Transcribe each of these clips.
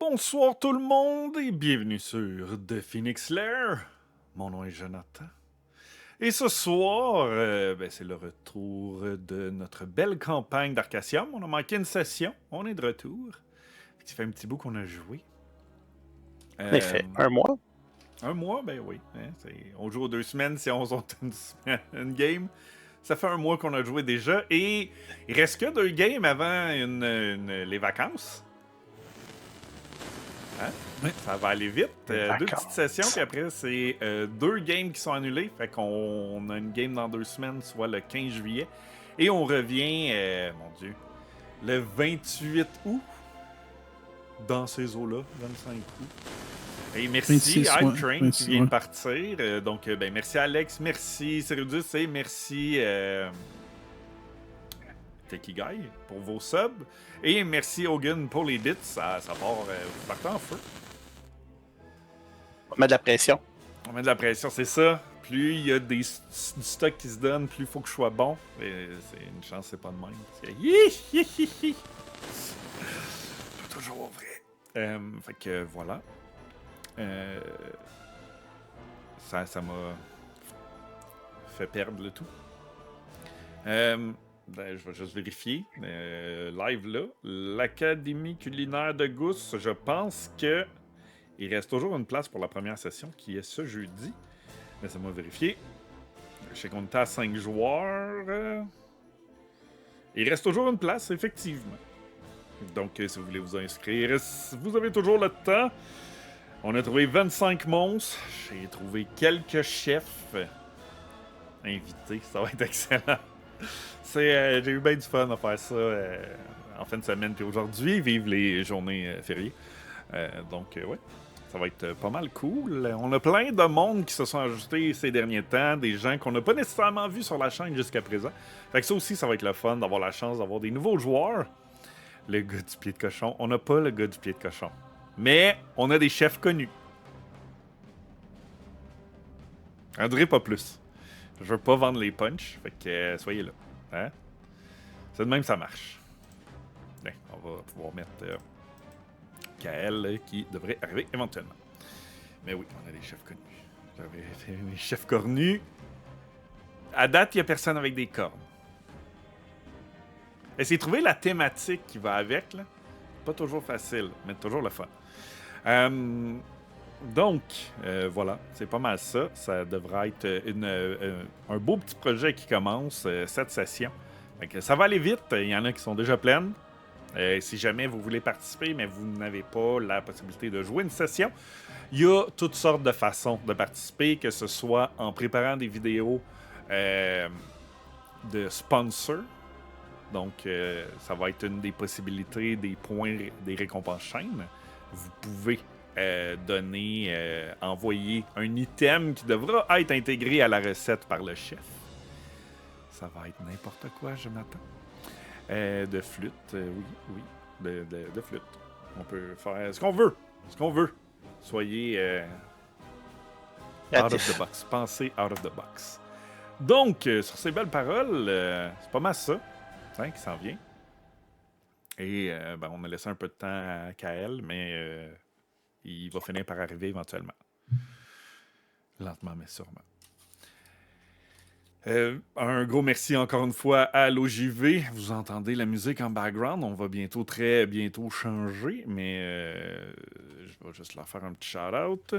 Bonsoir tout le monde et bienvenue sur The Phoenix Lair. Mon nom est Jonathan. Et ce soir, c'est le retour de notre belle campagne d'Arcasium. On a manqué une session, on est de retour. Ça fait un petit bout qu'on a joué. En effet, un mois. Un mois, ben oui. On joue aux 2 semaines si on saute une game. Ça fait un mois qu'on a joué déjà et il reste que 2 games avant les vacances. Hein? Oui. Ça va aller vite. D'accord. 2 petites sessions, puis après, c'est 2 games qui sont annulés. Fait qu'on a une game dans 2 semaines, soit le 15 juillet. Et on revient, mon Dieu, le 28 août, dans ces eaux-là, 25 août. Et merci 26, Hype ouais, Train 26, qui vient de ouais. partir. Merci Alex, merci Cyrudus et merci Techie Guy pour vos subs. Et merci Hogan pour les bits. Ça part, vous partez en feu. On met de la pression. On met de la pression, c'est ça. Plus il y a du stock qui se donne, plus il faut que je sois bon. Et c'est une chance, c'est pas de même. C'est pas toujours vrai. Fait que voilà. Ça m'a fait perdre le tout. Je vais juste vérifier. Live là. L'Académie culinaire de Gousse, je pense que il reste toujours une place pour la première session qui est ce jeudi. Laissez-moi vérifier. Je sais qu'on était à 5 joueurs. Il reste toujours une place, effectivement. Donc, si vous voulez vous inscrire, vous avez toujours le temps. On a trouvé 25 monstres. J'ai trouvé quelques chefs invités. Ça va être excellent. J'ai eu bien du fun à faire ça en fin de semaine puis aujourd'hui. Vive les journées fériées. Ouais. Ça va être pas mal cool. On a plein de monde qui se sont ajoutés ces derniers temps, des gens qu'on n'a pas nécessairement vus sur la chaîne jusqu'à présent. Fait que ça aussi, ça va être le fun d'avoir la chance d'avoir des nouveaux joueurs. Le gars du pied de cochon. On n'a pas le gars du pied de cochon. Mais on a des chefs connus. André, pas plus. Je veux pas vendre les punchs, fait que soyez là. Hein? C'est de même que ça marche. Bien, on va pouvoir mettre KL qui devrait arriver éventuellement. Mais oui, on a des chefs connus. J'avais des chefs cornus. À date, il n'y a personne avec des cornes. Essayez de trouver la thématique qui va avec. Là. Pas toujours facile, mais toujours le fun. Voilà, c'est pas mal ça. Ça devrait être un beau petit projet qui commence cette session. Fait que ça va aller vite. Il y en a qui sont déjà pleines. Si jamais vous voulez participer, mais vous n'avez pas la possibilité de jouer une session, il y a toutes sortes de façons de participer, que ce soit en préparant des vidéos de sponsors. Donc, ça va être une des possibilités des points, des récompenses chaînes. Vous pouvez envoyer un item qui devra être intégré à la recette par le chef. Ça va être n'importe quoi, Jonathan. De flûte, oui. De flûte. On peut faire ce qu'on veut. Ce qu'on veut. Soyez out of the box. Pensez out of the box. Donc, sur ces belles paroles, c'est pas mal ça qui s'en vient. Et on a laissé un peu de temps à KL, mais il va finir par arriver éventuellement. Lentement, mais sûrement. Un gros merci encore une fois à l'OJV. Vous entendez la musique en background. On va très bientôt changer, mais je vais juste leur faire un petit shout-out.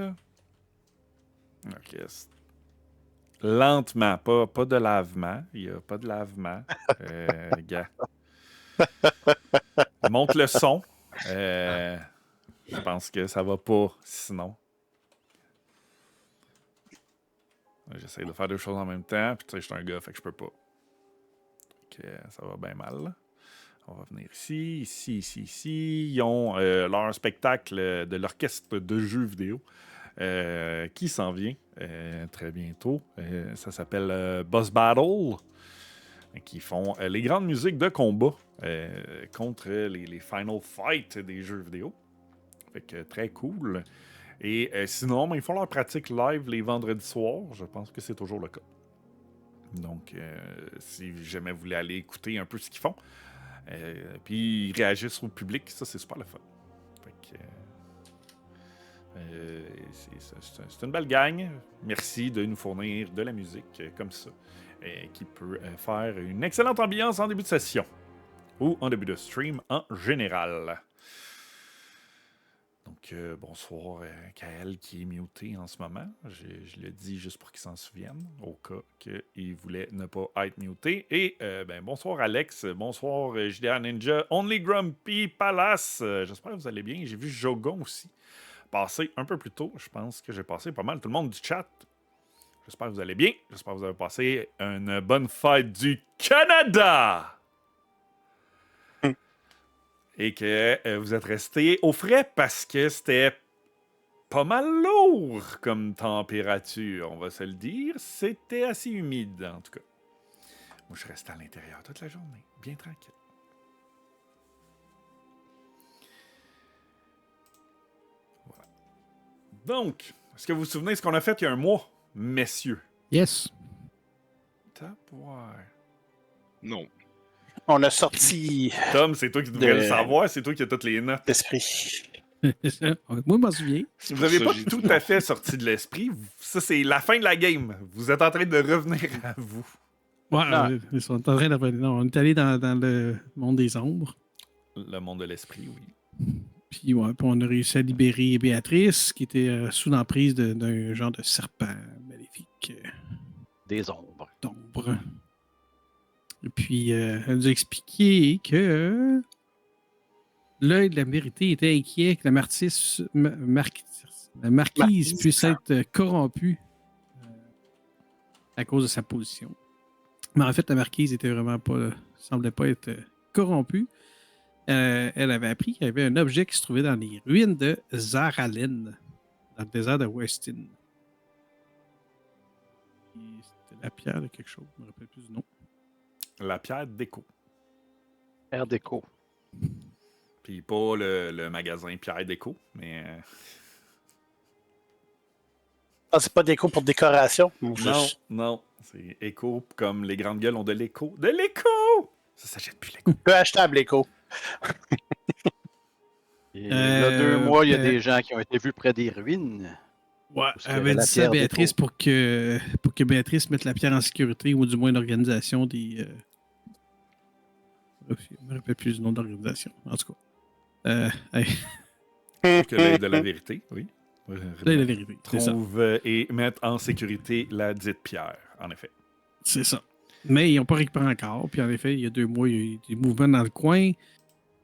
Ok. Lentement, pas de lavement. Il n'y a pas de lavement. Gars. Monte le son. Je pense que ça va pas sinon. J'essaie de faire 2 choses en même temps. Puis tu sais, je suis un gars, fait que je peux pas. Ça va bien mal. Là. On va venir ici. Ils ont leur spectacle de l'orchestre de jeux vidéo qui s'en vient très bientôt. Ça s'appelle Boss Battle. Qui font les grandes musiques de combat contre les Final Fight des jeux vidéo. Fait que très cool. Et sinon, ils font leur pratique live les vendredis soirs. Je pense que c'est toujours le cas. Donc, si jamais vous voulez aller écouter un peu ce qu'ils font, puis ils réagissent au public, ça, c'est super le fun. Fait que C'est une belle gang. Merci de nous fournir de la musique comme ça, qui peut faire une excellente ambiance en début de session ou en début de stream en général. Donc, bonsoir Kael qui est muté en ce moment. Je le dis juste pour qu'il s'en souvienne, au cas qu'il voulait ne pas être muté. Et bonsoir Alex, bonsoir JDA Ninja, Only Grumpy Palace. J'espère que vous allez bien. J'ai vu Jogon aussi passer un peu plus tôt. Je pense que j'ai passé pas mal tout le monde du chat. J'espère que vous allez bien. J'espère que vous avez passé une bonne fête du Canada. Et que vous êtes resté au frais parce que c'était pas mal lourd comme température, on va se le dire. C'était assez humide, en tout cas. Moi, je restais à l'intérieur toute la journée, bien tranquille. Voilà. Donc, est-ce que vous vous souvenez de ce qu'on a fait il y a un mois, messieurs? Yes. Tapoire. Non. On a sorti Tom, c'est toi qui devrais le savoir, c'est toi qui as toutes les notes. d'esprit. Moi, je m'en souviens. Vous n'avez pas tout à fait sorti de l'esprit. Ça, c'est la fin de la game. Vous êtes en train de revenir à vous. Ouais, ils sont en train de... Non, on est allé dans le monde des ombres. Le monde de l'esprit, oui. Puis, ouais, puis on a réussi à libérer Béatrice, qui était sous l'emprise d'un genre de serpent maléfique. Des ombres. D'ombre. Et puis, elle nous a expliqué que l'œil de la vérité était inquiet que la marquise puisse être corrompue à cause de sa position. Mais en fait, la marquise semblait pas être corrompue. Elle avait appris qu'il y avait un objet qui se trouvait dans les ruines de Zaralen, dans le désert de Westin. C'était la pierre de quelque chose, je ne me rappelle plus du nom. La pierre déco. Air déco. Puis pas le magasin Pierre Déco, mais... Ah, c'est pas déco pour décoration? Non. C'est écho comme les grandes gueules ont de l'écho. De l'écho! Ça s'achète plus l'écho. Peu achetable, l'écho. Et là, 2 mois, il y a des gens qui ont été vus près des ruines. Ouais, elle avait dit ça à Béatrice pour que Béatrice mette la pierre en sécurité, ou du moins l'organisation des... Je ne me rappelle plus du nom de l'organisation. En tout cas. Que l'œil de la vérité, oui. L'œil de la vérité, c'est ça. Trouve et mettre en sécurité la dite pierre, en effet. C'est ça. Mais ils n'ont pas récupéré encore. Puis en effet, il y a 2 mois, il y a eu des mouvements dans le coin.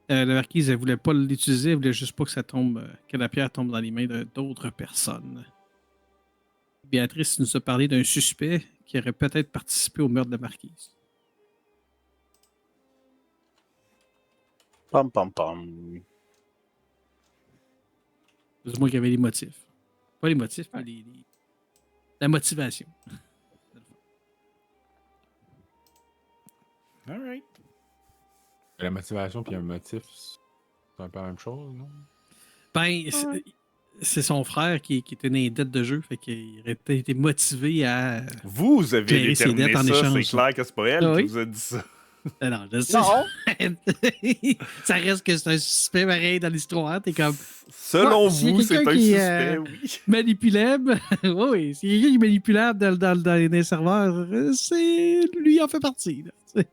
La marquise, elle ne voulait pas l'utiliser. Elle voulait juste pas que ça tombe, que la pierre tombe dans les mains d'autres personnes. Béatrice nous a parlé d'un suspect qui aurait peut-être participé au meurtre de la marquise. Pom, pom, pom. C'est moi qui avait les motifs. Pas les motifs, mais la motivation. All right. La motivation puis un motif, c'est un peu la même chose, non? Ben, c'est son frère qui était dans les dettes de jeu, fait qu'il aurait peut-être été motivé à... Vous avez clairer ses déterminé dettes en ça, échange. c'est clair que c'est pas elle Ah qui oui? vous a dit ça. Non, je sais. Ça reste que c'est un suspect pareil dans l'histoire. T'es comme... Selon s'il y a vous, c'est quelqu'un un qui, suspect, oui. manipulable. Oui, s'il y a quelqu'un qui est manipulable dans les serveurs, c'est lui en fait partie. Là.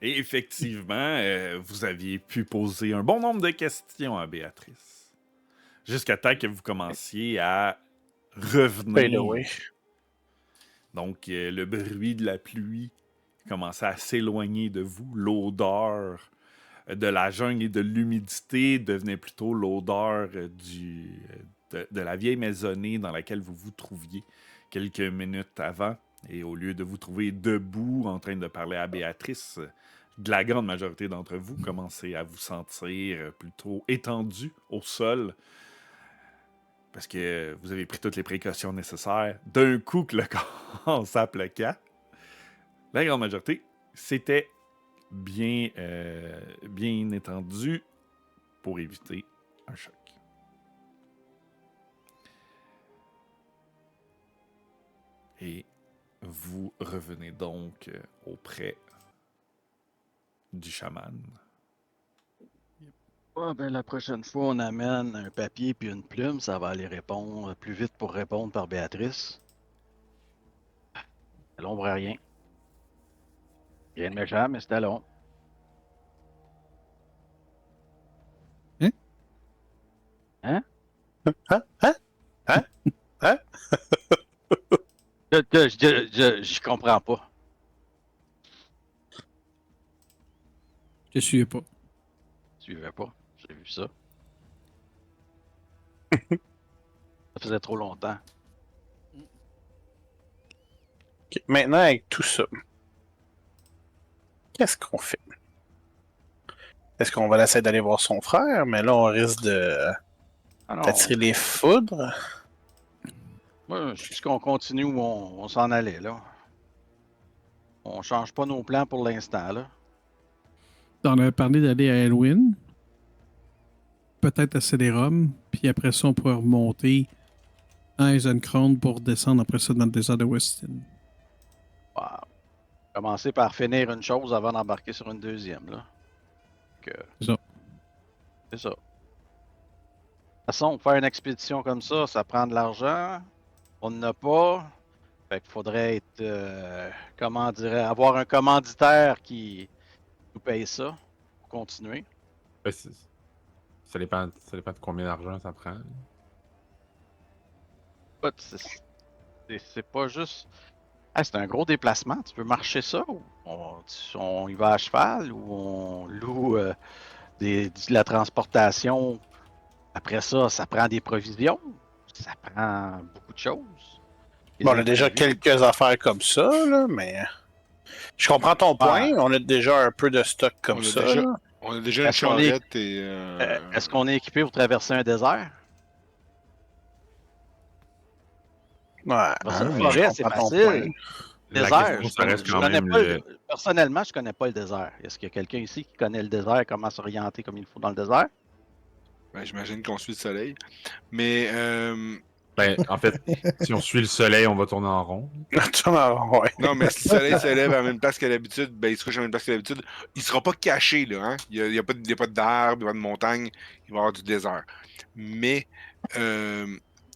Et effectivement, vous aviez pu poser un bon nombre de questions à Béatrice. Jusqu'à temps que vous commenciez à revenir. Donc, le bruit de la pluie commençait à s'éloigner de vous. L'odeur de la jungle et de l'humidité devenait plutôt l'odeur de la vieille maisonnée dans laquelle vous vous trouviez quelques minutes avant. Et au lieu de vous trouver debout en train de parler à Béatrice, de la grande majorité d'entre vous commencez à vous sentir plutôt étendu au sol parce que vous avez pris toutes les précautions nécessaires. D'un coup que le corps s'appliqua, la grande majorité, c'était bien étendu pour éviter un choc. Et vous revenez donc auprès du chaman. Ouais, ben, la prochaine fois, on amène un papier puis une plume, ça va aller répondre plus vite pour répondre par Béatrice. À l'ombre à rien. Rien de méchant, mais c'était long. Hein? Hein? Hein? Hein? Hein? Hein? Je comprends pas. Je te suivais pas. Je suivais pas. J'ai vu ça. Ça faisait trop longtemps. Ok, maintenant, avec tout ça, qu'est-ce qu'on fait? Est-ce qu'on va laisser d'aller voir son frère? Mais là, on risque Ah non. d'attirer les foudres. Moi, je dis qu'on continue où on s'en allait, là. On change pas nos plans pour l'instant, là. On avait parlé d'aller à Elwyn. Peut-être à Celerum. Puis après ça, on pourrait remonter à Eisenkron pour descendre après ça dans le désert de Weston. Wow. Commencer par finir une chose avant d'embarquer sur une deuxième, là. C'est ça. C'est ça. De toute façon, faire une expédition comme ça prend de l'argent. On n'en a pas. Fait qu'il faudrait être, comment dirais, avoir un commanditaire qui nous paye ça pour continuer. Ben, ça dépend de combien d'argent ça prend. Écoute, c'est pas juste. Ah, c'est un gros déplacement. Tu veux marcher ça ou on y va à cheval ou on loue de la transportation. Après ça, ça prend des provisions. Ça prend beaucoup de choses. Des Bon, on a déjà imprévus. quelques affaires comme ça, là, mais je comprends ton point. On a déjà un peu de stock comme On a ça. déjà- là. On a déjà une Est-ce qu'on est- charrette et. Est-ce qu'on est équipé pour traverser un désert? Ouais, Traverser une mais forêt, je c'est comprends ton facile. point. La Désert, question, ça reste je quand connais même pas le... personnellement, je connais pas le désert. Est-ce qu'il y a quelqu'un ici qui connaît le désert, comment s'orienter comme il faut dans le désert? Ben, j'imagine qu'on suit le soleil. Mais. Ben, en fait, si on suit le soleil, on va tourner en rond. Ouais. Non, mais si le soleil se lève à la même place que d'habitude, ben, il se couche à la même place que d'habitude. Il sera pas caché, là. Hein? Il n'y a pas d'arbres, il n'y a pas de montagne, il va y avoir du désert. Mais.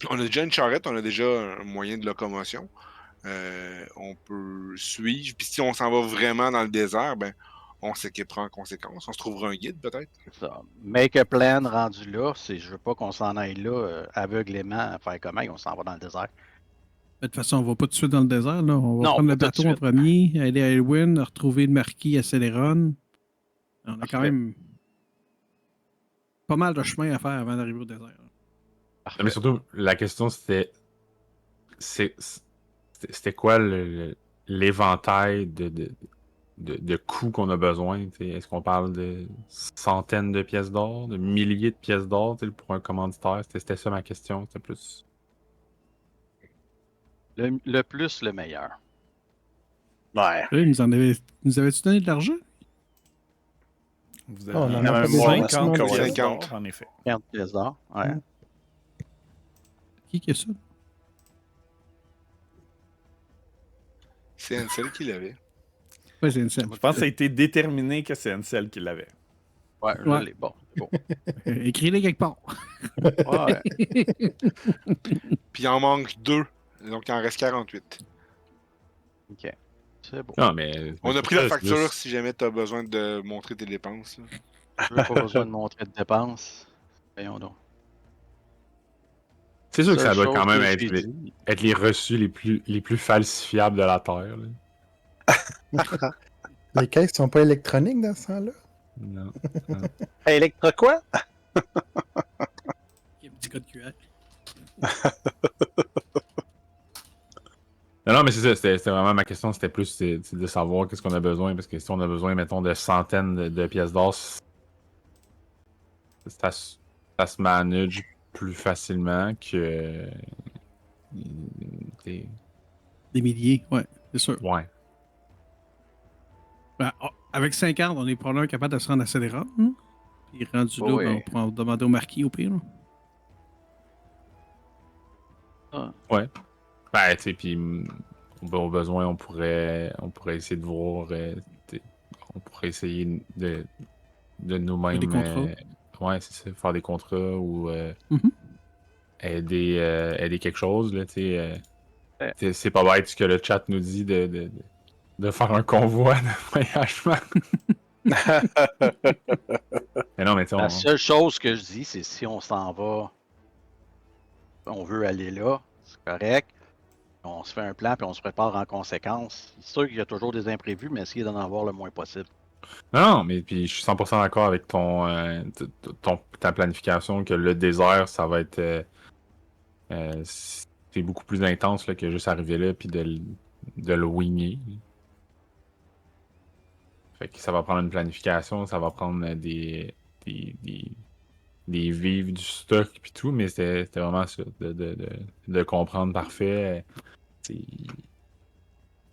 On a déjà une charrette, on a déjà un moyen de locomotion. On peut suivre. Puis si on s'en va vraiment dans le désert, ben, on s'équipera en conséquence. On se trouvera un guide, peut-être. C'est ça. Make a plan rendu là, je veux pas qu'on s'en aille là aveuglément à faire comment, on s'en va dans le désert. De toute façon, on va pas tout de suite dans le désert. Là. On va Non, prendre le pas tout de bateau en suite. premier, aller à Elwyn, retrouver le marquis à Celeron. On a quand Parfait. même pas mal de chemin à faire avant d'arriver au désert. Parfait. Mais surtout, la question, c'était quoi l'éventail de coûts qu'on a besoin? T'sais? Est-ce qu'on parle de centaines de pièces d'or, de milliers de pièces d'or pour un commanditaire? C'était ça ma question. C'était plus... Le plus, le meilleur. Ouais. Là, nous avait-tu donné de l'argent? Vous Oh, on avez en a pas 50 besoin. pièces 50. d'or, en effet. 40 pièces d'or. Ouais. Qui a ça? C'est Ansel qui l'avait. Ouais, c'est une scène. Je pense que ça a été déterminé que c'est Ansel qui l'avait. Ouais, je Ouais. l'ai. Bon, c'est bon. Écris-les quelque part. Ouais. Puis il en manque 2. Donc il en reste 48. OK. C'est bon. Non, mais... On a pris ça, la c'est facture juste- si jamais tu as besoin de montrer tes dépenses. là. Je veux pas besoin de montrer de dépenses. Voyons donc. C'est sûr que ça Seule doit quand chose même que être j'ai les, dit. être les reçus les plus falsifiables de la Terre. Là. Les caisses sont pas électroniques dans ce temps-là? Non. Electra quoi? Il y a un petit code QR. Non, mais c'est ça, c'était vraiment ma question, c'était plus c'est de savoir qu'est-ce qu'on a besoin, parce que si on a besoin, mettons, de centaines de pièces d'or, ça se manage plus facilement que... des- Des milliers, ouais, c'est sûr. Ouais. Ben, avec 50, on est probablement capable de se rendre à Celeron. Hein? Puis rendu là, Oui. ben, on pourra demander au marquis au pire. Là. Ben, tu sais, puis au besoin, on pourrait essayer de voir, on pourrait essayer de nous-mêmes des contrats. Ouais, c'est ça. Faire des contrats ou Mhm. aider quelque chose, là, tu sais. Ouais. C'est pas bête ce que le chat nous dit de faire un convoi de voyagement. Mais non, mais tu sais, La seule chose que je dis, c'est si on s'en va, on veut aller là, c'est correct. On se fait un plan puis on se prépare en conséquence. C'est sûr qu'il y a toujours des imprévus, mais essayer d'en avoir le moins possible. Non, mais puis je suis 100% d'accord avec ta planification que le désert, ça va être c'est beaucoup plus intense là, que juste arriver là puis de le wingger. Fait que ça va prendre une planification, ça va prendre des, des, des vivres, du stock puis tout, mais c'était vraiment ça, de comprendre parfait. C'est-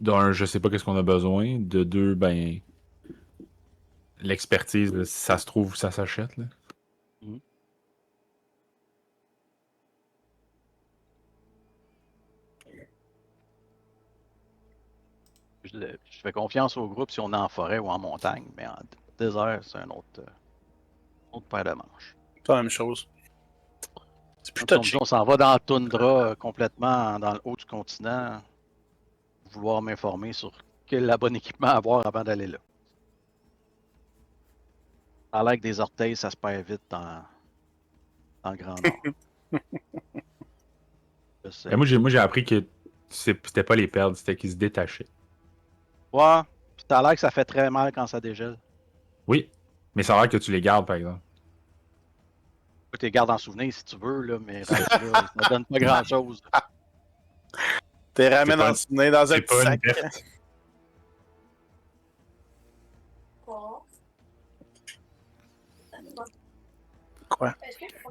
D'un, je sais pas qu'est-ce qu'on a besoin. De deux, ben l'expertise, là, si ça se trouve, ça s'achète. Là. Je fais confiance au groupe si on est en forêt ou en montagne, mais en désert, c'est un autre paire de manches. C'est la même chose. C'est plus Comme si on me dit, touché. on s'en va dans la toundra complètement dans le haut du continent, vouloir m'informer sur quel est le bon équipement à avoir avant d'aller là. Ça a l'air que des orteils, ça se perd vite dans le Grand Nord. Je sais. Et moi, j'ai appris que c'était pas les perdre, c'était qu'ils se détachaient. Ouais, puis ça a l'air que ça fait très mal quand ça dégèle. Oui, mais ça a l'air que tu les gardes, par exemple. Tu les gardes en souvenir si tu veux, là, mais rendu là, ça donne pas grand-chose. T'es ramènes pas en souvenir dans un C'est petit pas une sac. perte. Quoi?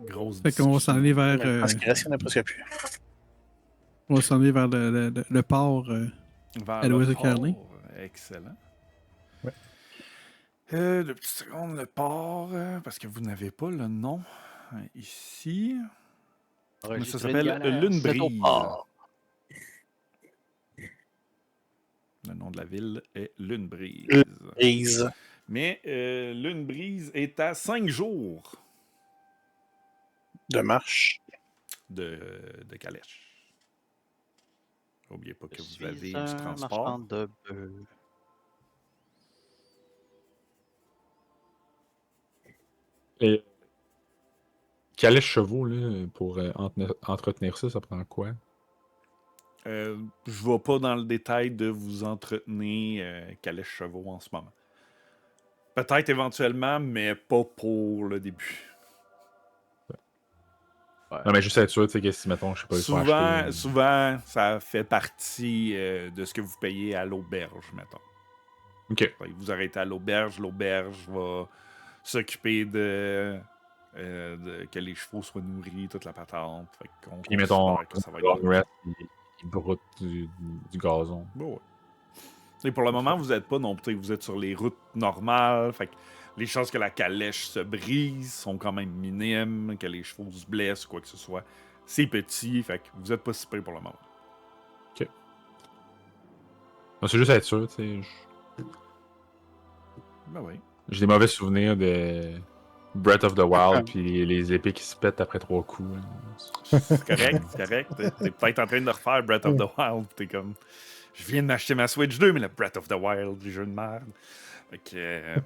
Grosse Fait qu'on va s'en aller vers. Je pense qu'il reste, il n'y en a presque plus. On va s'en aller vers le port. Vers à l'ouest le de Carlin. port. Excellent. Ouais. 2 petites secondes, le port, parce que vous n'avez pas le nom ici. Mais ça s'appelle Lune Brise. Le nom de la ville est Lune Brise. Brise. Mais Lune Brise est à 5 jours De marche. de calèche. N'oubliez pas que Je vous suis avez un du transport. marchand de bœufs. Et calèche chevaux, là, pour entretenir ça, ça prend quoi? Je ne vais pas dans le détail de vous entretenir calèche chevaux en ce moment. Peut-être éventuellement, mais pas pour le début. Ouais. Non, mais juste être sûr, tu sais, que si, mettons, je sais pas, il faut acheter... Souvent, ça fait partie de ce que vous payez à l'auberge, mettons. OK. Fait que vous arrêtez à l'auberge va s'occuper que les chevaux soient nourris, toute la patente. Fait qu'on Puis, mettons, considère que ça va être long good. rest, il broute du gazon. Bon, ouais. Et pour le moment, vous n'êtes pas non plus, vous êtes sur les routes normales. Fait que les chances que la calèche se brise sont quand même minimes, que les chevaux se blessent ou quoi que ce soit. C'est petit, fait que vous n'êtes pas si près pour le moment. Non, c'est juste être sûr, tu sais. Ben oui. J'ai des mauvais souvenirs de Breath of the Wild, puis les épées qui se pètent après 3 coups. Hein. C'est correct, c'est correct. T'es peut-être en train de refaire Breath of the Wild. T'es comme, je viens d'acheter ma Switch 2, mais le Breath of the Wild, du jeu de merde. Fait que...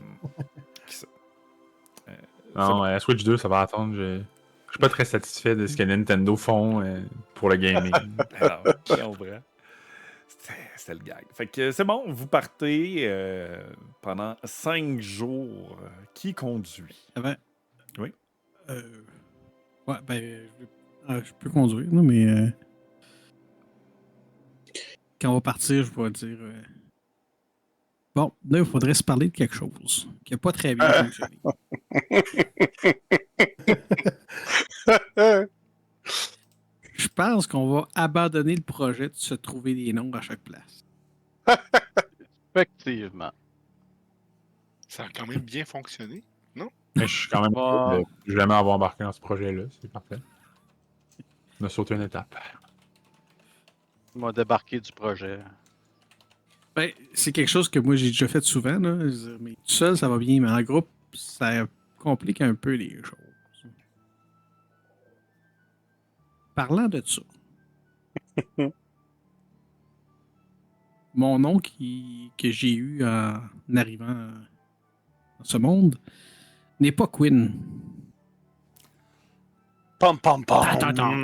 Non, la Switch 2, ça va attendre. Je suis pas très satisfait de ce que Nintendo font pour le gaming. Alors, je comprends. C'était le gag. Fait que c'est bon, vous partez pendant 5 jours. Qui conduit? Avant. Oui. Ouais, ben. Je peux conduire, là, mais. Quand on va partir, je vais dire. Bon, là, il faudrait se parler de quelque chose qui n'a pas très bien fonctionné. Je pense qu'on va abandonner le projet de se trouver des noms à chaque place. Effectivement. Ça a quand même bien fonctionné. Mais je suis quand même heureux de jamais avoir embarqué dans ce projet-là. C'est parfait. On a sauté une étape. Il m'a débarqué du projet. Ben, c'est quelque chose que moi j'ai déjà fait souvent, là. Mais tout seul, ça va bien, mais en groupe, ça complique un peu les choses. Parlant de ça. Mon nom que j'ai eu en arrivant dans ce monde n'est pas Quinn. Pom pom pom. Attends.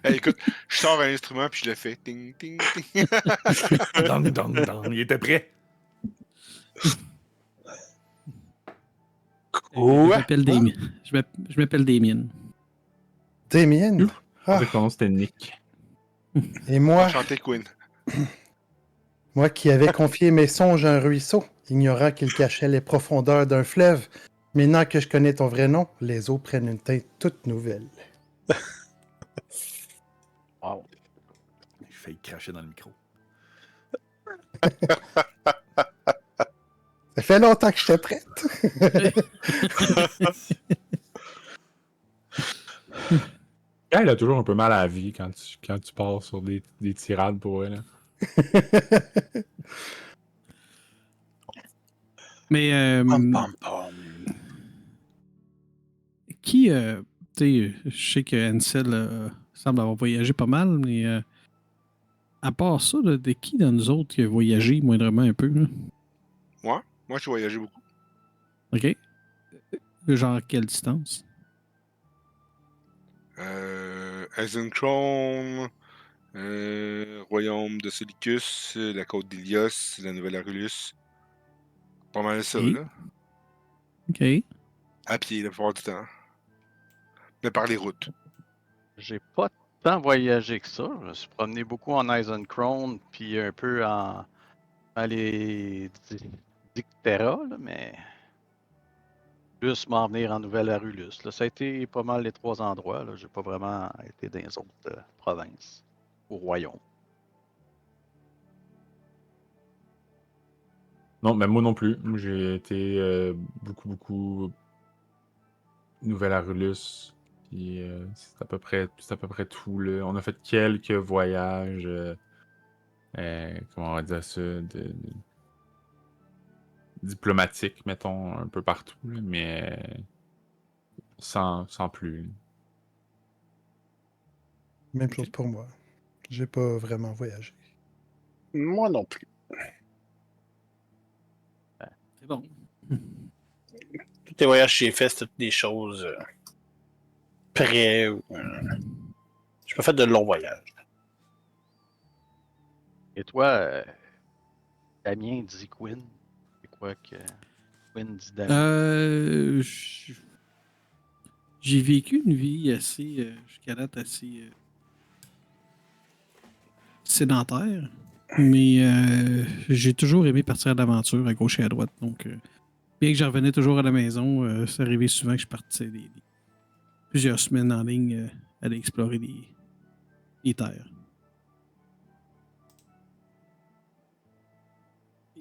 Hey, écoute, je sors un instrument puis je le fais. Ting, ting, ting. Dong, dong, dong. Il était prêt. Je m'appelle Damien. Je m'appelle Damien. Damien. Je Ah, pensais que ton nom c'était Nick. et moi, Enchanté, Queen. moi qui avais confié mes songes à un ruisseau, ignorant qu'il cachait les profondeurs d'un fleuve, maintenant que je connais ton vrai nom, les eaux prennent une teinte toute nouvelle. Wow. J'ai failli cracher dans le micro. Ça fait longtemps que j'étais prête. Elle a toujours un peu mal à la vie quand tu pars sur des tirades pour elle. Hein. Mais Pom pom pom. qui, tu sais, je sais que Ansel semble avoir voyagé pas mal, mais à part ça, là, de qui dans nous autres qui a voyagé moindrement un peu? Là? Moi, j'ai voyagé beaucoup. OK? Genre quelle distance? Eisenchrome, Royaume de Solicus, la côte d'Ilios, la Nouvelle Arulus. Pas mal ça, Et? là. OK. À pied, la plupart du temps. Mais par les routes. J'ai pas tant voyagé que ça. Je me suis promené beaucoup en Eisenchrome, puis un peu dans les Dictera, là, mais plus m'en venir en Nouvelle-Arulus. Là, ça a été pas mal les 3 endroits. J'ai pas vraiment été dans les autres provinces ou royaumes. Non, mais moi non plus. Moi, j'ai été beaucoup Nouvelle-Arulus. Puis c'est à peu près tout. Là. On a fait quelques voyages. Comment on va dire ça? Diplomatiques, mettons, un peu partout. Là, mais sans plus. Là. Même chose pour moi. J'ai pas vraiment voyagé. Moi non plus. C'est bon. Tous les voyages que j'ai faits, c'est toutes des choses près. J'ai pas fait de longs voyages. Et toi, Damien dit Quinn. C'est quoi que Quinn dit Damien? J'ai vécu une vie assez, jusqu'à date, assez sédentaire, mais j'ai toujours aimé partir à l'aventure à gauche et à droite. Donc, bien que j'en revenais toujours à la maison, c'est arrivé souvent que je partais plusieurs semaines en ligne aller explorer les terres.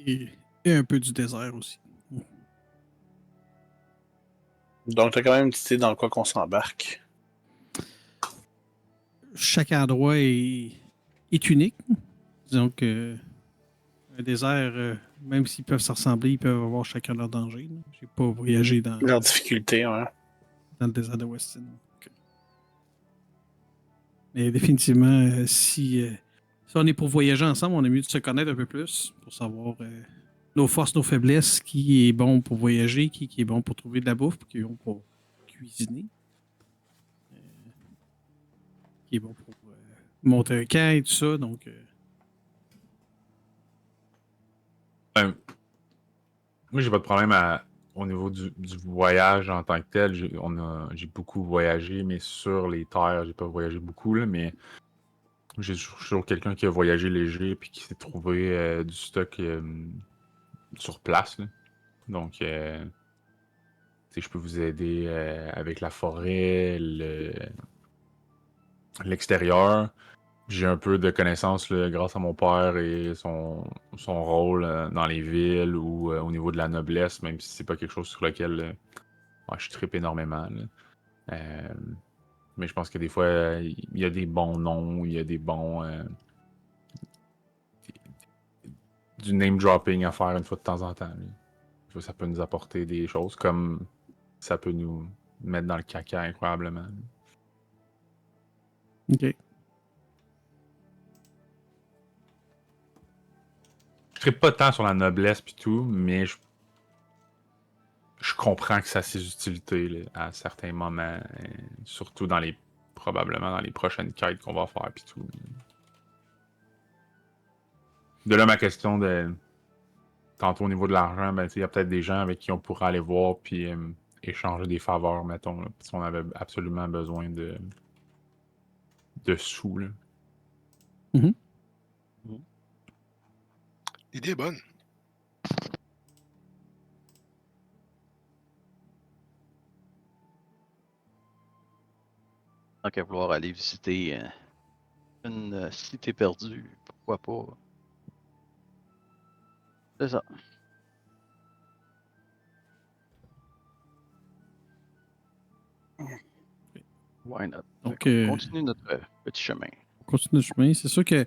Et un peu du désert aussi. Donc, t'as quand même une petite idée dans quoi qu'on s'embarque. Chaque endroit est unique. Disons que un désert, même s'ils peuvent se ressembler, ils peuvent avoir chacun leur danger. Là. J'ai pas voyagé dans Leur difficulté, hein. le désert de Weston. Mais définitivement, si on est pour voyager ensemble, on a mieux de se connaître un peu plus pour savoir nos forces, nos faiblesses, qui est bon pour voyager, qui est bon pour trouver de la bouffe, qui est bon pour cuisiner, qui est bon pour monter un camp et tout ça. Donc, Moi, j'ai pas de problème au niveau du voyage en tant que tel. J'ai beaucoup voyagé, mais sur les terres, j'ai pas voyagé beaucoup, là, mais j'ai toujours quelqu'un qui a voyagé léger puis qui s'est trouvé du stock sur place. Là. Donc, je peux vous aider avec la forêt, l'extérieur. J'ai un peu de connaissances là, grâce à mon père et son rôle dans les villes ou au niveau de la noblesse, même si c'est pas quelque chose sur lequel je trippe énormément. Là. Mais je pense que des fois, il y a des bons noms, il y a des bons... du name dropping à faire une fois de temps en temps. Là. Ça peut nous apporter des choses comme ça peut nous mettre dans le caca incroyablement. Ok. Je serais pas tant sur la noblesse pis tout, mais je comprends que ça a ses utilités là, à certains moments, surtout probablement dans les prochaines quêtes qu'on va faire pis tout. De là ma question de tantôt au niveau de l'argent, ben il y a peut-être des gens avec qui on pourrait aller voir puis échanger des faveurs, mettons, là, si on avait absolument besoin de sous là. L'idée est bonne. Tant qu'à vouloir aller visiter une cité perdue, pourquoi pas? C'est ça. Why not? Donc, On continue notre petit chemin. on continue le chemin. C'est sûr que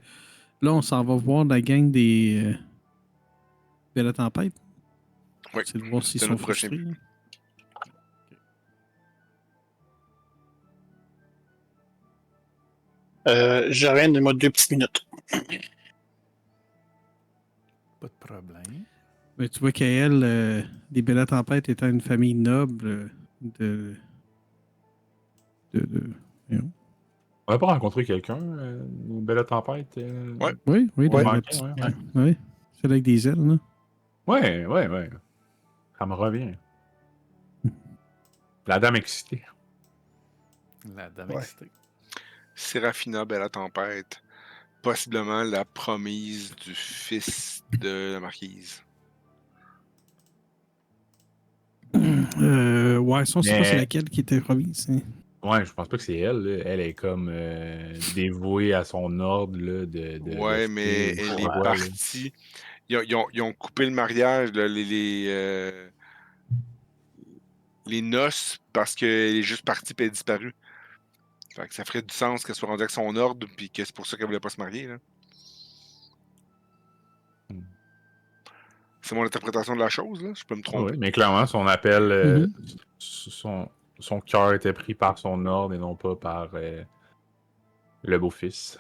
là, on s'en va voir la gang de la tempête. Oui. C'est de voir s'ils C'est sont notre prochain frustrés. but. Je reviens, donne-moi 2 petites minutes. Pas de problème. Mais tu vois qu'elle, les Bella Tempête étant une famille noble de... voyons. On n'a pas rencontré quelqu'un, une belle tempête? Ouais. Oui, Ouais. la Ouais, petite... ouais. Oui, celle avec des ailes, là. Ouais. Ça me revient. La dame excitée. La dame Ouais. excitée. Séraphina Bella Tempête, possiblement la promise du fils de la marquise. Ouais, ça, on sait pas c'est Mais- laquelle qui était promise. Hein. Ouais, je pense pas que c'est elle. Là. Elle est comme dévouée à son ordre là, Ouais, mais de elle est quoi, là. partie. Ils ont coupé le mariage, là, les noces, parce qu'elle est juste partie et elle est disparue. Fait que ça ferait du sens qu'elle soit rendue avec son ordre, puis que c'est pour ça qu'elle voulait pas se marier. Là. Hmm. C'est mon interprétation de la chose, là. Je peux me Ah tromper. ouais, mais clairement, son appel, Mhm. son cœur était pris par son ordre et non pas par le beau-fils.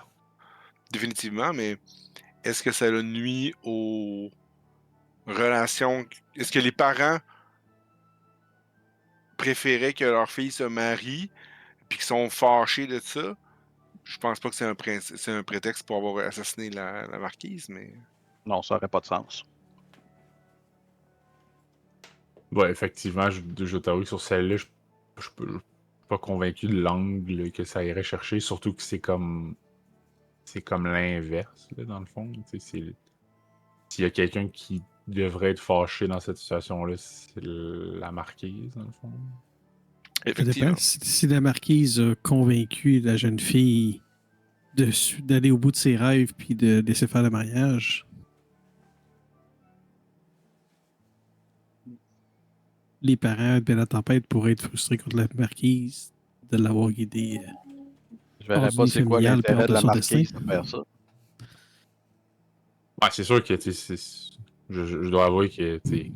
Définitivement, mais est-ce que ça le nuit aux relations? Est-ce que les parents préféraient que leur fille se marie puis qu'ils sont fâchés de ça? Je pense pas que c'est un prétexte pour avoir assassiné la marquise, mais... Non, ça n'aurait pas de sens. Ouais, effectivement, je t'avoue que sur celle-là, je suis pas convaincu de l'angle que ça irait chercher, surtout que c'est comme l'inverse, là, dans le fond. Tu sais, s'il y a quelqu'un qui devrait être fâché dans cette situation-là, c'est la marquise, dans le fond. Ça Effectivement. dépend. Si la marquise a convaincu la jeune fille d'aller au bout de ses rêves puis de laisser faire le mariage, les parents de la tempête pourraient être frustrés contre la marquise de l'avoir guidée. Je verrais Hors pas du c'est quoi familial, l'intérêt peur de de la son marquise destin. de faire ça. Ouais, c'est sûr que, tu sais, je dois avouer que, tu sais,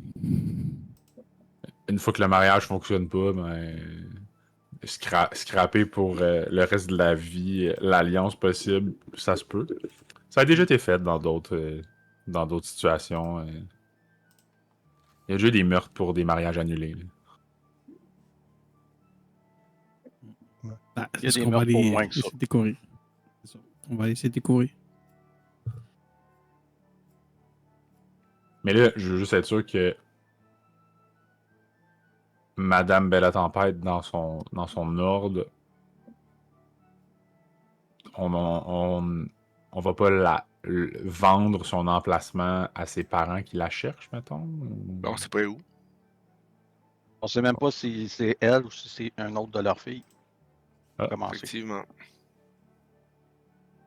une fois que le mariage fonctionne pas, ben, scraper pour le reste de la vie l'alliance possible, ça se peut. Ça a déjà été fait dans d'autres situations. Il y a déjà eu des meurtres pour des mariages annulés. Là. Ah, Il y a c'est des ce qu'on va meurtres pour aller moins que ça. essayer de découvrir. C'est ça. On va essayer de découvrir. Mais là, je veux juste être sûr que Madame Bella Tempête, dans son ordre, on va pas vendre son emplacement à ses parents qui la cherchent, mettons? Bon, c'est pas où. On sait même pas si c'est elle ou si c'est un autre de leur fille. Ah, Commencer. Effectivement.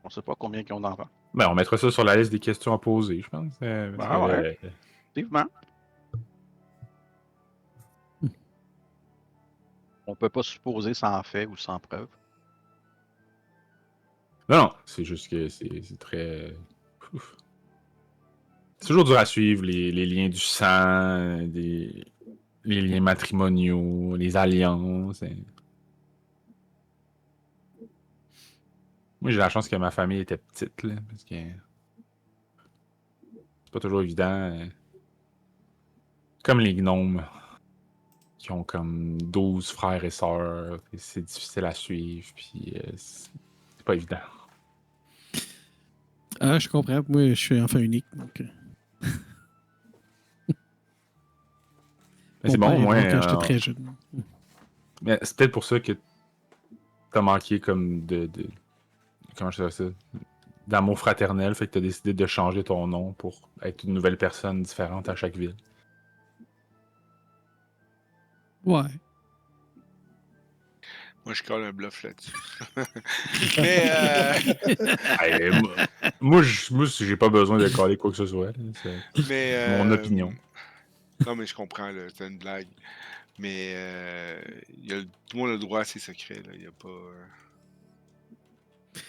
On sait pas combien ils ont d'enfants. Ben, on mettra ça sur la liste des questions à poser, je pense. Ah ouais. Effectivement. On peut pas supposer sans fait ou sans preuve. Non, c'est juste que c'est très... Ouf. C'est toujours dur à suivre, les liens du sang, les liens matrimoniaux, les alliances. Moi, j'ai la chance que ma famille était petite, là, parce que c'est pas toujours évident. Comme les gnomes, qui ont comme 12 frères et sœurs, et c'est difficile à suivre, puis c'est pas évident. Ah, je comprends. Moi, je suis enfant unique. Donc, Mais mon c'est bon, père au est moins. mort quand j'étais très jeune. Mais c'est peut-être pour ça que t'as manqué comme comment je dirais ça? D'amour fraternel, fait que t'as décidé de changer ton nom pour être une nouvelle personne différente à chaque ville. Ouais. Moi, je colle un bluff là-dessus. Mais, Hey, moi, j'ai pas besoin de coller quoi que ce soit. Là. mais C'est mon opinion. non, mais je comprends, là, c'est une blague. Mais tout le monde a le droit à ses secrets, là. Il y a pas.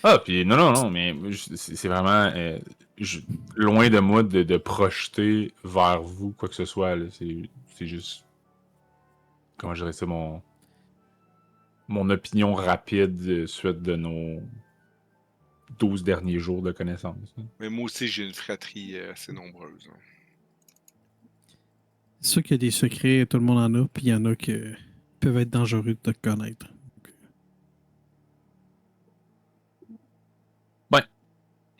Ah, puis non, mais c'est vraiment loin de moi de projeter vers vous quoi que ce soit. Là. C'est juste, comment je dirais ça, mon opinion rapide suite de nos 12 derniers jours de connaissance. Hein. Mais moi aussi, j'ai une fratrie assez nombreuse. Hein. C'est sûr qu'il y a des secrets, tout le monde en a, puis il y en a qui peuvent être dangereux de te connaître. Ben,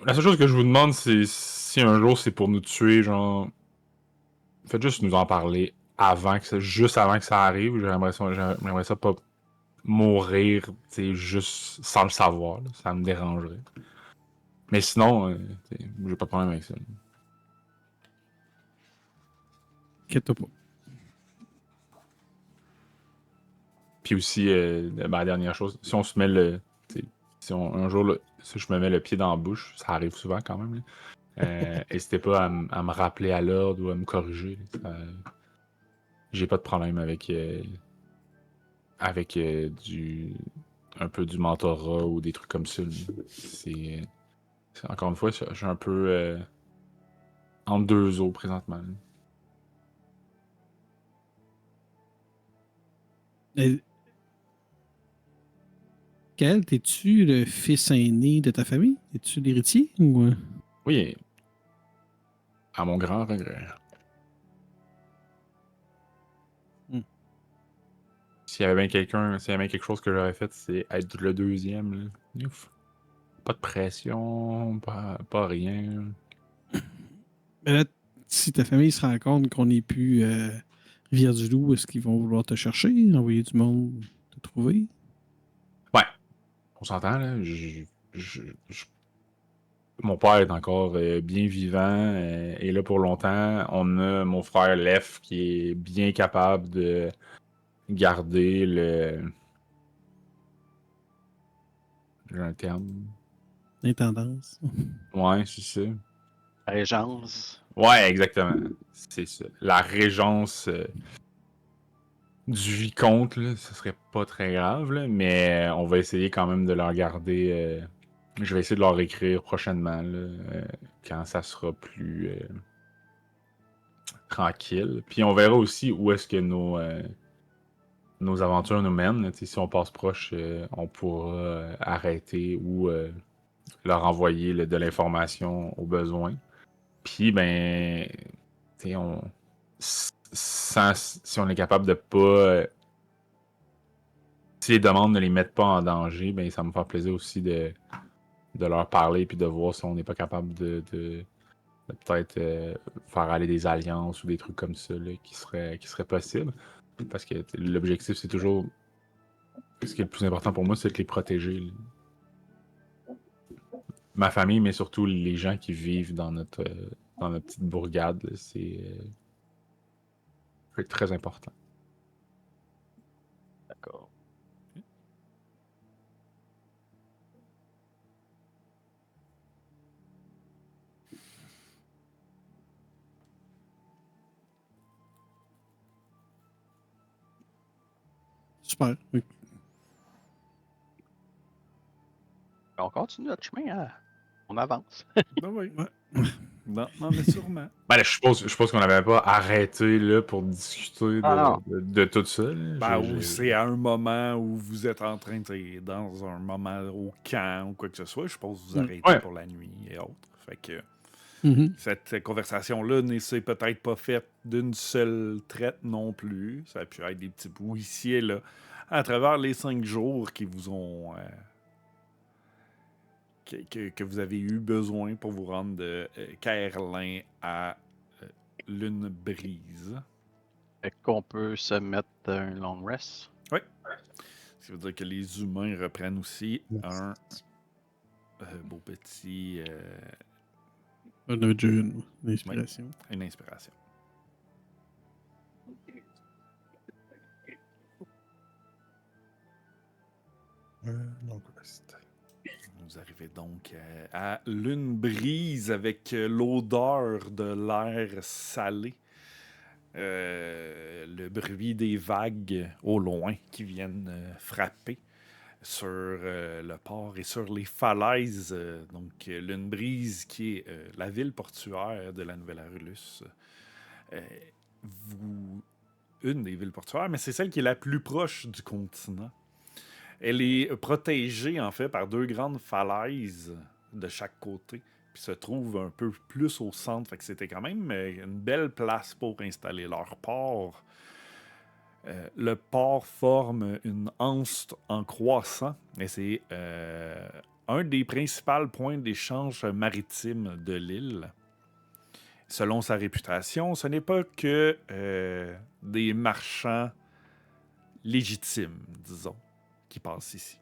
la seule chose que je vous demande, c'est si un jour c'est pour nous tuer, genre, faites juste nous en parler juste avant que ça arrive. J'aimerais ça pas mourir, juste sans le savoir. Là. Ça me dérangerait. Mais sinon, j'ai pas de problème avec ça. Inquiète-toi pas. Puis aussi, la dernière chose, si on se met un jour, là, si je me mets le pied dans la bouche, ça arrive souvent quand même. Là, n'hésitez pas à me rappeler à l'ordre ou à me corriger. J'ai pas de problème avec un peu du mentorat ou des trucs comme ça. Encore une fois, je suis un peu entre deux eaux présentement. Là. Kael, t'es-tu le fils aîné de ta famille? Es-tu l'héritier? Ou... Oui, à mon grand regret. S'il y avait bien quelque chose que j'aurais fait, c'est être le deuxième. Là. Ouf. Pas de pression, pas rien. Mais là, si ta famille se rend compte qu'on n'est plus Rivière-du-Loup, est-ce qu'ils vont vouloir te chercher, envoyer du monde te trouver? Ouais, on s'entend, là. Mon père est encore bien vivant et là pour longtemps. On a mon frère Lef qui est bien capable de garder j'ai un terme. L'intendance. Ouais, c'est ça. Régence. Ouais, exactement. C'est ça. La régence du vicomte, là, ce serait pas très grave, là, mais on va essayer quand même de leur garder. Je vais essayer de leur écrire prochainement, là, quand ça sera plus tranquille. Puis on verra aussi où est-ce que nos aventures nous mènent. Si on passe proche, on pourra arrêter ou leur envoyer de l'information au besoin. Puis, ben, si on est capable de pas. Si les demandes ne les mettent pas en danger, ben, ça me fait plaisir aussi de leur parler puis de voir si on n'est pas capable de peut-être faire aller des alliances ou des trucs comme ça là, qui seraient possibles. Parce que l'objectif, c'est toujours. Ce qui est le plus important pour moi, c'est de les protéger. Là. Ma famille, mais surtout les gens qui vivent dans notre petite bourgade, là, c'est très important. D'accord. Super. Oui. On continue notre chemin, hein? On avance. Ben oui. Ouais. Non, mais sûrement. Ben, là, je suppose qu'on n'avait pas arrêté là, pour discuter de tout ça. Là. Ben, ou c'est à un moment où vous êtes en train de... dans un moment au camp ou quoi que ce soit, je suppose que vous arrêtez Ouais. pour la nuit et autres. Fait que Mhm. cette conversation-là ne s'est peut-être pas faite d'une seule traite non plus. Ça a pu être des petits bouts ici et là, à travers les 5 jours qui vous ont... que vous avez eu besoin pour vous rendre de Caerlin à Lune Brise. Fait qu'on peut se mettre un long rest. Ce qui veut dire que les humains reprennent aussi un beau petit... On a déjà une inspiration. une inspiration. Long rest. Vous arrivez donc à Lune Brise avec l'odeur de l'air salé. Le bruit des vagues au loin qui viennent frapper sur le port et sur les falaises. Donc, Lune Brise, qui est la ville portuaire de la Nouvelle-Arulus. Une des villes portuaires, mais c'est celle qui est la plus proche du continent. Elle est protégée, en fait, par 2 grandes falaises de chaque côté, puis se trouve un peu plus au centre. Fait que c'était quand même une belle place pour installer leur port. Le port forme une anse en croissant, et c'est un des principaux points d'échange maritime de l'île. Selon sa réputation, ce n'est pas que des marchands légitimes, disons, qui passent ici.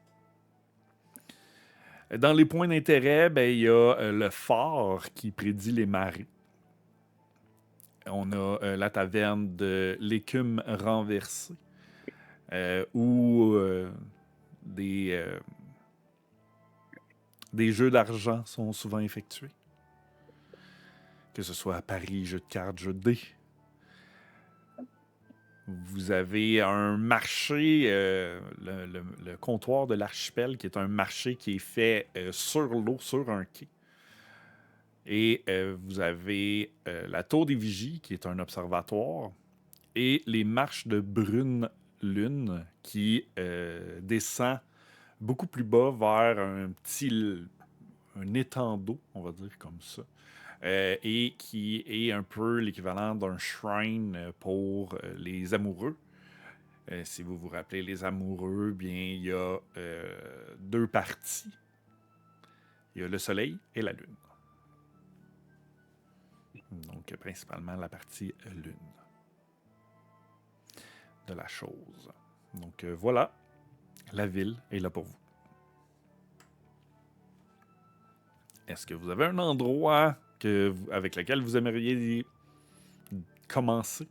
Dans les points d'intérêt, il y a le phare qui prédit les marées. On a la taverne de l'écume renversée, où des jeux d'argent sont souvent effectués. Que ce soit à Paris, jeux de cartes, jeux de dés. Vous avez un marché, le comptoir de l'archipel, qui est un marché qui est fait sur l'eau, sur un quai. Et vous avez la tour des vigies, qui est un observatoire, et les marches de Brune Lune, qui descend beaucoup plus bas vers un étang d'eau, on va dire comme ça. Et qui est un peu l'équivalent d'un shrine pour les amoureux. Si vous vous rappelez les amoureux, bien, il y a 2 parties. Il y a le soleil et la lune. Donc, principalement la partie lune de la chose. Donc, voilà, la ville est là pour vous. Est-ce que vous avez un endroit avec lequel vous aimeriez commencer?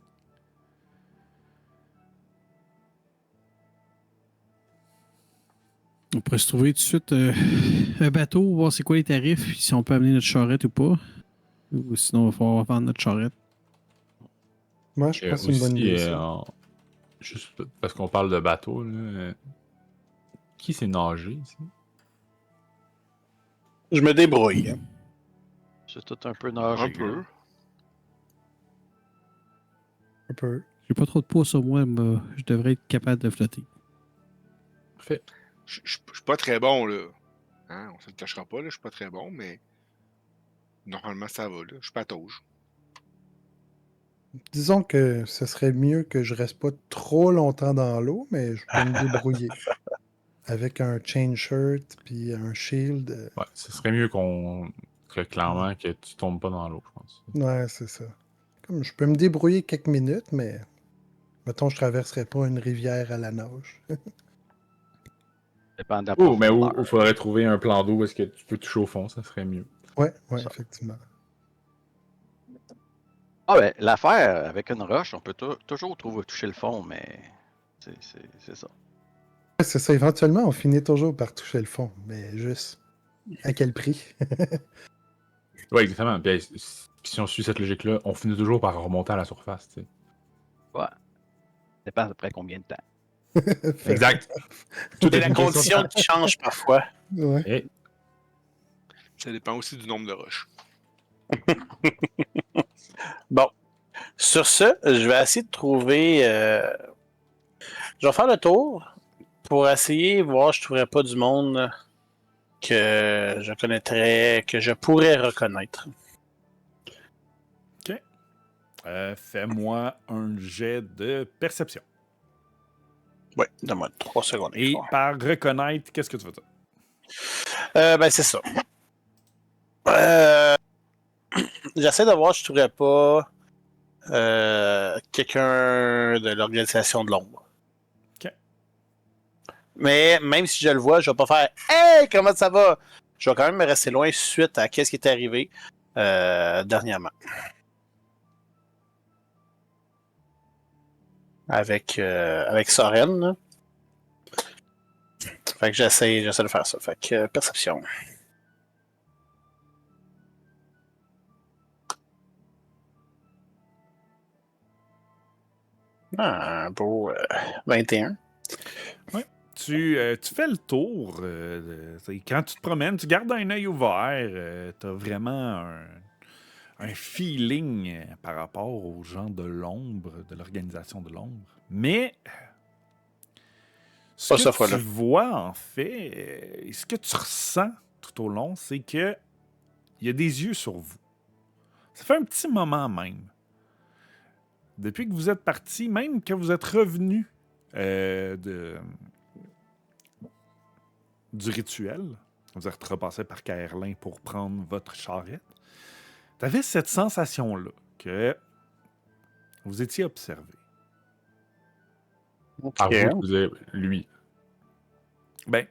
On pourrait se trouver tout de suite un bateau, voir c'est quoi les tarifs, puis si on peut amener notre charrette ou pas. Ou sinon, il va falloir vendre notre charrette. Moi, je pense que c'est une bonne idée. Ça. Juste parce qu'on parle de bateau, là, qui sait nager ici? Je me débrouille. C'est tout un peu nagé. Un peu. là. Un peu. J'ai pas trop de poids sur moi, mais je devrais être capable de flotter. Parfait. Je suis pas très bon, là. Hein? On se le cachera pas, là. Je suis pas très bon, mais normalement, ça va, là. Je patauge. Disons que ce serait mieux que je reste pas trop longtemps dans l'eau, mais je peux me débrouiller. Avec un chain shirt puis un shield. Ouais, ce serait mieux clairement que tu tombes pas dans l'eau, je pense. Ouais, c'est ça. Comme je peux me débrouiller quelques minutes, mais mettons, je traverserai pas une rivière à la nage. Dépend de la Oh, mais où profondeur. il faudrait trouver un plan d'eau où est-ce que tu peux toucher au fond, ça serait mieux. Ouais, Ça. effectivement. Ah ben, l'affaire avec une roche, on peut toujours toucher le fond, mais c'est ça. Ouais, c'est ça. Éventuellement, on finit toujours par toucher le fond, mais juste à quel prix? Ouais, exactement. Puis, si on suit cette logique-là, on finit toujours par remonter à la surface, tu sais. Ouais. Dépend après combien de temps. Exact. Tout C'est est la une question condition qui change parfois. Ouais. Eh, Ça dépend aussi du nombre de roches. Bon. Sur ce, je vais essayer de trouver. Je vais faire le tour pour essayer, voir si je ne trouverais pas du monde que je connaîtrais, que je pourrais reconnaître. OK. Fais-moi un jet de perception. Oui, donne-moi 3 secondes. Et par reconnaître, qu'est-ce que tu veux dire? Ben, c'est ça. J'essaie de voir si je ne trouverais pas quelqu'un de l'organisation de l'ombre. OK. Mais même si je le vois, je vais pas faire Hey, comment ça va? Je vais quand même me rester loin suite à ce qui est arrivé dernièrement. Avec Soren. Là. Fait que j'essaie de faire ça. Fait que perception. Un beau 21. Tu fais le tour. Quand tu te promènes, tu gardes un œil ouvert. Tu as vraiment un feeling par rapport aux gens de l'ombre, de l'organisation de l'ombre. Mais ce Pas que cette fois-là. tu vois, en fait, ce que tu ressens tout au long, c'est que il y a des yeux sur vous. Ça fait un petit moment même. Depuis que vous êtes parti, même que vous êtes revenu du rituel, vous êtes repassé par Caerlin pour prendre votre charrette, tu avais cette sensation-là que vous étiez observé. Par vous, je disais lui. Ben,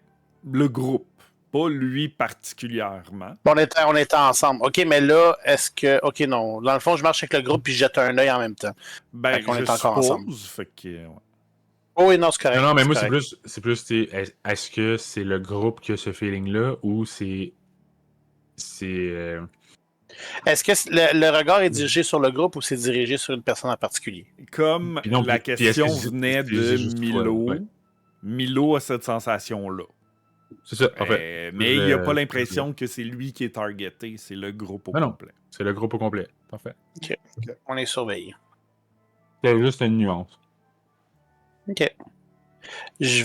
le groupe, pas lui particulièrement. On était ensemble. OK, mais là, est-ce que. OK, non. Dans le fond, je marche avec le groupe puis je jette un œil en même temps. Ben, Fait qu'on je est encore ensemble. suppose, fait que... ouais. Oh, oui, non, c'est correct. Non, mais moi, correct. c'est plus, tu sais, est-ce que c'est le groupe qui a ce feeling-là ou c'est. Est-ce que le regard est dirigé sur le groupe ou c'est dirigé sur une personne en particulier? Comme Puis non, la puis est-ce question que c'est- venait c'est de juste toi, Milo, ouais. Milo a cette sensation-là. C'est ça, en fait. Mais il n'y a pas l'impression que c'est lui qui est targeté, c'est le groupe au Non. complet. C'est le groupe au complet. Parfait. On est surveillé. C'est juste une nuance. OK. Je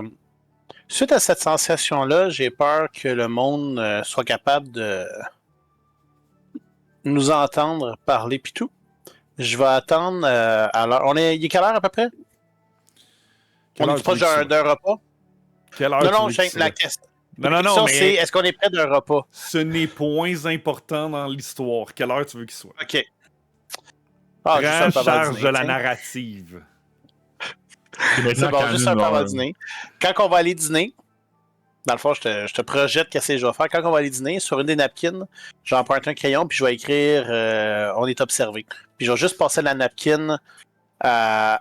vais. Suite à cette sensation-là, j'ai peur que le monde soit capable de nous entendre parler pis tout. Je vais attendre à l'heure. Il est quelle heure à peu près? Quelle On heure est proche tu veux qu'il d'un repas? Quelle heure Non, tu non, veux qu'il soit? la question. Non, La question, c'est mais est-ce qu'on est près d'un repas? ce n'est point important dans l'histoire. Quelle heure tu veux qu'il soit? OK. Ah, juste un Prends peu avant charge dîner, de la tiens. narrative. C'est bon, juste un peu avant dîner. Quand on va aller dîner, dans le fond, je te projette qu'est-ce que je vais faire. Quand on va aller dîner, sur une des napkins, j'emprunte un crayon puis je vais écrire on est observé. Puis je vais juste passer la napkin à.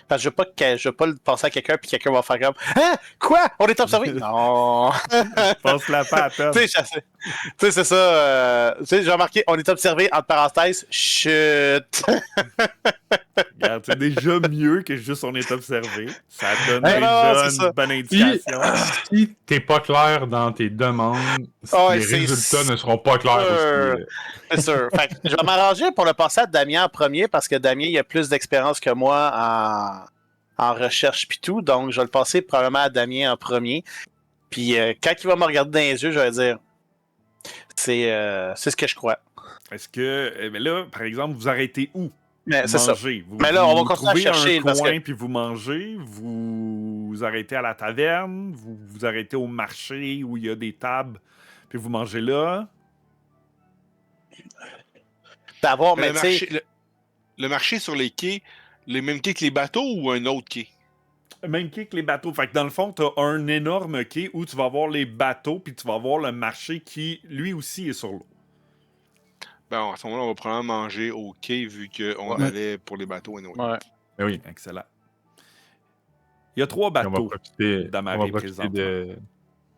Parce que je veux pas le passer à quelqu'un puis quelqu'un va faire comme Hein? Quoi? On est observé? Non! Passe-la pas à Tom. Tu sais, c'est ça. Tu sais, j'ai remarqué, on est observé entre parenthèses. Chut! Regarde, c'est déjà mieux que juste on est observé. Ça donne Eh non, déjà c'est ça. une bonne indication. Si t'es pas clair dans tes demandes, Ouais, les c'est résultats ne seront pas clairs aussi. C'est sûr. Fait que je vais m'arranger pour le passer à Damien en premier parce que Damien il a plus d'expérience que moi en recherche pis tout. Donc, je vais le passer probablement à Damien en premier. Puis quand il va me regarder dans les yeux, je vais dire c'est ce que je crois. Est-ce que, mais là, par exemple, vous arrêtez où? Mais c'est ça. Mangez. Mais là, on va continuer à trouvez chercher, un parce coin que- puis vous mangez. Vous arrêtez à la taverne. Vous vous arrêtez au marché où il y a des tables puis vous mangez là. D'avoir, Mais mais tu sais, le marché sur les quais, les mêmes quais que les bateaux ou un autre quai? Même quai que les bateaux. Fait que dans le fond, tu as un énorme quai où tu vas avoir les bateaux puis tu vas avoir le marché qui, lui aussi, est sur l'eau. Bon, à ce moment-là, on va probablement manger au quai vu qu'on Ouais. allait pour les bateaux. Anyway. ouais. Mais oui, Excellent. Il y a 3 on va bateaux. profiter, d'amarrer on va profiter présentement.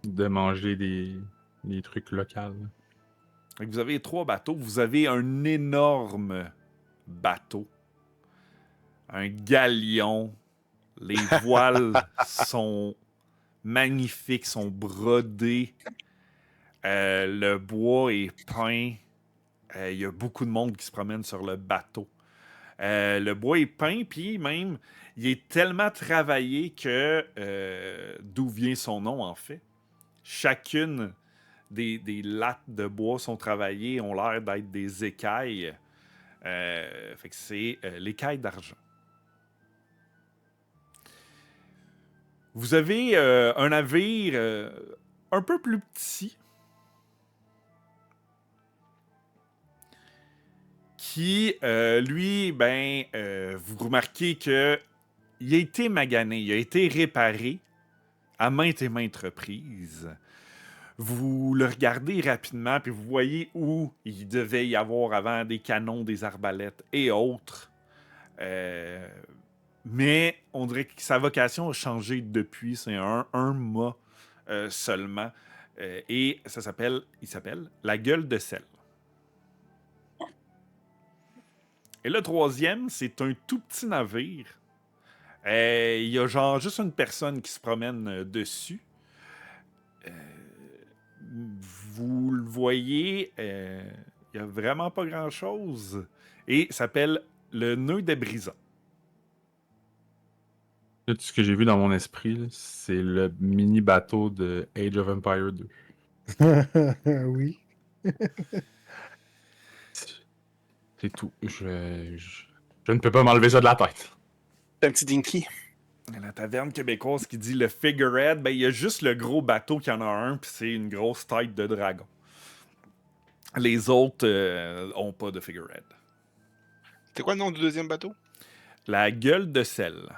de manger des trucs locaux. Fait que vous avez 3 bateaux. Vous avez un énorme bateau. Un galion. Les voiles sont magnifiques, sont brodées Le bois est peint. Il y a beaucoup de monde qui se promène sur le bateau. Le bois est peint, puis même, il est tellement travaillé que... d'où vient son nom, en fait? Chacune des lattes de bois sont travaillées, ont l'air d'être des écailles. Fait que c'est l'écaille d'argent. Vous avez un navire un peu plus petit qui, lui, vous remarquez que il a été magané, il a été réparé à maintes et maintes reprises. Vous le regardez rapidement, puis vous voyez où il devait y avoir avant des canons, des arbalètes et autres. Mais on dirait que sa vocation a changé depuis. C'est un mât seulement. Et il s'appelle la gueule de sel. Et le troisième, c'est un tout petit navire. Il y a genre juste une personne qui se promène dessus. Vous le voyez, il n'y a vraiment pas grand-chose. Et il s'appelle le nœud des brisants. Tout ce que j'ai vu dans mon esprit, là, c'est le mini-bateau de Age of Empire 2. Oui. C'est tout. Je ne peux pas m'enlever ça de la tête. C'est un petit dinky. La taverne québécoise qui dit le figurehead, il y a juste le gros bateau qui en a un, puis c'est une grosse tête de dragon. Les autres ont pas de figurehead. C'était quoi le nom du deuxième bateau? La gueule de sel.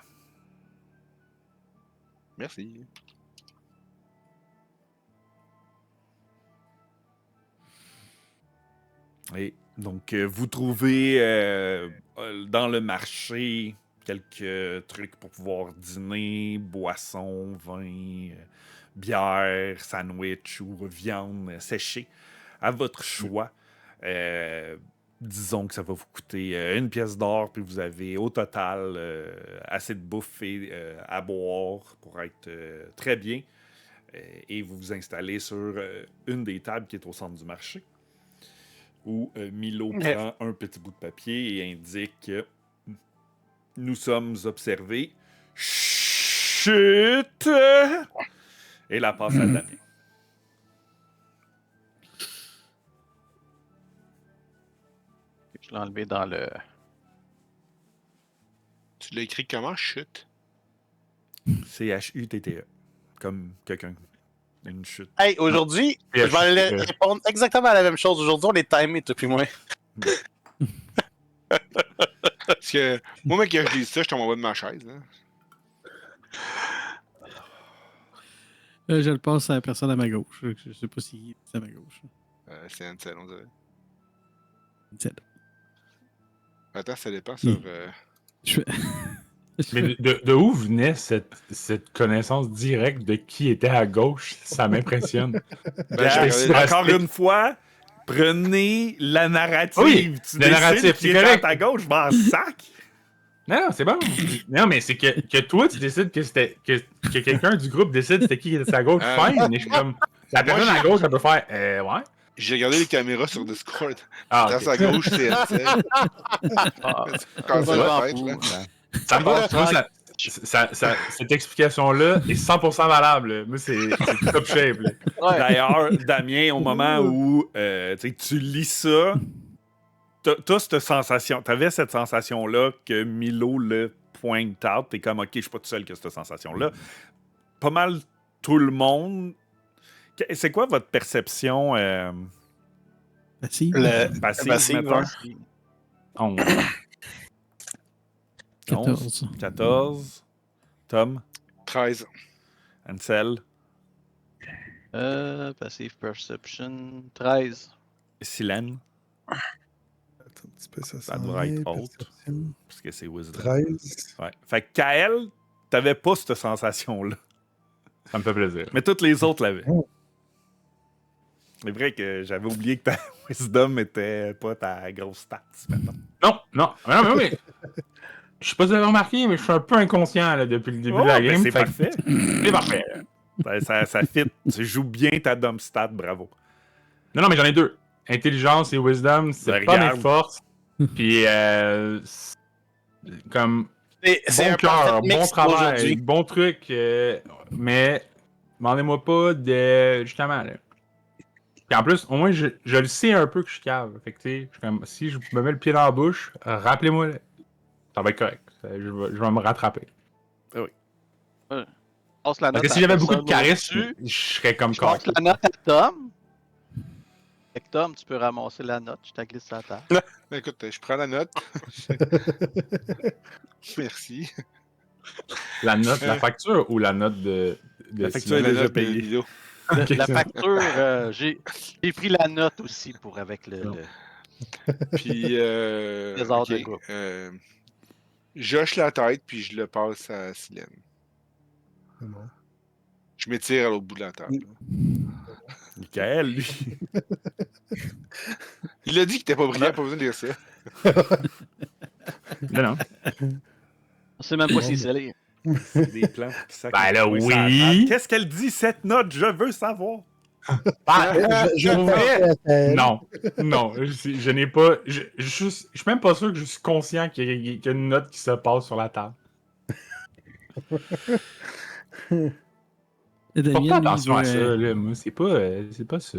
Merci. Et donc, vous trouvez dans le marché quelques trucs pour pouvoir dîner, boissons, vin, bière, sandwich ou viande séchée, à votre choix. Disons que ça va vous coûter une pièce d'or, puis vous avez au total assez de bouffe et à boire pour être très bien. Et vous vous installez sur une des tables qui est au centre du marché, où Milo prend un petit bout de papier et indique que nous sommes observés. Chut! Et la passe à Damien. Je l'ai enlevé dans le. Tu l'as écrit comment? Chute. C-H-U-T-T-E. Comme quelqu'un. Une chute. Hey, aujourd'hui, je vais aller répondre exactement à la même chose. Aujourd'hui, on est timé, toi puis moi. Parce que moi, mec, quand je dis ça, je tombe en bas de ma chaise. Hein. Je le passe à la personne à ma gauche. Je sais pas si c'est à ma gauche. C'est Ansel, on dirait. C'est- Attends, ça dépend sur. Je fais- Mais de où venait cette connaissance directe de qui était à gauche? Ça m'impressionne. Encore une fois, prenez la narrative. Oui, tu la narrative, décides qui c'est est à correct. ta gauche, je m'en sac. Non, c'est bon. Non, mais c'est que toi, tu décides que quelqu'un du groupe décide c'était qui était à gauche. Fine, mais je suis comme. La personne à gauche, elle peut faire. Ouais. J'ai regardé les caméras sur Discord. Ah, Dans ok. sa gauche, c'est Ansel. Quand ça va être, là. Ça me va, tu vois, cette explication-là est 100% valable. Moi, c'est top shape. Là. D'ailleurs, Damien, au moment où tu lis ça, t'as cette sensation, t'avais cette sensation-là que Milo le point out. T'es comme, ok, je suis pas tout seul que cette sensation-là. Pas mal tout le monde. C'est quoi votre perception Passive. passive, mettons? 11. 14. 14. Tom? 13. Ansel? Passive Perception 13. Silène? Attends un petit peu, Ça devrait être haute. perception. Parce que c'est Wisdom. 13. Ouais. Fait que Kael, t'avais pas cette sensation-là. Ça me fait plaisir. Mais toutes les autres l'avaient. Oh. C'est vrai que j'avais oublié que ta Wisdom était pas ta grosse stat, maintenant. Non. Mais je sais pas si vous avez remarqué, mais je suis un peu inconscient là, depuis le début de la game. C'est fait que parfait. C'est parfait. Ça fit. Tu joues bien ta dumb stat, bravo. Non, mais j'en ai 2. Intelligence et wisdom, c'est Ben, pas regarde. mes forces. Puis, comme, C'est bon un cœur, parfait bon mix travail, aujourd'hui. bon truc, mais demandez-moi pas de. Justement, là. Puis en plus, au moins, je le sais un peu que je suis cave. Fait que, tu sais, je suis comme, si je me mets le pied dans la bouche, rappelez-moi, là. Ça va être correct. Je vais me rattraper. Passe la Parce note que à si la j'avais beaucoup de personne charisme, au-dessus. je serais comme Je passe Carl. la note à Tom. Fait que Tom, tu peux ramasser la note. Je t'ai glissé à terre. Ben, écoute, je prends la note. Merci. La note, la facture ou la note de La facture Simon? est La déjà note de payée. Lilo. Ok, La ça va. facture, j'ai pris la note aussi pour avec le. Non. Puis, Trésor ok, de groupe. j'hoche la tête, puis je le passe à Silène. C'est bon. Je m'étire à l'autre bout de la table. Michael, lui. Il a dit qu'il était pas brillant, pas besoin de dire ça. Non. On sait même pas si c'est lire. C'est des plans qui sacrent. Ben là, ça oui. attrape. Qu'est-ce qu'elle dit, cette note? Je veux savoir. Je pour vrai, vais non, je n'ai pas. Je suis même pas sûr que je suis conscient qu'il y a une note qui se passe sur la table. Et Porte Damien, lui, attention il à veut, ça, là, moi, c'est pas ça.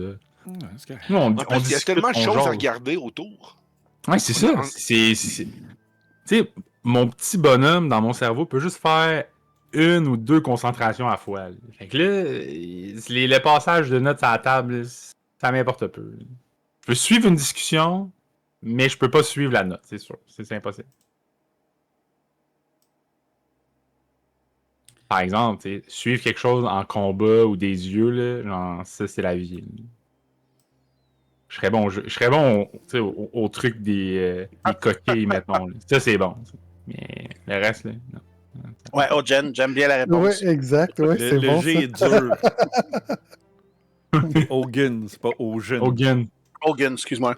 C'est correct. Nous, on Parce qu'il y a discute, tellement de on choses à jase. regarder autour. Ouais, c'est ça. Tu sais, mon petit bonhomme dans mon cerveau peut juste faire 1 ou 2 concentrations à la fois. Là. Fait que là, le passage de notes à la table, ça m'importe peu. Je peux suivre une discussion, mais je peux pas suivre la note, c'est sûr. C'est impossible. Par exemple, tu sais, suivre quelque chose en combat ou des yeux, là, genre, ça, c'est la vie. Là. Je serais bon tu sais, au truc des coquilles, mettons. Là. Ça, c'est bon. Ça. Mais le reste, là, non. Ouais, Ojen, j'aime bien la Oui, réponse. exact. Ouais, Le, c'est le bon. G est dur. Hogan, c'est pas Hogan. Hogan. Hogan, excuse-moi.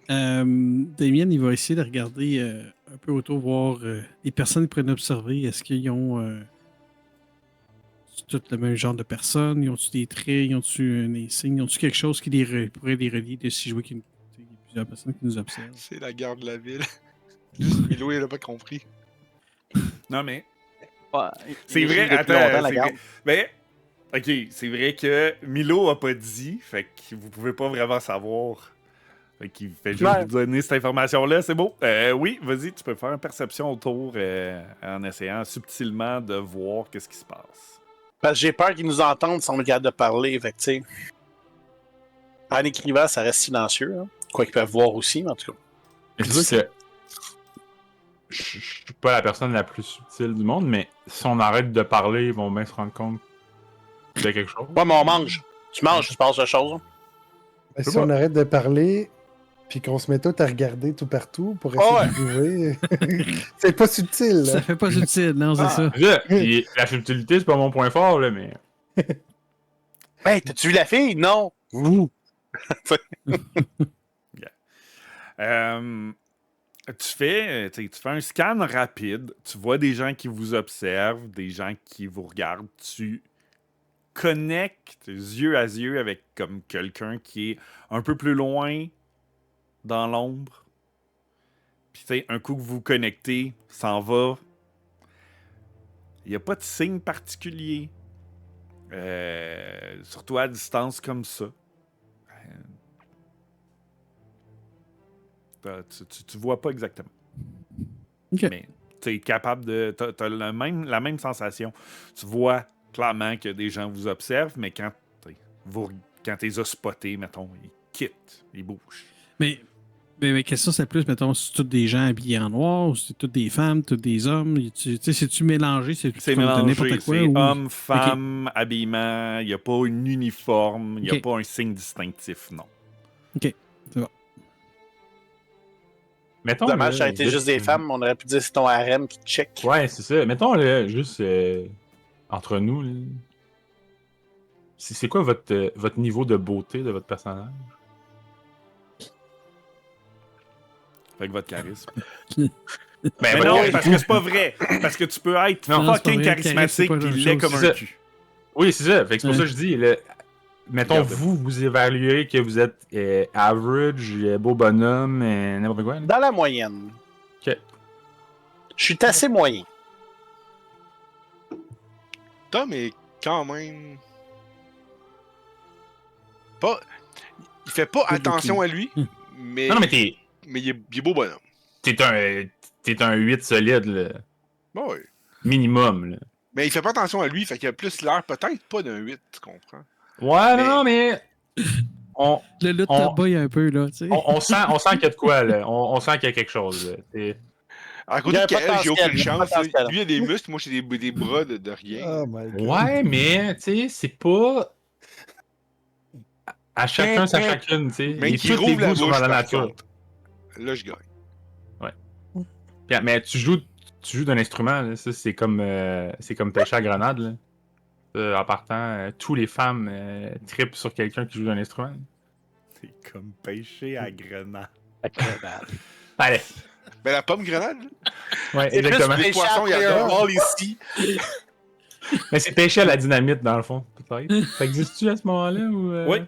Damien, il va essayer de regarder un peu autour, voir les personnes qui pourraient observer. Est-ce qu'ils ont tout le même genre de personnes? Ils ont-tu des traits? Ils ont-tu des signes? Ils ont-tu quelque chose qui pourrait les relier de si je vois qu'il y a plusieurs personnes qui nous observent? C'est la garde de la ville. Juste Milo, il a pas compris. Non, mais Ouais, c'est il vrai. suit depuis Attends, longtemps, la c'est garde. vrai. Mais, ok, c'est vrai que Milo a pas dit, fait que vous pouvez pas vraiment savoir. Fait qu'il fait juste Ouais. vous donner cette information-là, c'est beau. Oui, vas-y, tu peux faire une perception autour en essayant subtilement de voir qu'est-ce qui se passe. Parce que j'ai peur qu'ils nous entendent sans me garder de parler. Fait que, tu sais. En écrivant, ça reste silencieux. Hein. Quoi qu'ils peuvent voir aussi, mais en tout cas. Je dis que je suis pas la personne la plus subtile du monde, mais si on arrête de parler, ils vont bien se rendre compte de quelque chose. Ouais, mais on mange. Tu manges, tu passes de choses. Hein. Ben, si on arrête de parler, puis qu'on se met tout à regarder tout partout pour essayer Ah ouais. de trouver, c'est pas subtil. Là. Ça fait pas subtil, non, c'est ça. Là, puis la subtilité, c'est pas mon point fort, là, mais. Hey, t'as-tu vu la fille? Non. Ouh. Tu fais un scan rapide, tu vois des gens qui vous observent, des gens qui vous regardent, tu connectes yeux à yeux avec comme quelqu'un qui est un peu plus loin dans l'ombre. Puis tu sais, un coup que vous vous connectez, s'en va. Il n'y a pas de signe particulier. Surtout à distance comme ça. Tu vois pas exactement. Ok. Mais tu es capable de. Tu as la même sensation. Tu vois clairement que des gens vous observent, mais quand tu les as spotés, mettons, ils quittent, ils bougent. Mais ma question, c'est plus, mettons, c'est tous des gens habillés en noir, ou c'est toutes des femmes, tous des hommes? Tu sais, c'est-tu mélangé? C'est C'est comme de mélangé. n'importe quoi? C'est ou... hommes, femmes, habillement. Il n'y a pas un uniforme. Il n'y a Ok. pas un signe distinctif, non. Mettons. Dommage, là, ça a été juste des femmes. On aurait pu dire c'est ton harem qui te check. Ouais, c'est ça. Mettons, là, juste entre nous, là. C'est quoi votre niveau de beauté de votre personnage? Fait que votre charisme. Ben, Mais votre non, charisme- parce que c'est pas vrai. Parce que tu peux être Non, c'est pas fucking vrai, le charisme, c'est charismatique pas pis la laid chose. comme C'est un ça. cul. Oui, c'est ça. Fait que c'est pour ça que je dis, mettons, Regarde. vous évaluez que vous êtes average, beau bonhomme, n'importe quoi. Là. Dans la moyenne. Ok. Je suis assez moyen. Tom est quand même. Pas. Il fait pas Good attention looking. à lui, mais. Non, mais t'es Mais il est beau bonhomme. un 8 solide, là. Bon, ouais. Minimum, là. Mais il fait pas attention à lui, fait qu'il a plus l'air peut-être pas d'un 8, tu comprends? Ouais, Mais- non, mais. Le lutte On- tabaille un peu, là, tu sais. On sent qu'il y a de quoi, là. On sent qu'il y a quelque chose, là. À Il côté y a de un Kael, j'ai potentiel, aucune il y a un chance. là. potentiel. Lui, il a des muscles, moi, j'ai des bras de rien. Oh my god. Ouais, mais, tu sais, c'est pas. À chacun sa chacune, tu sais. Mais Et qui tous les rouvre la goûts sont bouche, dans la par nature. contre. Là, je gagne. Mais tu joues d'un instrument, là. Ça, c'est comme pêcher à grenade, là. En partant, tous les femmes trippent sur quelqu'un qui joue d'un instrument. C'est comme pêcher à grenade. Allez. Ben, la pomme grenade, là. Ouais, C'est plus exactement. Les poissons, il y a Fireball ici. Mais c'est pêcher à la dynamite, dans le fond, peut-être. Ça existe-tu à ce moment-là? Ou, Oui.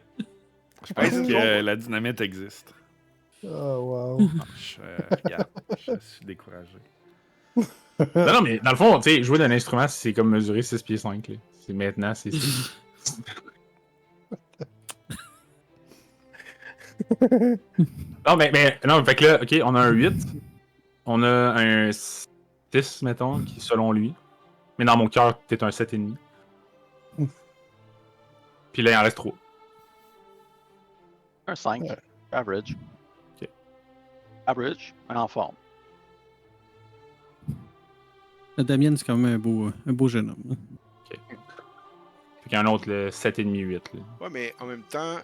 Je pense Hey, c'est que bon. la dynamite existe. Oh wow. Regarde, je suis découragé. Non, mais dans le fond, tu sais, jouer d'un instrument, c'est comme mesurer 6 pieds 5. Là. C'est maintenant, c'est. Non, fait que là, ok, on a un 8. On a un 6, mettons, qui est selon lui. Mais dans mon cœur, t'es un 7,5. Puis là, il en reste 3. Un 5. Ouais. Average. Ok. Average, mais en forme. Damien, c'est quand même un beau jeune homme. hein. Fait qu'il y a un autre, le 7,5, 8. Là. Ouais, mais en même temps,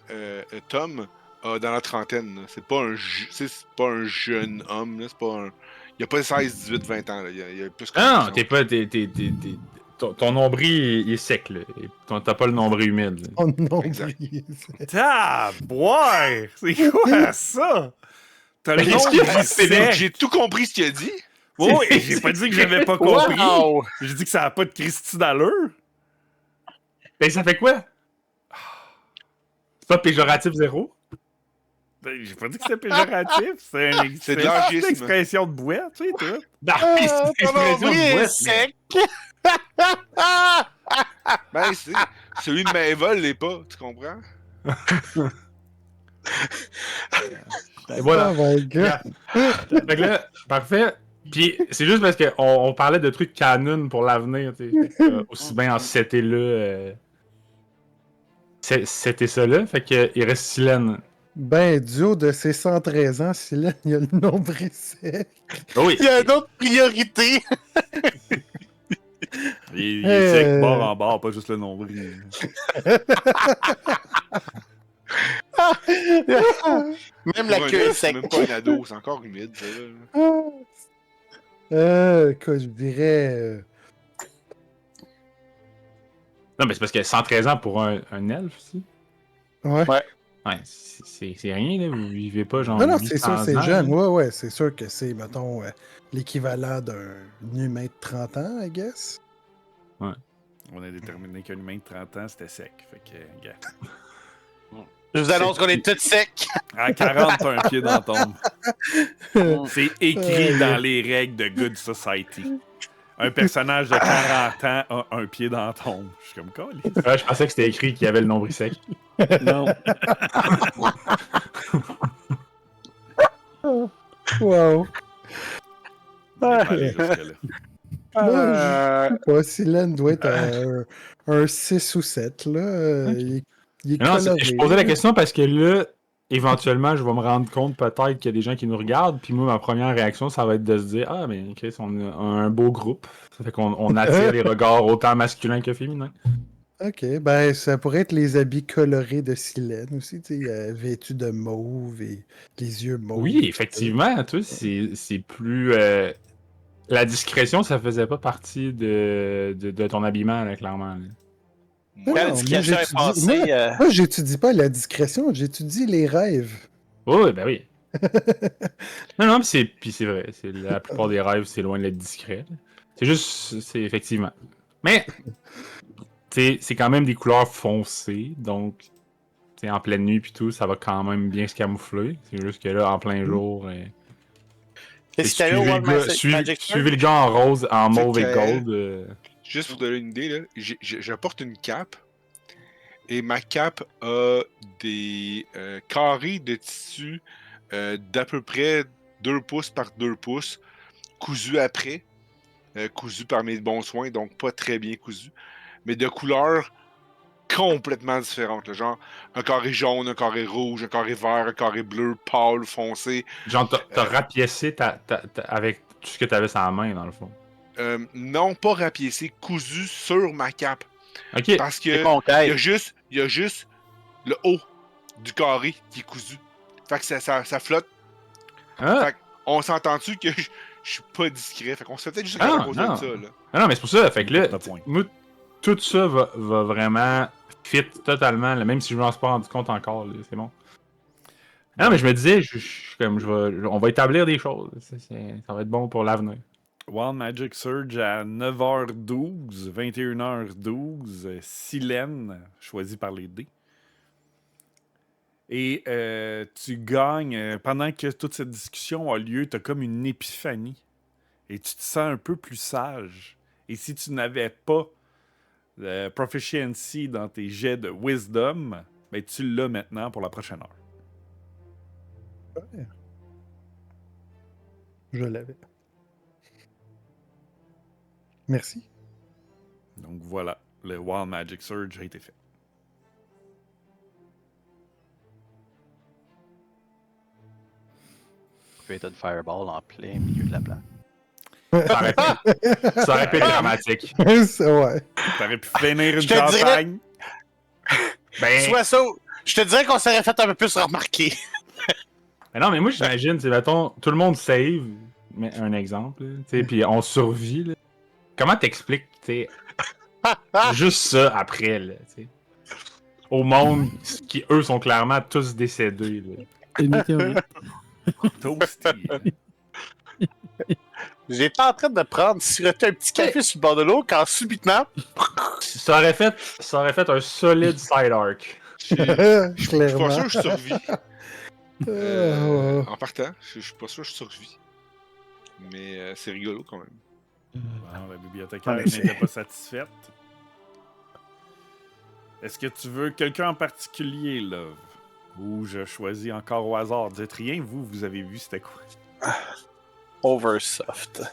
Tom a dans la trentaine. Là. C'est pas c'est pas un jeune homme. Là. C'est pas un. Il a pas 16, 18, 20 ans. Là. Il a plus que Non, ça. t'es pas. Ton nombril il est sec, là. T'as pas le nombril humide. Là. Oh non. Exact. Taboire! C'est quoi ça? T'as le Mais nom qu'est-ce qu'il y a? du sec. J'ai tout compris ce qu'il a dit. Oui, j'ai pas dit que j'avais pas compris. Wow! J'ai dit que ça a pas de Christy d'allure. Ben, ça fait quoi? C'est pas péjoratif 0? Ben, j'ai pas dit que c'était péjoratif. C'est C'est de une l'argisme. expression de bouette, tu sais, tout. Non, Ah, c'est ton l'expression de nombril est boîte, sec! Ben, celui de Maëvol l'est pas. Tu comprends? mais- Et voilà. Oh my god. Fait que là, parfait. Puis c'est juste parce qu'on parlait de trucs canon pour l'avenir, tu sais. Fait que, aussi bien en setter là. C'était ça là. Fait que il reste Silène. Ben, du haut de ses 113 ans, Silène, il y a le nombril sec. Ah oui. Il y a une autre priorité. Il est sec, bord en bord, pas juste le nombril. Même la Pour un queue est œuf, c'est sec. même pas un ado, c'est encore humide. Ça, là. Quoi, je dirais. Non, mais c'est parce que 113 ans pour un elfe aussi. Ouais. Ouais, c'est rien, là. Vous vivez pas genre. Non, non, c'est sûr, 800 c'est ans, jeune. là. Ouais, ouais, c'est sûr que c'est, mettons, l'équivalent d'un humain de 30 ans, I guess. On a déterminé qu'un humain de 30 ans, c'était sec. Fait que, gars. Je vous annonce qu'on est tous secs. À 40, t'as un pied dans la tombe. C'est écrit dans les règles de Good Society. Un personnage de 40 ans a un pied dans la tombe. Je suis comme quoi, Ouais, je pensais que c'était écrit qu'il y avait le nombril sec. Non. Wow. Euh, Silène doit être un 6 ou 7, là. Il est Mais non, coloré, je posais la là. question parce que là, éventuellement, je vais me rendre compte peut-être qu'il y a des gens qui nous regardent. Puis moi, ma première réaction, ça va être de se dire ah, mais Chris, on a un beau groupe. Ça fait qu'on attire les regards autant masculins que féminins. Ok, ben ça pourrait être les habits colorés de Silène aussi, tu sais, vêtus de mauve et les yeux mauves. Oui, effectivement, tu sais, c'est plus. La discrétion, ça faisait pas partie de ton habillement, là, clairement. Là. Non, Quand la moi, discussion est j'étudie- passée, Moi, j'étudie pas la discrétion, j'étudie les rêves. Oui, ben oui. Non, puis c'est vrai. La plupart des rêves, c'est loin d'être discret. là. C'est juste, c'est effectivement. Mais, c'est quand même des couleurs foncées, donc en pleine nuit puis tout, ça va quand même bien se camoufler. C'est juste que là, en plein jour, Qu'est-ce qu'il y a eu au Wild Magic suivez le gars en rose, en Tu sais mauve et que- gold. Juste pour donner une idée, là, je porte une cape et ma cape a des carrés de tissu d'à peu près 2 pouces par 2 pouces, cousus après, cousu par mes bons soins, donc pas très bien cousu, mais de couleurs complètement différentes. Là, genre un carré jaune, un carré rouge, un carré vert, un carré bleu, pâle, foncé. Genre, t'as rapiécé avec tout ce que t'avais sur la main, dans le fond. Non, pas rapiécé, cousu sur ma cape. Ok. Parce que C'est concret. il y a juste le haut du carré qui est cousu. Fait que ça flotte. Ah, Fait on s'entend-tu que je suis pas discret. Fait qu'on se fait peut-être juste Ah, à cause de non. ça, là. ah non, mais c'est pour ça. Fait que là, Pas de point. moi, tout ça va vraiment fit totalement, là, même si je m'en suis pas rendu compte encore. Là, c'est bon. Ah non, mais je me disais, on va établir des choses. Ça va être bon pour l'avenir. Wild Magic Surge à 9h12, 21h12, Silène, choisi par les dés. Et tu gagnes, pendant que toute cette discussion a lieu, tu as comme une épiphanie. Et tu te sens un peu plus sage. Et si tu n'avais pas le proficiency dans tes jets de wisdom, ben tu l'as maintenant pour la prochaine heure. Je l'avais. Merci. Donc voilà, le Wild Magic Surge a été fait. Created Fireball en plein milieu de la place. Ça aurait pu être dramatique. Ouais. T'aurais pu finir une Je te dirais- campagne. Ben, Soit ça, je te dirais qu'on s'aurait fait un peu plus remarquer. mais non, mais moi, j'imagine, c'est mettons, tout le monde save, mais un exemple, tu sais, puis on survit, là. Comment t'expliques, tu sais, juste ça après, là, tu sais, au monde qui, eux, sont clairement tous décédés, là. C'est une météorite. Toasty. J'étais en train de prendre, siroter un petit café sur le bord de l'eau quand subitement. Ça aurait fait un solide side arc. Je suis pas Clairement. sûr que je survis. Ouais. En partant, je suis pas sûr que je survis. Mais c'est rigolo quand même. Bon, la bibliothécaire Ouais, n'était pas satisfaite. Est-ce que tu veux quelqu'un en particulier, Love? Ou je choisis encore au hasard? Dites rien, vous avez vu c'était quoi? Oversoft.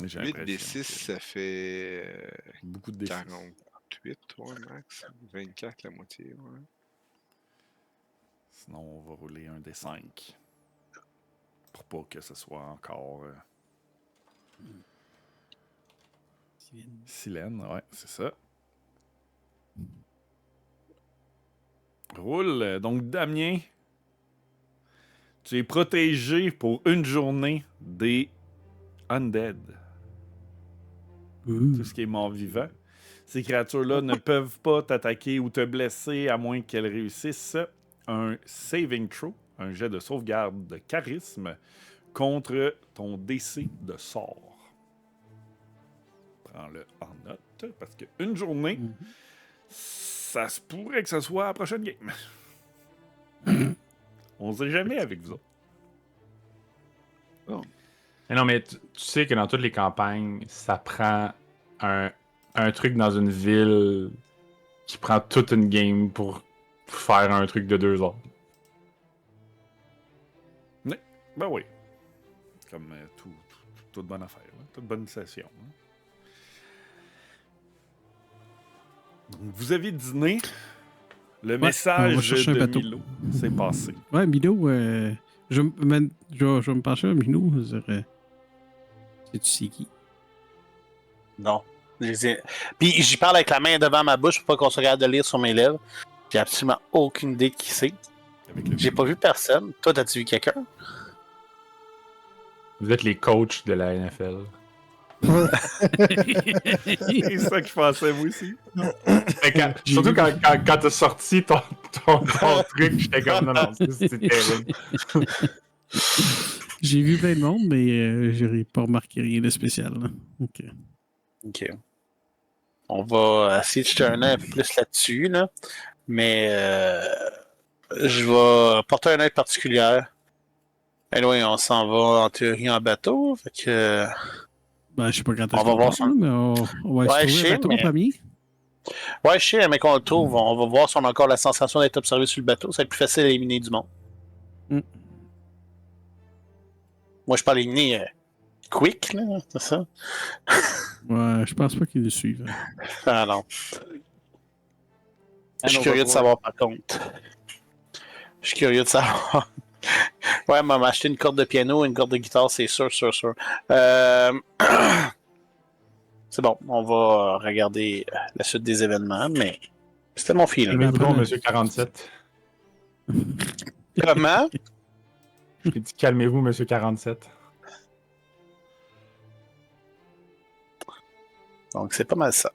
J'ai 8 des l'impression 6, que ça fait beaucoup de défis. 48, ouais, max. 24, la moitié, ouais. Sinon, on va rouler un des 5. Pour pas que ce soit encore... Silène, ouais, c'est ça. Roule. Donc, Damien, tu es protégé pour une journée des undead. Tout ce qui est mort-vivant. Ces créatures-là ne peuvent pas t'attaquer ou te blesser à moins qu'elles réussissent un saving throw, un jet de sauvegarde de charisme contre ton DC de sort. Prends-le en note, parce qu'une journée, ça se pourrait que ce soit la prochaine game. On sait jamais avec vous autres. Mais non, mais tu sais que dans toutes les campagnes, ça prend un truc dans une ville qui prend toute une game pour faire un truc de 2 heures. Ben oui. Comme toute bonne affaire, hein, toute bonne session. Hein. Donc, vous avez dîné. Le on va message chercher un de bateau. Milo s'est passé. Ouais, Milo, je vais me pencher à Milo. Je dirais. Sais-tu c'est qui? Non. Puis j'y parle avec la main devant ma bouche pour pas qu'on se regarde de lire sur mes lèvres. J'ai absolument aucune idée de qui c'est. Avec le J'ai pas vu personne. Toi, t'as-tu vu quelqu'un? Vous êtes les coachs de la NFL. C'est ça que je pensais, moi aussi. Surtout quand t'as sorti ton truc, j'étais comme non, c'est terrible. J'ai vu plein de monde, mais j'ai pas remarqué rien de spécial. Là. Ok. OK. On va essayer de jeter un œil un peu plus là-dessus, là. Mais je vais porter un œil particulier. Anyway, on s'en va en théorie en bateau. Fait que. Ben, je sais pas quand On est-ce va qu'on voir part, son- là, mais on va Ouais, se je trouver un sais, bateau mais- premier. Ouais, je sais, mais qu'on le trouve, on va voir si on a encore la sensation d'être observé sur le bateau. Ça va être plus facile à éliminer du monde. Mm. Moi, je parle éliminer quick, là, c'est ça? Ouais, je pense pas qu'ils nous suivent. Ah non. Je suis And curieux de overboard. savoir, par contre. Je suis curieux de savoir. Ouais, m'a acheté une corde de piano, une corde de guitare, c'est sûr. C'est bon, on va regarder la suite des événements, mais c'était mon feeling. Ben, Calmez-vous donc, après, monsieur 47. Comment? J'ai dit calmez-vous, monsieur 47. Donc, c'est pas mal ça.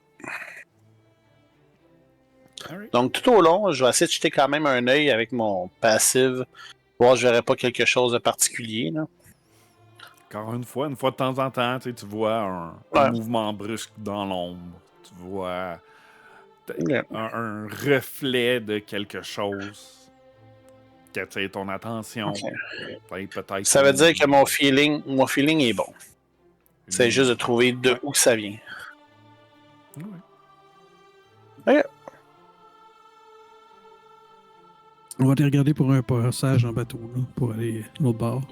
Alright. Donc, tout au long, je vais essayer de jeter quand même un œil avec mon passive, voir si je verrai pas quelque chose de particulier. Là. Encore une fois de temps en temps, tu sais, tu vois un Ouais. mouvement brusque dans l'ombre. Tu vois Yeah. un reflet de quelque chose qui attire ton attention. Ok. Peut-être Ça veut dire que mon feeling est bon. C'est juste de trouver de Ouais. où ça vient. Ouais. on va aller regarder pour un passage en bateau, là, pour aller de l'autre bord.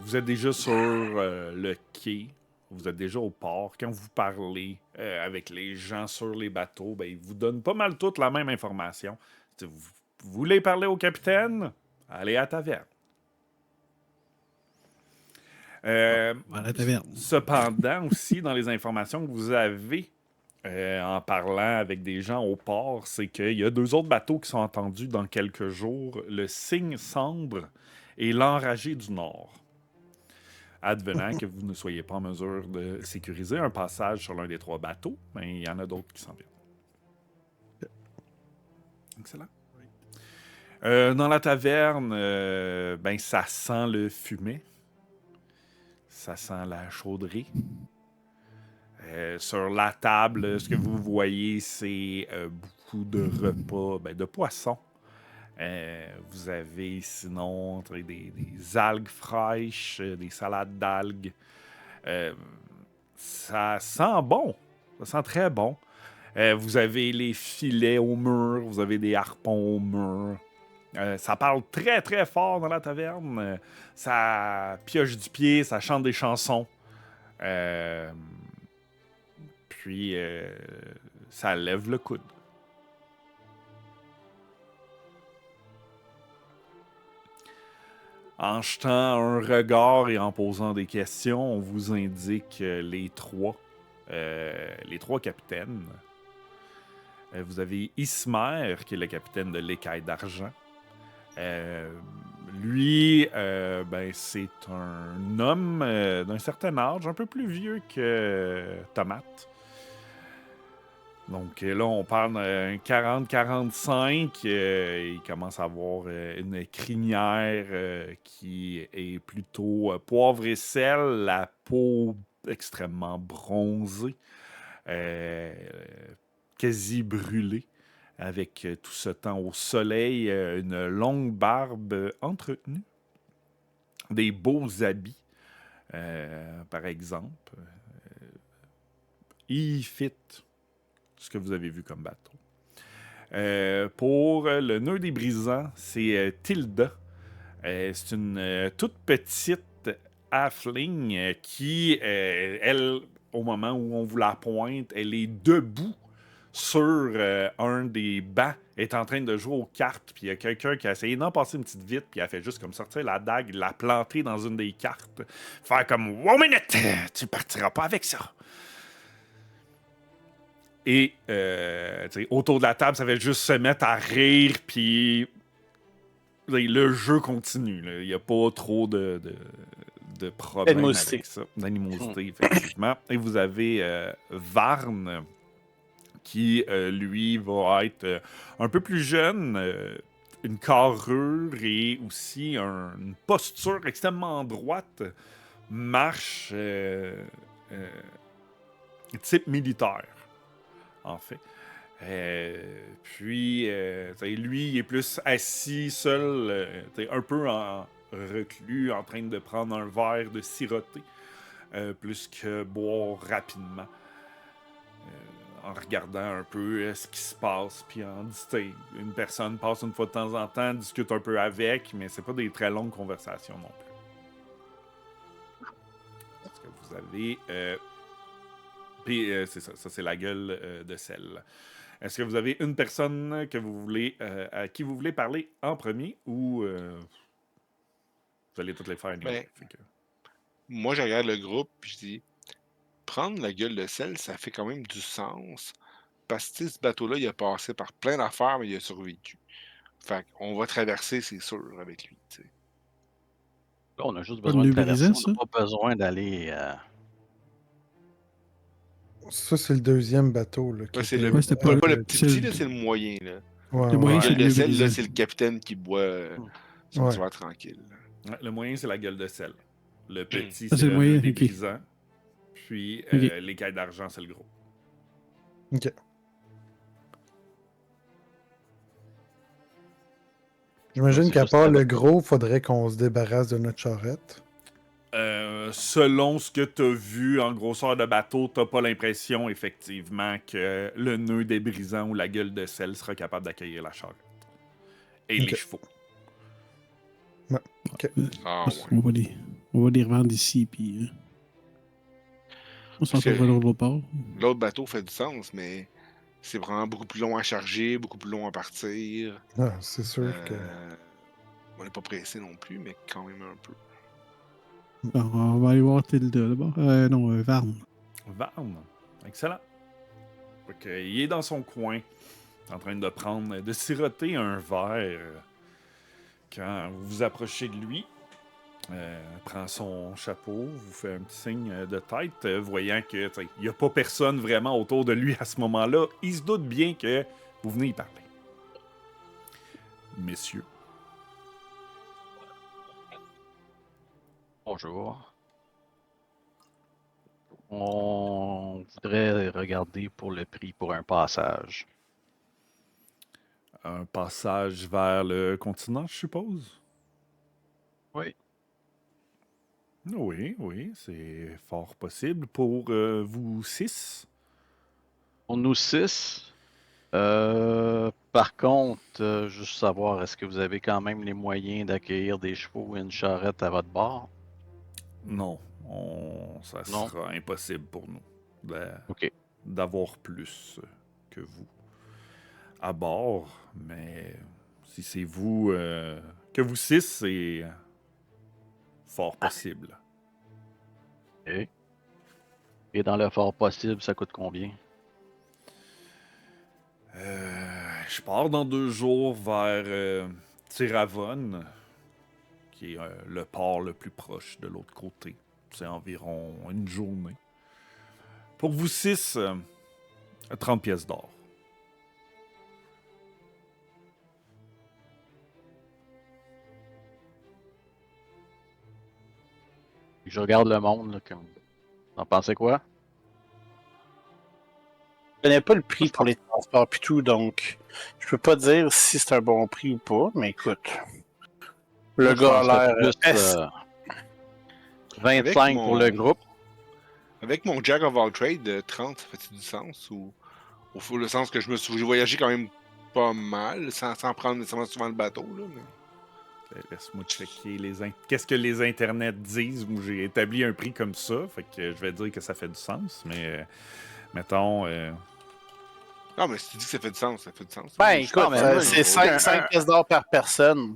Vous êtes déjà sur le quai, vous êtes déjà au port. Quand vous parlez avec les gens sur les bateaux, ben, ils vous donnent pas mal toutes la même information. Vous voulez parler au capitaine? Allez à la taverne. À la taverne. Cependant, aussi, dans les informations que vous avez en parlant avec des gens au port, c'est qu'il y a 2 autres bateaux qui sont entendus dans quelques jours, le Cygne Cendre et l'Enragé du Nord. Advenant que vous ne soyez pas en mesure de sécuriser un passage sur l'un des 3 bateaux, ben, il y en a d'autres qui s'en viennent. Excellent. Dans la taverne, ben, ça sent le fumet. Ça sent la chauderie. Sur la table, ce que vous voyez, c'est beaucoup de repas, ben, de poissons. Vous avez sinon des algues fraîches, des salades d'algues. Ça sent bon. Ça sent très bon. Vous avez les filets au mur. Vous avez des harpons au mur. Ça parle très, très fort dans la taverne. Ça pioche du pied, ça chante des chansons. Puis, ça lève le coude. En jetant un regard et en posant des questions, on vous indique les trois capitaines. Vous avez Ismer, qui est le capitaine de l'Écaille d'Argent. Lui, ben, c'est un homme d'un certain âge, un peu plus vieux que Tomate. Donc là, on parle d'un 40-45. Il commence à avoir une crinière qui est plutôt poivre et sel, la peau extrêmement bronzée, quasi brûlée, avec tout ce temps au soleil, une longue barbe entretenue, des beaux habits, par exemple. Il fit ce que vous avez vu comme bateau. Pour le nœud des brisants, c'est Tilda. C'est une toute petite halfling qui, elle, au moment où on vous la pointe, elle est debout sur un des bancs, est en train de jouer aux cartes, puis il y a quelqu'un qui a essayé d'en passer une petite vite, puis elle fait juste comme sortir la dague, la planter dans une des cartes, faire comme « One minute! Tu partiras pas avec ça! » Et autour de la table, ça fait juste se mettre à rire, puis le jeu continue. Il n'y a pas trop de problèmes D'animosité. avec ça. D'animosité, effectivement. Et vous avez Varn, qui, lui, va être un peu plus jeune, une carrure et aussi une posture extrêmement droite, marche type militaire, en fait. Puis, lui, il est plus assis seul, un peu en reclus, en train de prendre un verre de siroté, plus que boire rapidement. En regardant un peu ce qui se passe, puis une personne passe une fois de temps en temps, discute un peu avec, mais c'est pas des très longues conversations non plus. Est-ce que vous avez... Puis c'est ça c'est la gueule de sel. Est-ce que vous avez une personne que vous voulez à qui vous voulez parler en premier, ou vous allez toutes les faire anyway, fait que... Moi, je regarde le groupe, puis je dis, prendre la gueule de sel, ça fait quand même du sens. Parce que ce bateau-là, il a passé par plein d'affaires, mais il a survécu. Fait qu'on va traverser, c'est sûr, avec lui. T'sais. Là, on a juste Pas de besoin de nœud traverser. brisant, On n'a pas besoin d'aller. Ça, c'est le deuxième bateau. Là, qui Ouais, c'est était- le, Ouais, c'était pas pas le- le petit c'est petit, le- là, c'est le moyen. Là. Ouais, Le moyen, La c'est gueule le de nœud sel, là, brisant. c'est le capitaine qui boit son Ouais. petit verre tranquille. Ouais, le moyen, c'est la gueule de sel. Le petit, Ah, c'est c'est le le moyen, nœud ok. débrisant. Puis Ok. l'écaille d'argent, c'est le gros. Ok. J'imagine C'est qu'à juste part la- le gros, faudrait qu'on se débarrasse de notre charrette. Selon ce que tu as vu en grosseur de bateau, t'as pas l'impression, effectivement, que le nœud débrisant ou la gueule de sel sera capable d'accueillir la charrette. Et Ok. les chevaux. Ah Parce ouais. qu'on va les revendre ici, puis on s'en Parce que- trouvera de l'autre part. L'autre bateau fait du sens, mais c'est vraiment beaucoup plus long à charger, beaucoup plus long à partir. Ah, c'est sûr que. On n'est pas pressé non plus, mais quand même un peu. Bon, on va aller voir Tilda d'abord. Non, Varn. Varn. Excellent. Fait que, il est dans son coin, en train de siroter un verre. Quand vous vous approchez de lui, prend son chapeau, vous fait un petit signe de tête, voyant que il n'y a pas personne vraiment autour de lui à ce moment-là. Il se doute bien que vous venez y parler. Messieurs. Bonjour. On voudrait regarder pour le prix pour un passage. Un passage vers le continent, je suppose? Oui. Oui, c'est fort possible. Pour vous 6. Pour nous 6. Par contre, juste savoir, est-ce que vous avez quand même les moyens d'accueillir des chevaux et une charrette à votre bord? Non, ça Non. sera impossible pour nous OK. d'avoir plus que vous à bord. Mais si c'est vous, que vous 6, c'est fort possible. OK. Et dans le fort possible, ça coûte combien? Je pars dans 2 jours vers Tiravon, qui est le port le plus proche de l'autre côté. C'est environ une journée. Pour vous 6, 30 pièces d'or. Je regarde le monde, là, comme... T'en pensez quoi? Je connais pas le prix pour les transports pis tout, donc je peux pas dire si c'est un bon prix ou pas, mais écoute. Le Moi, je gars a penserais l'air plus, S. 25 mon- pour le groupe. Avec mon Jack of all trades, 30, ça fait du sens? Ou au le sens que j'ai voyagé quand même pas mal, sans prendre nécessairement souvent le bateau. Là, mais... Laisse-moi checker qu'est-ce que les internets disent. Moi, j'ai établi un prix comme ça, fait que je vais dire que ça fait du sens, mais mettons... Non, mais si tu dis que ça fait du sens, ça fait du sens. Ben Je- écoute, mais moi, c'est je- 5 pièces d'or par personne.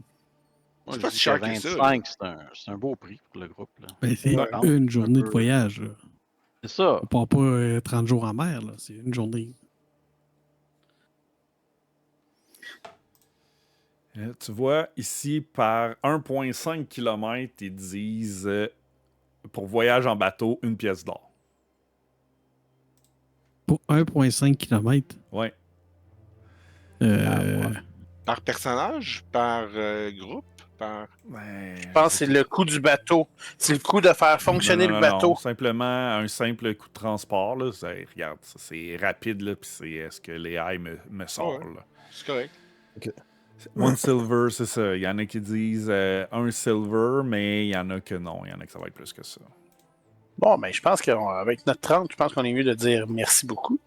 Moi, C'est je pas dis si cher que que ça, 25, c'est un beau prix pour le groupe. Là. Ben, c'est Ouais. une journée de peu. voyage. Là. C'est ça. On part pas 30 jours en mer, là. C'est une journée. Tu vois, ici, par 1,5 km, ils disent pour voyage en bateau, 1 pièce d'or. Pour 1,5 km. Ouais. Euh, Par personnage? Par groupe? Par... Ben, Je pense que c'est le coût du bateau. C'est le coût de faire fonctionner le bateau. Simplement un simple coup de transport. Là, regarde, ça, c'est rapide, là, puis c'est ce que l'AI me sort. Ouais. Là. C'est correct. One silver, c'est ça. Il y en a qui disent un silver, mais il y en a que non. Il y en a que ça va être plus que ça. Bon, ben, je pense qu'avec notre 30, je pense qu'on est mieux de dire merci beaucoup.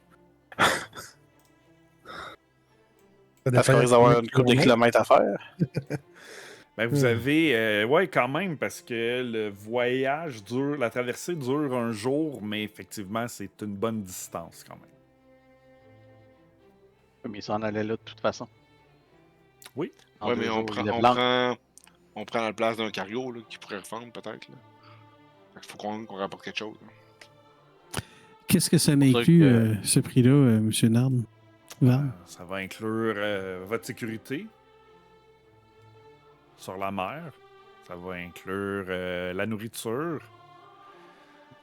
Parce qu'on risque d'avoir une couple de kilomètres à faire. Ben, vous avez. Ouais, quand même, parce que le voyage dure. La traversée dure un jour, mais effectivement, c'est une bonne distance quand même. Mais ils s'en allaient là de toute façon. Oui. En Ouais, deux mais jours, il lève l'ancre. on prend la place d'un cargo là, qui pourrait refondre peut-être. Il faut qu'on rapporte quelque chose. Là. Qu'est-ce que ça pour ça inclut, que- ce prix-là, M. Nard? Val? Ça va inclure votre sécurité sur la mer. Ça va inclure la nourriture.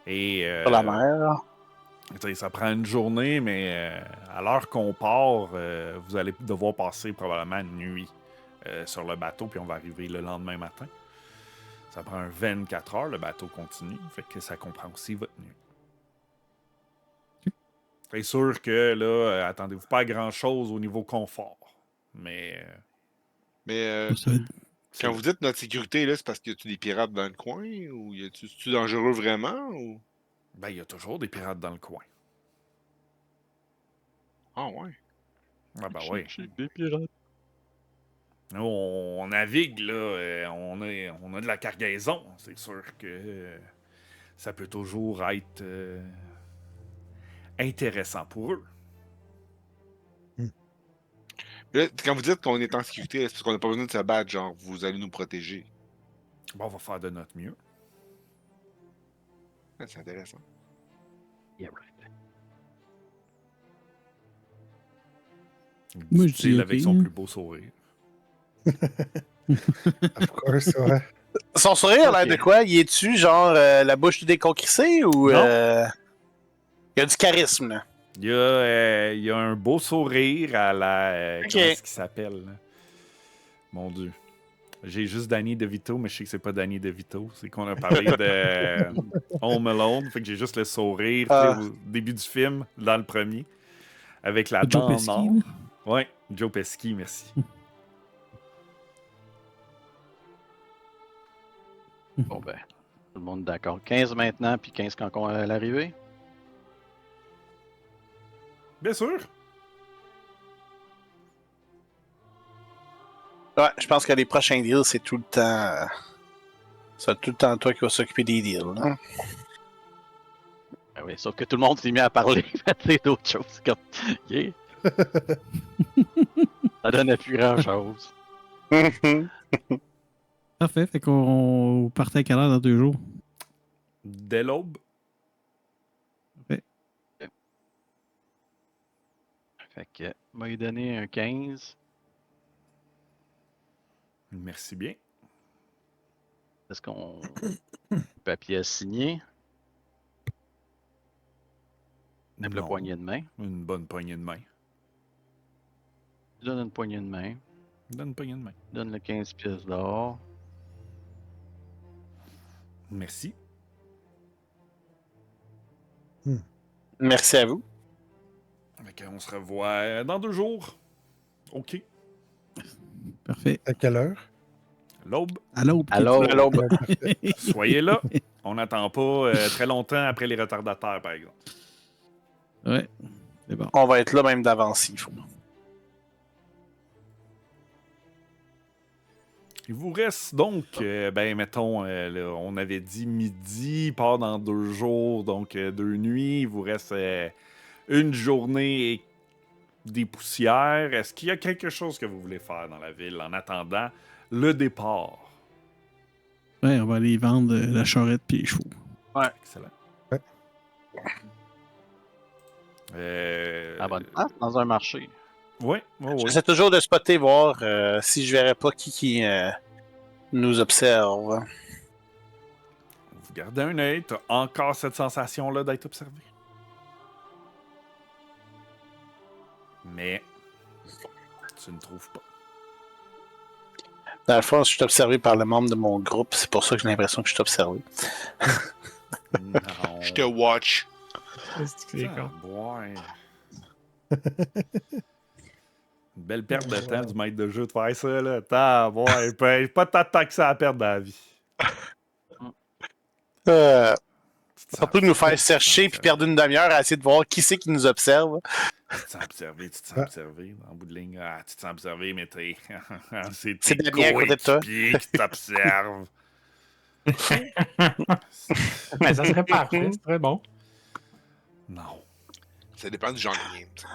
Et. Sur la mer. Ça prend une journée, mais à l'heure qu'on part, vous allez devoir passer probablement une nuit sur le bateau, puis on va arriver le lendemain matin. Ça prend 24 heures, le bateau continue, fait que ça comprend aussi votre nuit. C'est sûr que là, attendez-vous pas à grand-chose au niveau confort, mais Mais Ça va être- quand vous dites notre sécurité, là, c'est parce qu'il y a-tu des pirates dans le coin? Ou c'est-tu dangereux vraiment? Ou... ben, il y a toujours des pirates dans le coin. Ah ouais. Ah ben oui. Des pirates. Nous, on navigue, là, on a de la cargaison. C'est sûr que ça peut toujours être intéressant pour eux. Là, quand vous dites qu'on est en sécurité, c'est parce qu'on n'a pas besoin de se battre, genre, vous allez nous protéger. Bon, on va faire de notre mieux. Ah, c'est intéressant. Yeah, right. Moi, je Dit-il dis avec ok, son hein. plus beau sourire. Of course, ouais. Son sourire a l'air Ok. de quoi? Y est-tu genre la bouche tout déconcrissée ou Non. y a du charisme là? Il y a un beau sourire à la... Ok. Comment est-ce qu'il s'appelle? Là? Mon Dieu. J'ai juste Danny DeVito, mais je sais que c'est pas Danny DeVito. C'est qu'on a parlé de Home Alone. Fait que j'ai juste le sourire tu sais, Ah. au début du film, dans le premier. Avec la Joe dent en Pesci, or. là. Ouais, Joe Pesci, merci. Bon ben, tout le monde d'accord. 15 maintenant, puis 15 quand on va à l'arrivée. Bien sûr. Ouais, je pense que les prochains deals, c'est tout le temps. C'est tout le temps toi qui vas s'occuper des deals. Hein? Ben oui, sauf que tout le monde s'est mis à parler. C'est d'autres choses. Comme... Yeah. Ça donnait plus grand-chose. Parfait. Fait qu'on partait à quelle heure dans 2 jours? Dès l'aube. Fait que, m'a lui donné un 15. Merci bien. Est-ce qu'on. Papier à signer. Simple Non. poignée de main. Une bonne poignée de main. Je donne une poignée de main. Donne une poignée de main. Je donne le 15 pièces d'or. Merci. Merci à vous. On se revoit dans 2 jours. OK. Parfait. À quelle heure? L'aube. À l'aube. Allô? À l'aube. Soyez là. On n'attend pas très longtemps après les retardataires, par exemple. Ouais. C'est bon. On va être là même d'avance s'il faut. Il vous reste donc, ben mettons, là, on avait dit midi, part dans 2 jours, donc 2 nuits. Il vous reste une journée et des poussières. Est-ce qu'il y a quelque chose que vous voulez faire dans la ville en attendant le départ? Ouais, on va aller vendre la charrette puis les chevaux. Excellent. Ouais. À bonne place, dans un marché. Oui, J'essaie toujours de spotter, voir si je verrais pas qui nous observe. Vous gardez un œil, t'as encore cette sensation-là d'être observé. Mais tu ne trouves pas. Dans le fond, je suis observé par le membre de mon groupe. C'est pour ça que j'ai l'impression que je suis observé. Non. Je te watch. C'est con. Ouais. Une belle perte de temps du maître de jeu de faire ça, là. Pas tant de temps que ça à perdre dans la vie. Tu te Surtout sens- nous faire tu te sens chercher puis observé. perdre une demi-heure à essayer de voir qui c'est qui nous observe. Tu te sens observé, en bout de ligne. Ah, tu te sens observé, mais c'est C'est tes Damien à côté de toi. coéquipiers qui t'observent. Mais ça serait parfait, c'est très bon. Non. Ça dépend du genre de game. t'sais.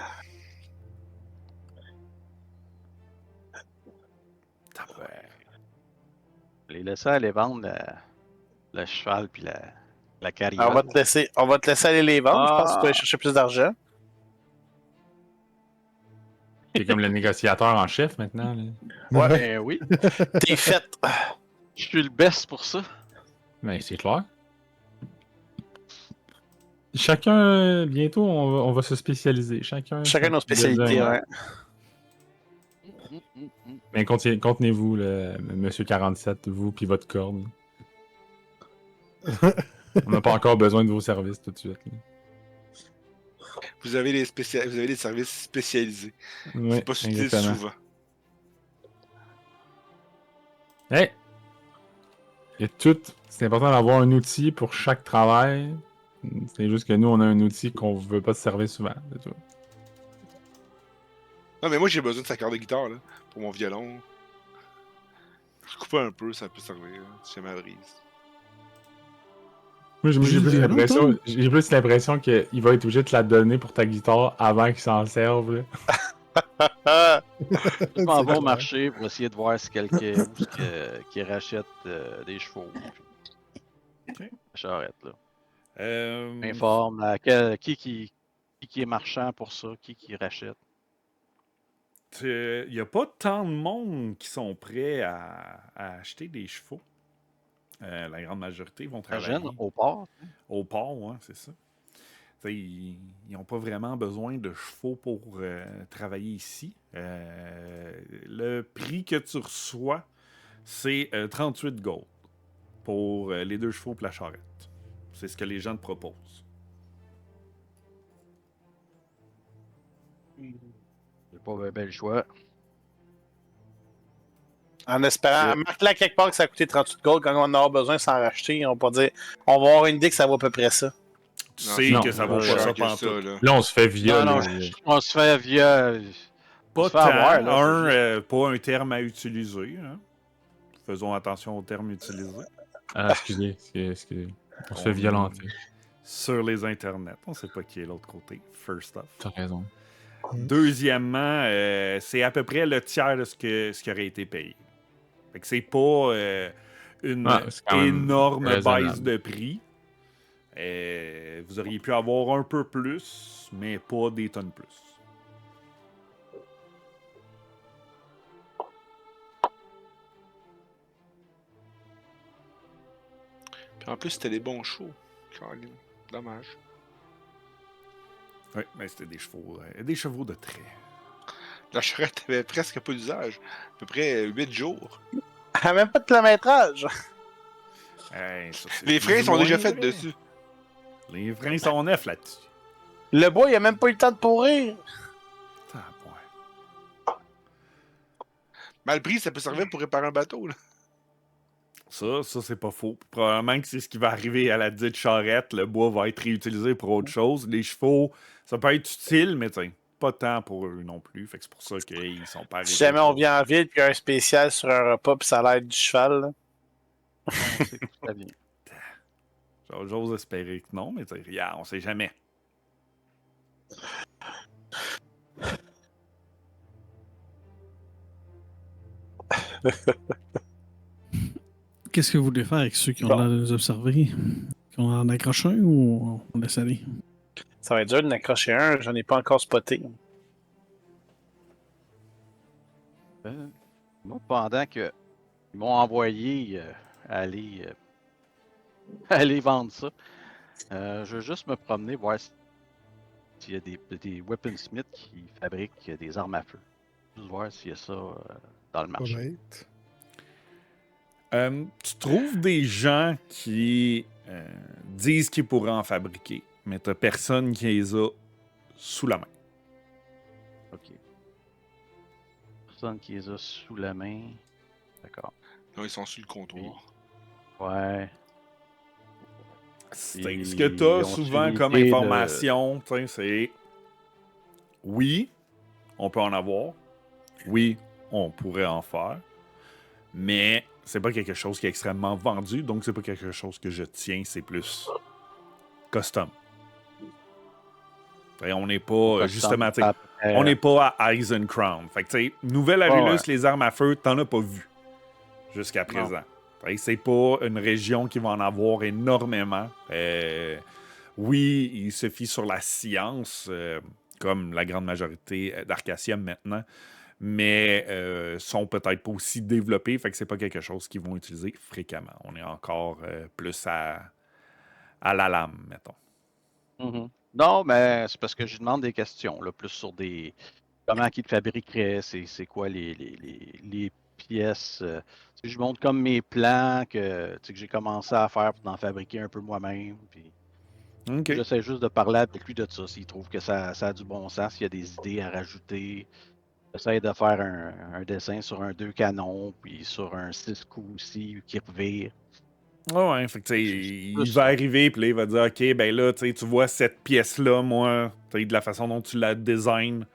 Les laisser aller vendre le cheval puis la carrière. On va te laisser aller les vendre. Je pense que tu peux aller chercher plus d'argent. T'es comme le négociateur en chef maintenant. Là. Ouais. Ben oui, T'es fait. je suis le best pour ça. Mais c'est clair. Chacun, bientôt, on va se spécialiser. Chacun Chacun nos spécialités, ouais. Mais contenez-vous, Monsieur 47, vous puis votre corde. On n'a pas encore besoin de vos services tout de suite. Là. Vous avez des services spécialisés. Ouais, C'est pas utilisé exactement. souvent. Hey! Et tout, c'est important d'avoir un outil pour chaque travail. C'est juste que nous, on a un outil qu'on veut pas se servir souvent. C'est tout. Non, mais moi, j'ai besoin de sa carte de guitare, là, pour mon violon. Je coupe un peu, ça peut servir, là, si j'ai ma brise. Moi, j'ai Juste plus du l'impression, violon, j'ai plus l'impression qu'il va être obligé de te la donner pour ta guitare avant qu'il s'en serve. Là. Je m'en vais C'est au marché pour essayer de voir si quelqu'un qui rachète des chevaux. Ok. La charrette, là. Euh, Informe qui est marchand pour ça, qui rachète. Il n'y a pas tant de monde qui sont prêts à acheter des chevaux. La grande majorité vont travailler Imagine, au port. au port, ouais, c'est ça. T'sais, ils n'ont pas vraiment besoin de chevaux pour travailler ici. Le prix que tu reçois, c'est 38 gold pour les 2 chevaux et la charrette. C'est ce que les gens te proposent. J'ai pas ben le choix. En espérant. Marque-la quelque part que ça a coûté 38 gold. Quand on en aura besoin sans racheter, on va pas dire. On va avoir une idée que ça vaut à peu près ça. Tu Non, sais non, que ça vaut Cher pas ça que pantoute. là. Là, on se fait violer. Non, on se fait via. Pas se fait tant. avoir, là, Pas un terme à utiliser. Hein. Faisons attention aux termes utilisés. Ah, excusez. On se fait violenter. Sur les internets. On sait pas qui est l'autre côté. First off. T'as raison. Deuxièmement, c'est à peu près le tiers de ce qui aurait été payé. Fait que c'est pas une C'est quand même énorme raisonnable. baisse de prix. Vous auriez pu avoir un peu plus, mais pas des tonnes plus. Puis en plus, c'était des bons shows. Caroline. Dommage. Oui, mais c'était des chevaux de trait. La charrette avait presque pas d'usage. À peu près 8 jours. Ah, même pas de kilométrage. Hey, ça, c'est Les plus freins ou sont moins déjà faits vrai. dessus. Les freins sont neufs là-dessus. Le bois, il a même pas eu le temps de pourrir. Ah, ouais. Mal pris, ça peut servir pour réparer un bateau. Là. Ça c'est pas faux. Probablement que c'est ce qui va arriver à la dite charrette. Le bois va être réutilisé pour autre chose. Les chevaux, ça peut être utile, mais tiens, pas tant pour eux non plus. Fait que c'est pour ça qu'ils sont pas arrivés. Si jamais on vient en ville puis il y a un spécial sur un repas puis ça a l'air du cheval. Là. On sait tout ça vient. J'ose espérer que non, mais tiens, regarde, on sait jamais. Qu'est-ce que vous voulez faire avec ceux qui ont l'air de nous observer? Qu'on en accroche un ou on laisse aller? Ça va être dur d'en accrocher un, j'en ai pas encore spoté. Moi, pendant que ils m'ont envoyé aller vendre ça, je veux juste me promener, voir s'il y a des weaponsmiths qui fabriquent des armes à feu. Juste voir s'il y a ça dans le marché. Honnête. Tu trouves des gens qui disent qu'ils pourraient en fabriquer, mais t'as personne qui les a sous la main. Ok. Personne qui les a sous la main. D'accord. Non, ils sont sur le comptoir. Ouais. Ce Ils que t'as ont souvent une comme idée de- information, tu sais, c'est oui, on peut en avoir. Oui, on pourrait en faire. Mais c'est pas quelque chose qui est extrêmement vendu, donc c'est pas quelque chose que je tiens, c'est plus custom. Et on n'est pas, justement, tu sais, on n'est pas à Eisencrown. Fait que, tu sais, Nouvelle-Arillus, les armes à feu, t'en as pas vu jusqu'à présent. Fait que c'est pas une région qui va en avoir énormément. Oui, il se fie sur la science, comme la grande majorité d'Arcasium maintenant, mais sont peut-être pas aussi développés, fait que c'est pas quelque chose qu'ils vont utiliser fréquemment. On est encore plus à la lame, mettons. Mhm. Non, mais c'est parce que je lui demande des questions, là, plus sur des. Comment qu'ils le fabriqueraient, c'est quoi les pièces. Tu sais, je montre comme mes plans que, tu sais, que j'ai commencé à faire pour en fabriquer un peu moi-même. Puis OK. j'essaie juste de parler avec lui de ça, s'il trouve que ça a du bon sens, s'il y a des idées à rajouter. J'essaie de faire un dessin sur un 2 canons, puis sur un 6 coups aussi, qui revire. Ouais, fait que, tu sais, C'est il plus va ça. arriver, puis là, il va dire, OK, ben là, tu sais, tu vois cette pièce-là, moi, tu sais, de la façon dont tu la design,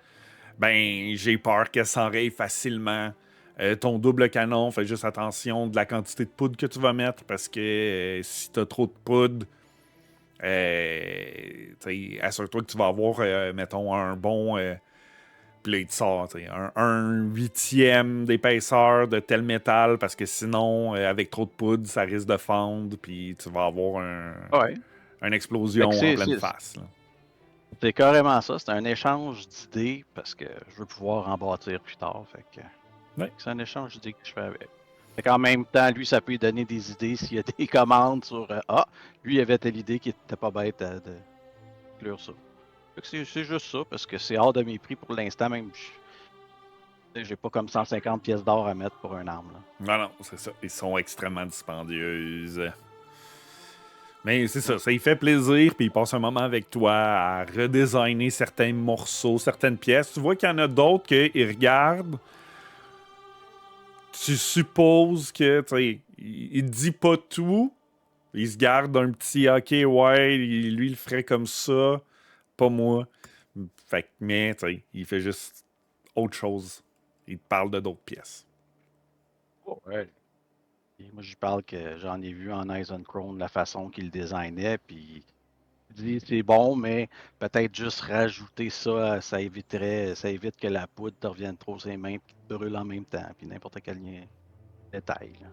ben, j'ai peur qu'elle s'enraye facilement. Ton double canon, fais juste attention de la quantité de poudre que tu vas mettre, parce que si t'as trop de poudre, tu sais, assure-toi que tu vas avoir, mettons, un bon... puis là, il te sort un huitième d'épaisseur de tel métal parce que sinon, avec trop de poudre, ça risque de fendre. Puis tu vas avoir Ouais. une Fait explosion que en pleine face. Là. c'est carrément ça. C'est un échange d'idées parce que je veux pouvoir en bâtir plus tard. Fait que Ouais. c'est un échange d'idées que je fais avec. Fait qu'en même temps, lui, ça peut lui donner des idées s'il y a des commandes sur ah, lui, il avait telle idée qui était pas bête de inclure ça. Fait que c'est juste ça, parce que c'est hors de mes prix pour l'instant, même. J'ai pas comme 150 pièces d'or à mettre pour un arme. Là. Non, c'est ça. Ils sont extrêmement dispendieuses. Mais c'est ça, ça lui fait plaisir, puis il passe un moment avec toi à redesigner certains morceaux, certaines pièces. Tu vois qu'il y en a d'autres qu'il regarde. Tu supposes que, tu sais, il dit pas tout. Il se garde un petit OK, ouais, lui, il le ferait comme ça, pas moi. Fait que, mais, tu sais, il fait juste autre chose. Il te parle de d'autres pièces. Ouais. Et moi, j'y parle que j'en ai vu en Eisencrown la façon qu'il le designait, puis il dit c'est bon, mais peut-être juste rajouter ça, ça évite que la poudre te revienne trop sur les mains et te brûle en même temps, puis n'importe quel détail. Là.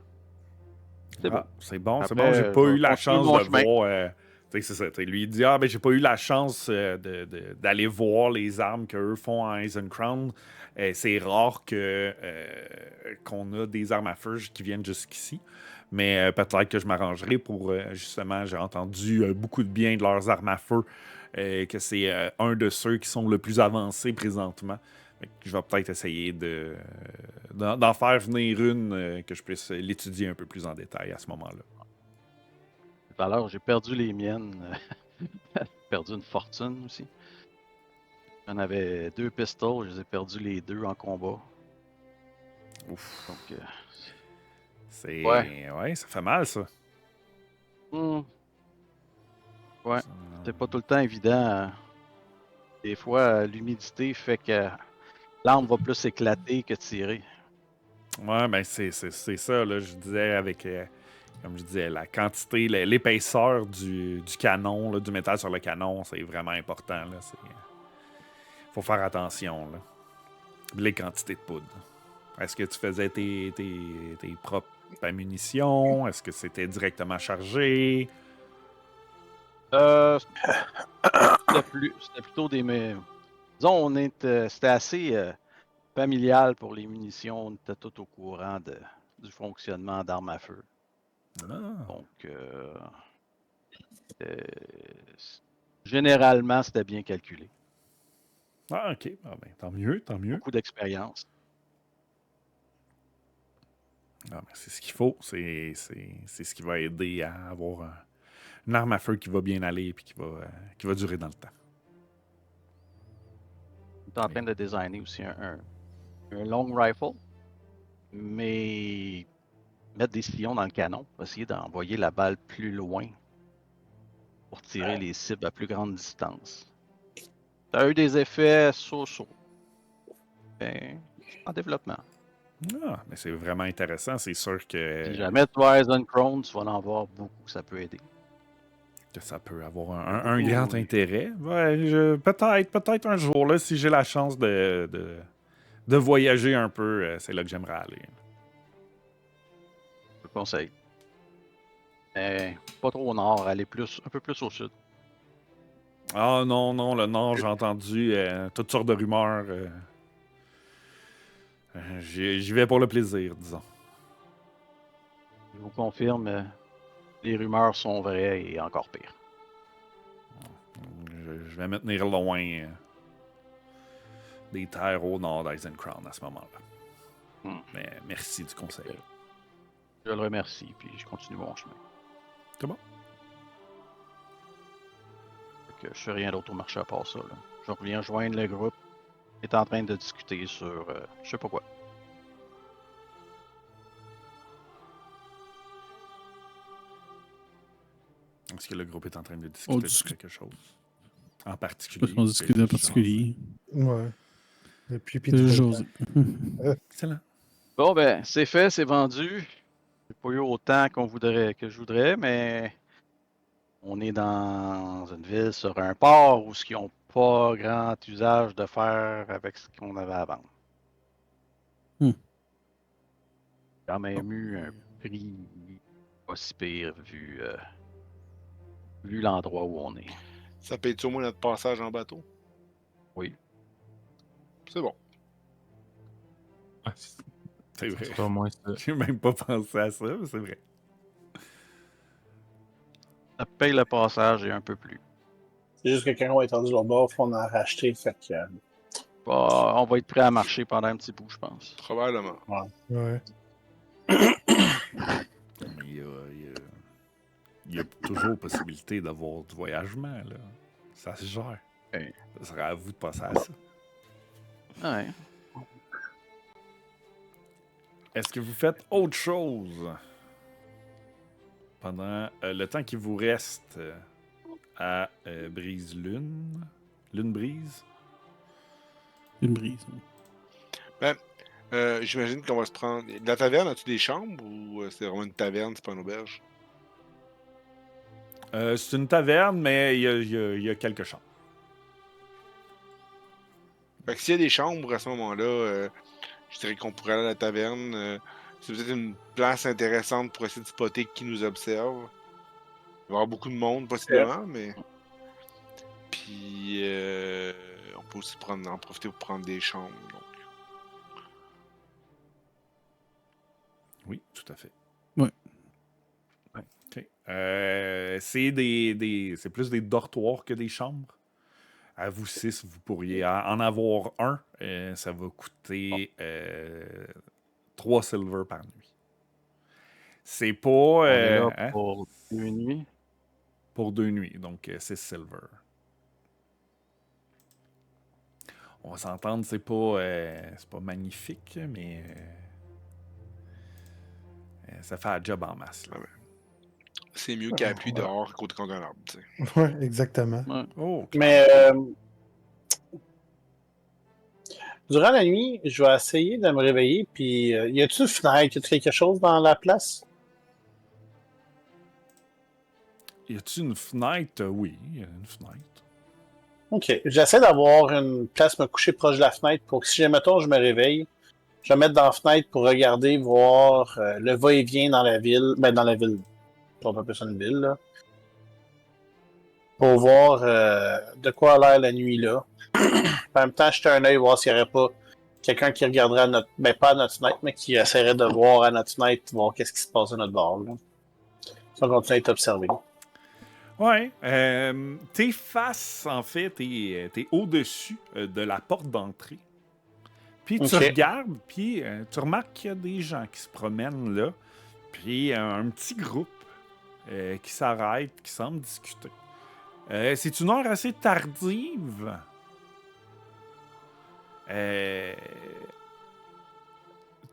C'est beau. Ah, c'est bon, c'est bon. J'ai Après, pas je eu vais la continuer chance mon de chemin. voir. Tu sais, c'est ça. Lui, il dit ah, ben, j'ai pas eu la chance d'aller voir les armes qu'eux font en Eisencrown. C'est rare qu'on a des armes à feu qui viennent jusqu'ici. Mais peut-être que je m'arrangerai pour justement, j'ai entendu beaucoup de bien de leurs armes à feu. Que c'est un de ceux qui sont le plus avancés présentement. Fait que je vais peut-être essayer d'en faire venir une que je puisse l'étudier un peu plus en détail à ce moment-là. Tout à l'heure, j'ai perdu les miennes. J'ai perdu une fortune aussi. J'en avais 2 pistoles, je les ai perdus les 2 en combat. Ouf. Donc, Ouais, ça fait mal, ça. hmm, ouais, Ça- c'est pas tout le temps évident. Des fois, l'humidité fait que l'arme va plus éclater que tirer. Ouais, ben c'est ça, là, je disais avec, comme je disais, la quantité, l'épaisseur du canon, là, du métal sur le canon, c'est vraiment important. Là, faut faire attention. Là. Les quantités de poudre. Est-ce que tu faisais tes propres munitions? Est-ce que c'était directement chargé? Euh, c'était plutôt disons, c'était assez familial pour les munitions. On était tout au courant du fonctionnement d'armes à feu. Ah. Donc, euh, généralement, c'était bien calculé. Ah, ok. Ah, ben, tant mieux, tant mieux. Beaucoup d'expérience. Non, mais c'est ce qu'il faut. C'est ce qui va aider à avoir une arme à feu qui va bien aller et qui va durer dans le temps. On est en train de designer aussi un long rifle, mais mettre des sillons dans le canon pour essayer d'envoyer la balle plus loin pour tirer les cibles à plus grande distance. Ça a eu des effets so-so. Ben, en développement. Ah, mais c'est vraiment intéressant. C'est sûr Si jamais tu vas à Eisenchrome, tu vas en avoir beaucoup, ça peut aider. que ça peut avoir un grand intérêt. Ouais, peut-être un jour, là, si j'ai la chance de voyager un peu, c'est là que j'aimerais aller. Je le conseille. Mais pas trop au nord, aller un peu plus au sud. Ah non, le Nord, j'ai entendu toutes sortes de rumeurs. J'y vais pour le plaisir, disons. Je vous confirme, les rumeurs sont vraies et encore pire. Je vais me tenir loin des terres au nord d'Eisencrown à ce moment-là. Mais merci du conseil. Je le remercie, puis je continue mon chemin. C'est bon. Fait que je fais rien d'autre au marché à part ça. Là. Je reviens joindre le groupe. Il est en train de discuter sur je sais pas quoi. Est-ce que le groupe est en train de discuter de quelque chose en Je particulier? pense qu'on discute en particulier. Ouais. Depuis José. Excellent. Bon ben, c'est fait, c'est vendu. J'ai pas eu autant que je voudrais, mais on est dans une ville sur un port où ils n'ont pas grand usage de faire avec ce qu'on avait à vendre. Quand même eu un prix pas si pire vu l'endroit où on est. Ça paye-tu au moins notre passage en bateau? Oui. C'est bon. Ah, C'est vrai. c'est pas moins ça. J'ai même pas pensé à ça, mais c'est vrai. Ça paye le passage et un peu plus. C'est juste que quand on va être rendu là bas, il faut en racheter. Fait que, Bah, on va être prêt à marcher pendant un petit bout, je pense. Probablement. Ouais. Mais il y a toujours possibilité d'avoir du voyagement, là. Ça se gère. Ouais. Ça serait à vous de passer à ça. Ouais. Est-ce que vous faites autre chose pendant le temps qui vous reste à Brise-Lune? Lune-Brise? Une brise. J'imagine qu'on va se prendre. La taverne, as-tu des chambres ou c'est vraiment une taverne, c'est pas une auberge? C'est une taverne, mais il y a quelques chambres. Fait que s'il y a des chambres à ce moment-là, je dirais qu'on pourrait aller à la taverne. C'est peut-être une place intéressante pour essayer de spotter qui nous observe. Il va y avoir beaucoup de monde, possiblement, mais. Puis, on peut aussi en profiter pour prendre des chambres. Donc. Oui, tout à fait. Ouais. OK. C'est plus des dortoirs que des chambres. À vous 6, vous pourriez en avoir un. Ça va coûter 3 silver par nuit. C'est pas... On est là hein? pour 2 nuits. Pour 2 nuits, donc 6 silver. On va s'entendre, c'est pas magnifique, mais ça fait un job en masse. Là. C'est mieux qu'à la pluie dehors côté contre un arbre. Tu sais. Ouais, exactement. Ouais. Oh, mais durant la nuit, je vais essayer de me réveiller. Puis, y a-t-il une fenêtre? Y a-t-il quelque chose dans la place? y a-t-il une fenêtre? Oui, il y a une fenêtre. Ok. J'essaie d'avoir une place me coucher proche de la fenêtre pour que si, mettons, je me réveille, je vais me mettre dans la fenêtre pour regarder, voir le va-et-vient dans la ville. Ben, dans la ville. On peut appeler ça une ville, là. Pour voir de quoi a l'air la nuit, là. En même temps, jeter un œil, voir s'il n'y aurait pas quelqu'un qui regarderait à notre... Ben, pas à notre fenêtre, mais qui essaierait de voir à notre fenêtre, voir qu'est-ce qui se passe à notre bord, là. Ça continue à être observé. Ouais. T'es face, en fait, t'es au-dessus de la porte d'entrée. Puis tu Ok. regardes, puis tu remarques qu'il y a des gens qui se promènent là. Puis un petit groupe qui s'arrête, qui semble discuter. C'est une heure assez tardive.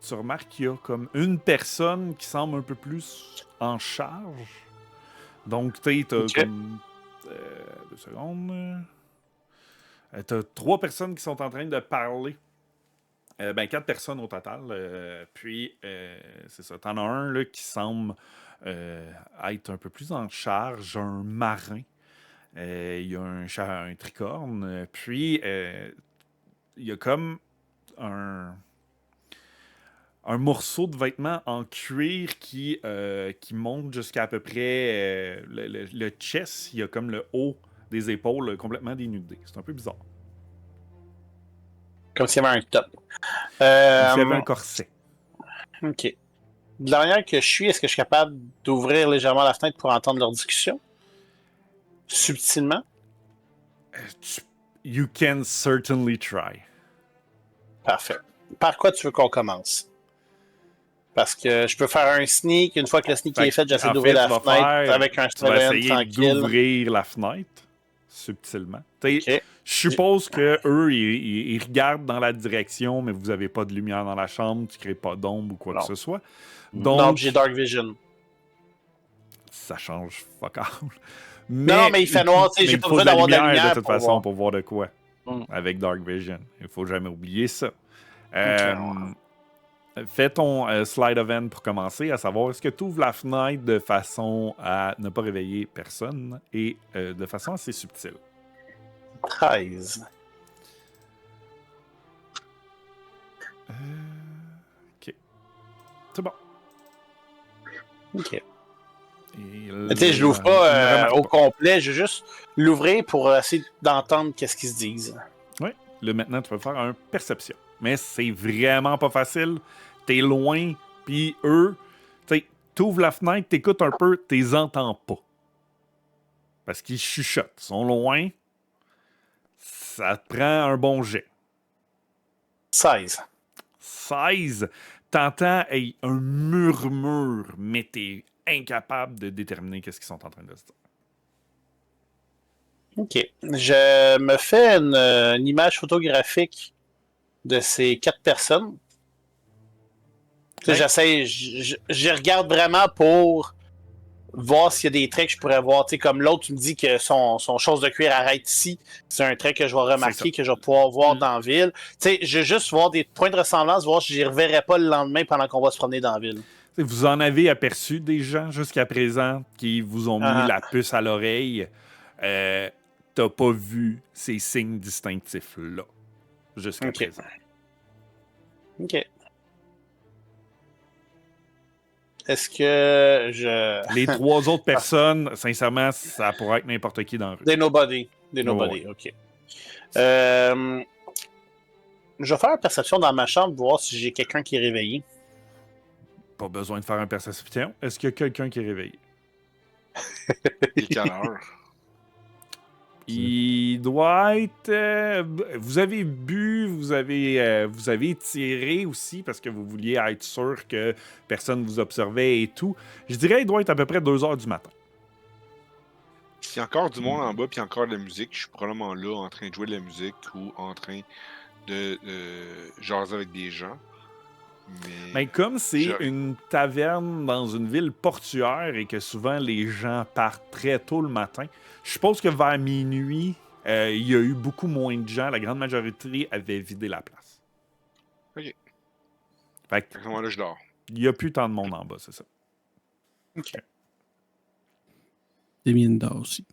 Tu remarques qu'il y a comme une personne qui semble un peu plus en charge. Donc, t'as Ok. comme... 2 secondes. T'as 3 personnes qui sont en train de parler. 4 personnes au total. Puis, c'est ça. T'en as un là, qui semble être un peu plus en charge, un marin. Il y a un tricorne. Puis, il y a comme un morceau de vêtement en cuir qui monte jusqu'à à peu près le chest. Il y a comme le haut des épaules complètement dénudé. C'est un peu bizarre. Comme s'il y avait un top. Comme s'il y avait un corset. Ok. De la manière que je suis, est-ce que je suis capable d'ouvrir légèrement la fenêtre pour entendre leur discussion? Subtilement? You can certainly try. Parfait. Par quoi tu veux qu'on commence? Parce que je peux faire un sneak. Une fois que le sneak est fait, j'essaie En d'ouvrir fait, la tu vas fenêtre avec un tu vas Slytherin essayer tranquille. d'ouvrir la fenêtre subtilement. T'sais, Ok. je suppose que eux ils regardent dans la direction, mais vous avez pas de lumière dans la chambre, tu crées pas d'ombre ou quoi Non. que ce soit. Non, Donc, j'ai Dark Vision. ça change fuck all. Non, mais il fait noir, tu sais, mais j'ai il pas faut besoin d'avoir de la lumière de toute pour façon voir. pour voir de quoi. Mm. Avec Dark Vision. Il faut jamais oublier ça. Ok. Fais ton slide event pour commencer, à savoir est-ce que tu ouvres la fenêtre de façon à ne pas réveiller personne et de façon assez subtile. 13. Ok. C'est bon. Ok. Et Tu sais, je l'ouvre il pas ne remarque au pas. complet, je vais juste l'ouvrir pour essayer d'entendre qu'est-ce qu'ils se disent. Oui. Là, maintenant, tu vas faire un perception. Mais c'est vraiment pas facile. T'es loin, puis eux, tu sais, t'ouvres la fenêtre, t'écoutes un peu, t'es entends pas. Parce qu'ils chuchotent. Ils sont loin. Ça te prend un bon jet. 16. 16, t'entends un murmure, mais t'es incapable de déterminer qu'est-ce qu'ils sont en train de se dire. Ok. Je me fais une image photographique de ces 4 personnes. Tu sais, Ouais. j'essaie, je regarde vraiment pour voir s'il y a des traits que je pourrais voir. Tu sais, comme l'autre, tu me dis que son chose de cuir arrête ici. C'est un trait que je vais remarquer, que je vais pouvoir voir dans la ville. Tu sais, je vais juste voir des points de ressemblance, voir si je les reverrai pas le lendemain pendant qu'on va se promener dans la ville. T'sais, vous en avez aperçu des gens jusqu'à présent qui vous ont mis Ah. la puce à l'oreille. T'as pas vu ces signes distinctifs-là jusqu'à Ok. présent. Ok. Est-ce que je... Les 3 autres personnes, sincèrement, ça pourrait être n'importe qui dans la rue. Des nobody. Des nobody, ok. Je vais faire une perception dans ma chambre, voir si j'ai quelqu'un qui est réveillé. Pas besoin de faire un perception. Est-ce qu'il y a quelqu'un qui est réveillé? Il est quelle heure? Il doit être. Vous avez bu, vous avez tiré aussi parce que vous vouliez être sûr que personne vous observait et tout. Je dirais qu'il doit être à peu près 2 heures du matin. S'il y a encore du monde en bas puis encore de la musique, je suis probablement là en train de jouer de la musique ou en train de jaser avec des gens. Mais comme c'est Je- une taverne dans une ville portuaire et que souvent les gens partent très tôt le matin, je suppose que vers minuit, il y a eu beaucoup moins de gens. La grande majorité avait vidé la place. Ok. Fait que À ce moment-là, je dors. il n'y a plus tant de monde en bas, c'est ça. Damien dort aussi.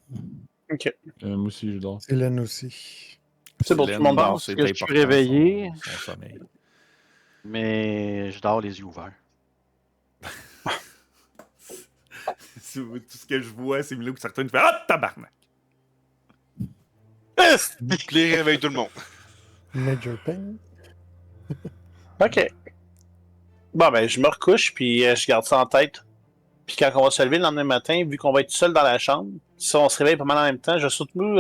Ok. Moi aussi, je dors. Hélène aussi. C'est bon, tout le monde dort. C'est que je suis important, réveillé. son sommeil. Mais je dors les yeux ouverts. Tout ce que je vois, c'est Milo qui certains fait ah, tabarnak! Puis réveille tout le monde. Major Pain. Ok. Bon, ben, je me recouche, puis je garde ça en tête. Puis quand on va se lever le lendemain matin, vu qu'on va être seul dans la chambre, si on se réveille pas mal en même temps, je vais surtout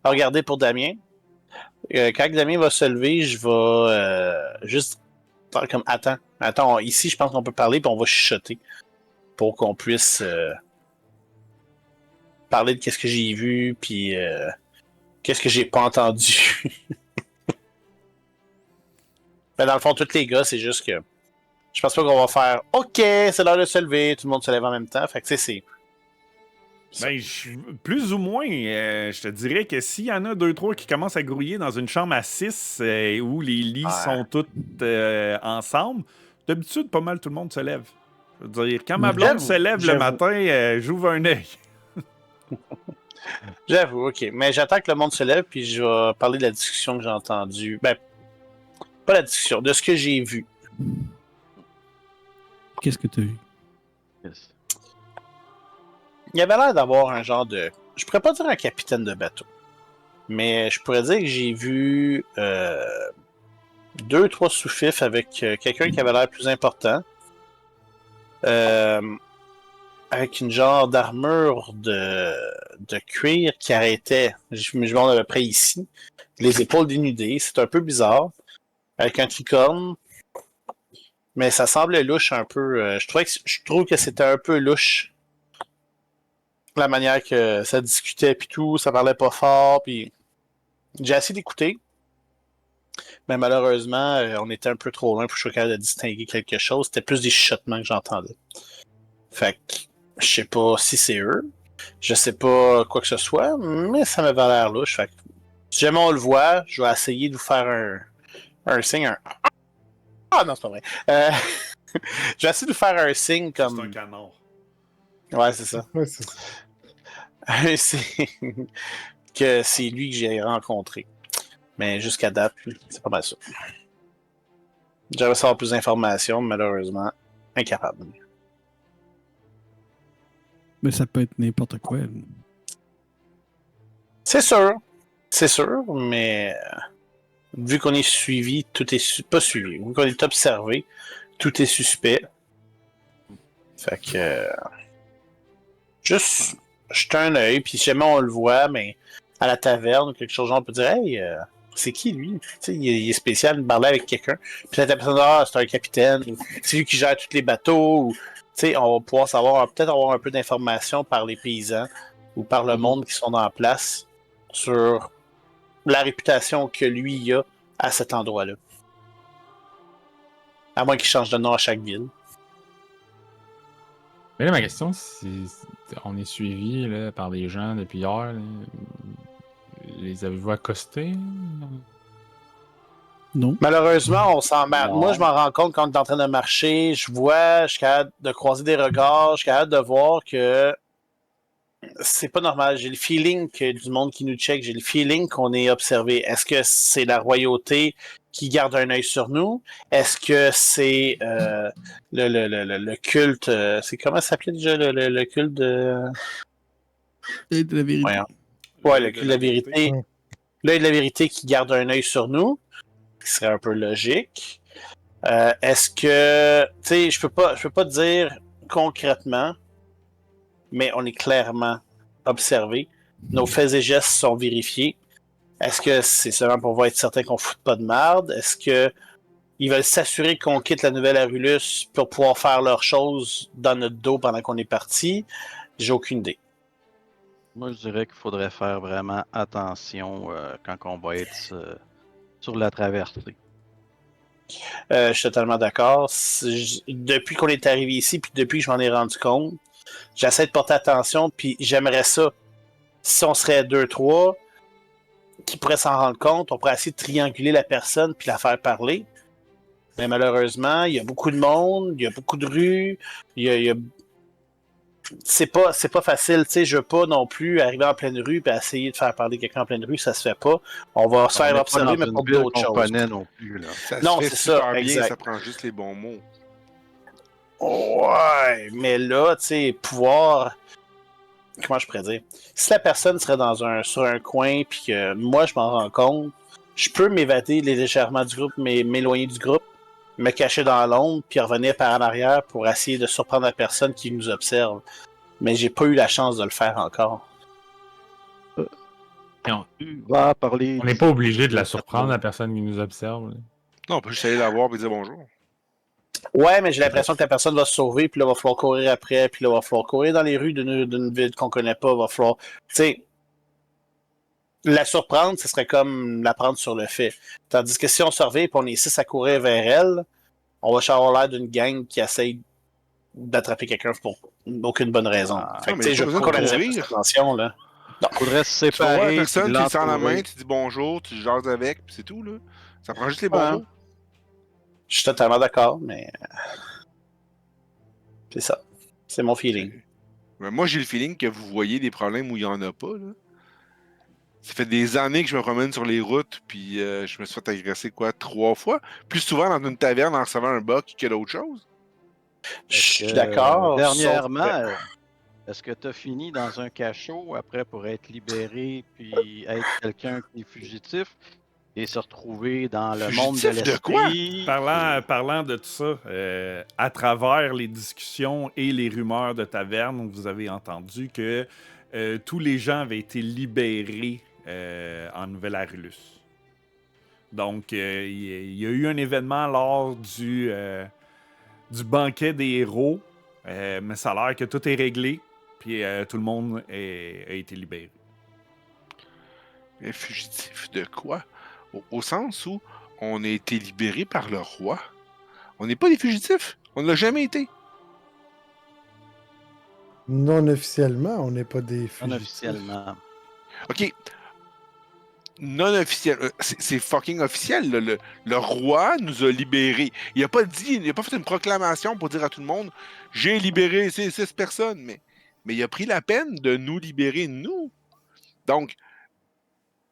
regarder pour Damien. Quand Damien va se lever, je vais juste faire comme attends, ici je pense qu'on peut parler puis on va chuchoter pour qu'on puisse parler de qu'est-ce que j'ai vu puis qu'est-ce que j'ai pas entendu. Mais dans le fond, tous les gars, c'est juste que je pense pas qu'on va faire OK, c'est l'heure de se lever, tout le monde se lève en même temps. Fait que tu sais, c'est. Ben, plus ou moins, je te dirais que s'il y en a 2-3 qui commencent à grouiller dans une chambre à 6 où les lits sont tous ensemble, d'habitude, pas mal tout le monde se lève. Je veux dire, quand ma blonde se lève le matin, j'ouvre un œil. J'avoue, OK. Mais j'attends que le monde se lève, puis je vais parler de la discussion que j'ai entendue. Ben, pas la discussion, de ce que j'ai vu. Qu'est-ce que tu as vu? Yes. Il y avait l'air d'avoir un genre de... Je pourrais pas dire un capitaine de bateau. Mais je pourrais dire que j'ai vu 2-3 sous-fifs avec quelqu'un qui avait l'air plus important. Avec une genre d'armure de cuir qui arrêtait, je me demande à peu près ici, les épaules dénudées, c'est un peu bizarre, avec un tricorne, mais ça semblait louche un peu, je trouve que c'était un peu louche, la manière que ça discutait puis tout, ça parlait pas fort, puis j'ai essayé d'écouter, mais malheureusement, on était un peu trop loin pour que je sois capable de distinguer quelque chose, c'était plus des chuchotements que j'entendais. Fait que je sais pas si c'est eux. Je sais pas quoi que ce soit, mais ça m'avait l'air louche. Fait que, si jamais on le voit, je vais essayer de vous faire un signe. Ah non, c'est pas vrai. Je vais essayer de vous faire un signe comme. C'est un canard. Ouais, c'est ça. Ouais, c'est ça. Un signe que c'est lui que j'ai rencontré. Mais jusqu'à date, c'est pas mal ça. J'aimerais savoir plus d'informations, mais malheureusement, incapable. Mais ça peut être n'importe quoi. C'est sûr, mais vu qu'on est suivi, tout est pas suivi. Vu qu'on est observé, tout est suspect. Fait que juste jeter un œil, puis si jamais on le voit, mais à la taverne ou quelque chose, on peut dire hey, c'est qui lui? Tu sais, il est spécial, il parlait avec quelqu'un. Puis la personne, c'est un capitaine, ou c'est lui qui gère tous les bateaux, ou tu sais, on va pouvoir savoir, peut-être avoir un peu d'informations par les paysans ou par le monde qui sont en place sur la réputation que lui a à cet endroit-là. À moins qu'il change de nom à chaque ville. Mais là, ma question, c'est on est suivi là, par des gens depuis hier. Là. Les avez-vous accostés? Non. Malheureusement, on s'en marre. Non. Moi, je m'en rends compte quand on est en train de marcher. Je suis capable de croiser des regards, je suis capable de voir que c'est pas normal. J'ai le feeling que du monde qui nous check, j'ai le feeling qu'on est observé. Est-ce que c'est la qui garde un œil sur nous? Est-ce que c'est le culte? C'est comment ça s'appelait déjà le culte de. C'est de la vérité. Voyons. Ouais, le culte de la vérité. L'œil de la vérité qui garde un œil sur nous, qui serait un peu logique. Est-ce que. Tu sais, je peux pas dire concrètement, mais on est clairement observé. Nos faits et gestes sont vérifiés. Est-ce que c'est seulement pour être certain qu'on foute pas de merde? Est-ce que ils veulent s'assurer qu'on quitte la nouvelle Arulus pour pouvoir faire leurs choses dans notre dos pendant qu'on est parti? J'ai aucune idée. Moi, je dirais qu'il faudrait faire vraiment attention quand on va être sur la traversée. Je suis totalement d'accord. Depuis qu'on est arrivé ici, puis depuis que je m'en ai rendu compte, j'essaie de porter attention, puis j'aimerais ça. Si on serait 2-3 qui pourraient s'en rendre compte, on pourrait essayer de trianguler la personne puis la faire parler. Mais malheureusement, il y a beaucoup de monde, il y a beaucoup de rues, c'est pas facile, tu sais, je veux pas non plus arriver en pleine rue et essayer de faire parler quelqu'un en pleine rue, ça se fait pas. On va se faire observer, mais pas d'autres choses. Connaît non plus, là. Ça Non, se fait c'est ça, super bien, exact. ça prend juste les bons mots. Ouais, mais là, tu sais, pouvoir... Comment je pourrais dire? Si la personne serait sur un coin puis que moi, je m'en rends compte, je peux m'évader légèrement du groupe, m'éloigner du groupe, me cacher dans l'ombre puis revenir par en arrière pour essayer de surprendre la personne qui nous observe. Mais j'ai pas eu la chance de le faire encore. Tu vas parler. On n'est pas obligé de la surprendre, la personne qui nous observe. Là. Non, on peut juste aller la voir et dire bonjour. Ouais, mais j'ai l'impression que la personne va se sauver, puis là, il va falloir courir après, puis là, il va falloir courir dans les rues d'une ville qu'on connaît pas, il va falloir... Tu sais, la surprendre, ce serait comme la prendre sur le fait. Tandis que si on surveille et on est 6 à courir vers elle, on va avoir l'air d'une gang qui essaye d'attraper quelqu'un pour aucune bonne raison. Fait que, mais tu sais, pas je besoin crois de qu'on a courir. attention, là. Il faudrait se Tu vas voir séparer. la personne, puis tu lui sens la l'entourer. main, tu dis bonjour, tu jases avec, puis c'est tout, là. Ça prend juste les bons Ouais. mots. Je suis totalement d'accord, mais... C'est ça. C'est mon feeling. Mais moi, j'ai le feeling que vous voyez des problèmes où il n'y en a pas, là. Ça fait des années que je me promène sur les routes, puis je me suis fait agresser, 3 fois? Plus souvent dans une taverne en recevant un buck que d'autres choses. Je suis d'accord. Dernièrement, sauf que- est-ce que tu as fini dans un cachot après pour être libéré puis être quelqu'un qui est fugitif et se retrouver dans le monde de Fugitif de l'esprit? Parlant de tout ça, à travers les discussions et les rumeurs de taverne, vous avez entendu que tous les gens avaient été libérés en Nouvelle-Arulus. Donc, il y a eu un événement lors du banquet des héros, mais ça a l'air que tout est réglé, puis tout le monde a été libéré. Mais fugitif de quoi? Au sens où on a été libéré par le roi. On n'est pas des fugitifs. On ne l'a jamais été. Non officiellement, on n'est pas des fugitifs. Unofficiellement. OK. Non officiel. C'est fucking officiel. Là. Le roi nous a libérés. Il n'a pas fait une proclamation pour dire à tout le monde j'ai libéré ces 6 personnes. Mais il a pris la peine de nous libérer, nous. Donc,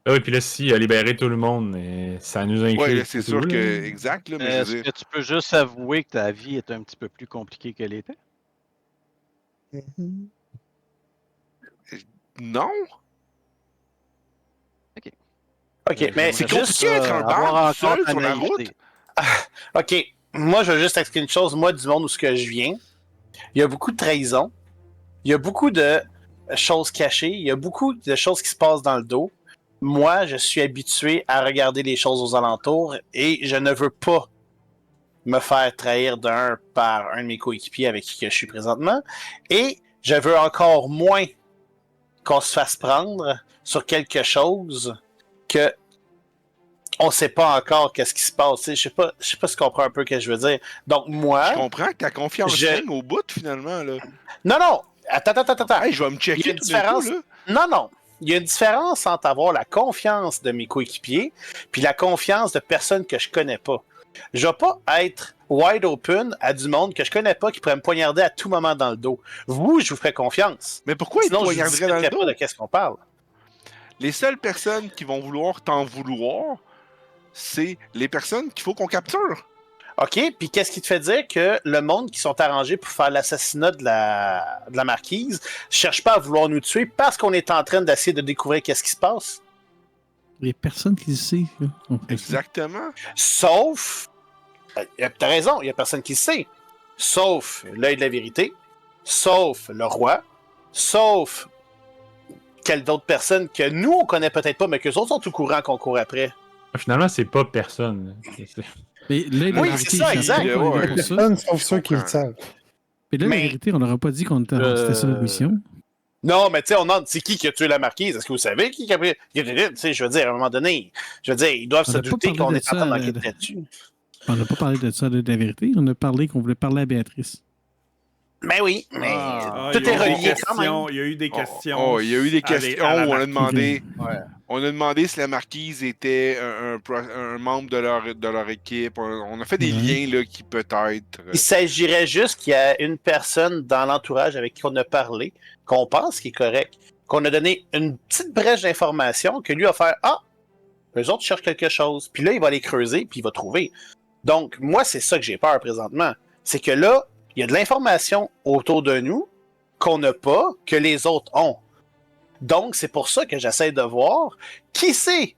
Ah oui, puis là, s'il a libéré tout le monde, ça nous inclut. ouais, là, c'est sûr tout, que. là. Exact, là, mais je Est-ce veux que dire. tu peux juste avouer que ta vie est un petit peu plus compliquée qu'elle était? Mhm. Non. OK, mais C'est juste... compliqué d'être un barbe seul sur la route. OK, moi, je veux juste expliquer une chose. Moi, du monde où ce que je viens, il y a beaucoup de trahison. Il y a beaucoup de choses cachées. Il y a beaucoup de choses qui se passent dans le dos. Moi, je suis habitué à regarder les choses aux alentours et je ne veux pas me faire trahir par un de mes coéquipiers avec qui que je suis présentement. Et je veux encore moins qu'on se fasse prendre sur quelque chose que on sait pas encore qu'est-ce qui se passe. Tu sais, je sais pas si tu comprends un peu ce que je veux dire. Donc moi, Je comprends que ta confiance Je- tienne au bout, finalement. Là. non, attends. Hey, je vais me Il y a checker une tout d'un coup. différence. Là. Non. Il y a une différence entre avoir la confiance de mes coéquipiers puis la confiance de personnes que je connais pas. Je vais pas être wide open à du monde que je connais pas qui pourrait me poignarder à tout moment dans le dos. Vous, je vous ferai confiance. Mais pourquoi il te Sinon, je poignarderait dans le discuterai dos? pas de qu'est-ce qu'on parle. Les seules personnes qui vont vouloir t'en vouloir, c'est les personnes qu'il faut qu'on capture. OK, puis qu'est-ce qui te fait dire que le monde qui sont arrangés pour faire l'assassinat de la marquise cherche pas à vouloir nous tuer parce qu'on est en train d'essayer de découvrir qu'est-ce qui se passe? Il n'y a personne qui le sait. Là. On fait ça. Exactement. Sauf... T'as raison, il y a personne qui le sait. Sauf l'œil de la vérité, sauf le roi, sauf quelle d'autres personnes que nous, on connaît peut-être pas, mais qu'eux autres sont au courant qu'on court après. Finalement, c'est pas personne. Là. Mais là, la Oui, vérité, c'est ça, je exact. sais pas qu'on est là Ouais. pour ça. Personne sauf ceux qui le comprends. savent. Mais là, Mais- la vérité, on n'aura pas dit qu'on était c'était ça la mission. Non, mais tu sais, on demande, c'est qui a tué la marquise? Est-ce que vous savez qui a pris... Tu sais, je veux dire, à un moment donné, ils doivent On se n'a pas douter parlé qu'on de est en ça, train d'enquêter là-dessus. On n'a pas parlé de ça, de la vérité. On a parlé qu'on voulait parler à Béatrice. Mais oui, mais Ah, tout il y a est eu des relié quand même. questions, il y a eu des questions. Oh, il y a eu des questions à la où on a marquise. demandé. Ouais. On a demandé si la marquise était un membre de leur équipe. On a fait des Ouais. liens là, qui peut-être. Il s'agirait juste qu'il y a une personne dans l'entourage avec qui on a parlé, qu'on pense qui est correct, qu'on a donné une petite brèche d'information, que lui va faire « Ah, eux autres cherchent quelque chose. » Puis là, il va aller creuser, puis il va trouver. Donc, moi, c'est ça que j'ai peur présentement. C'est que là, il y a de l'information autour de nous qu'on n'a pas, que les autres ont. Donc, c'est pour ça que j'essaie de voir qui c'est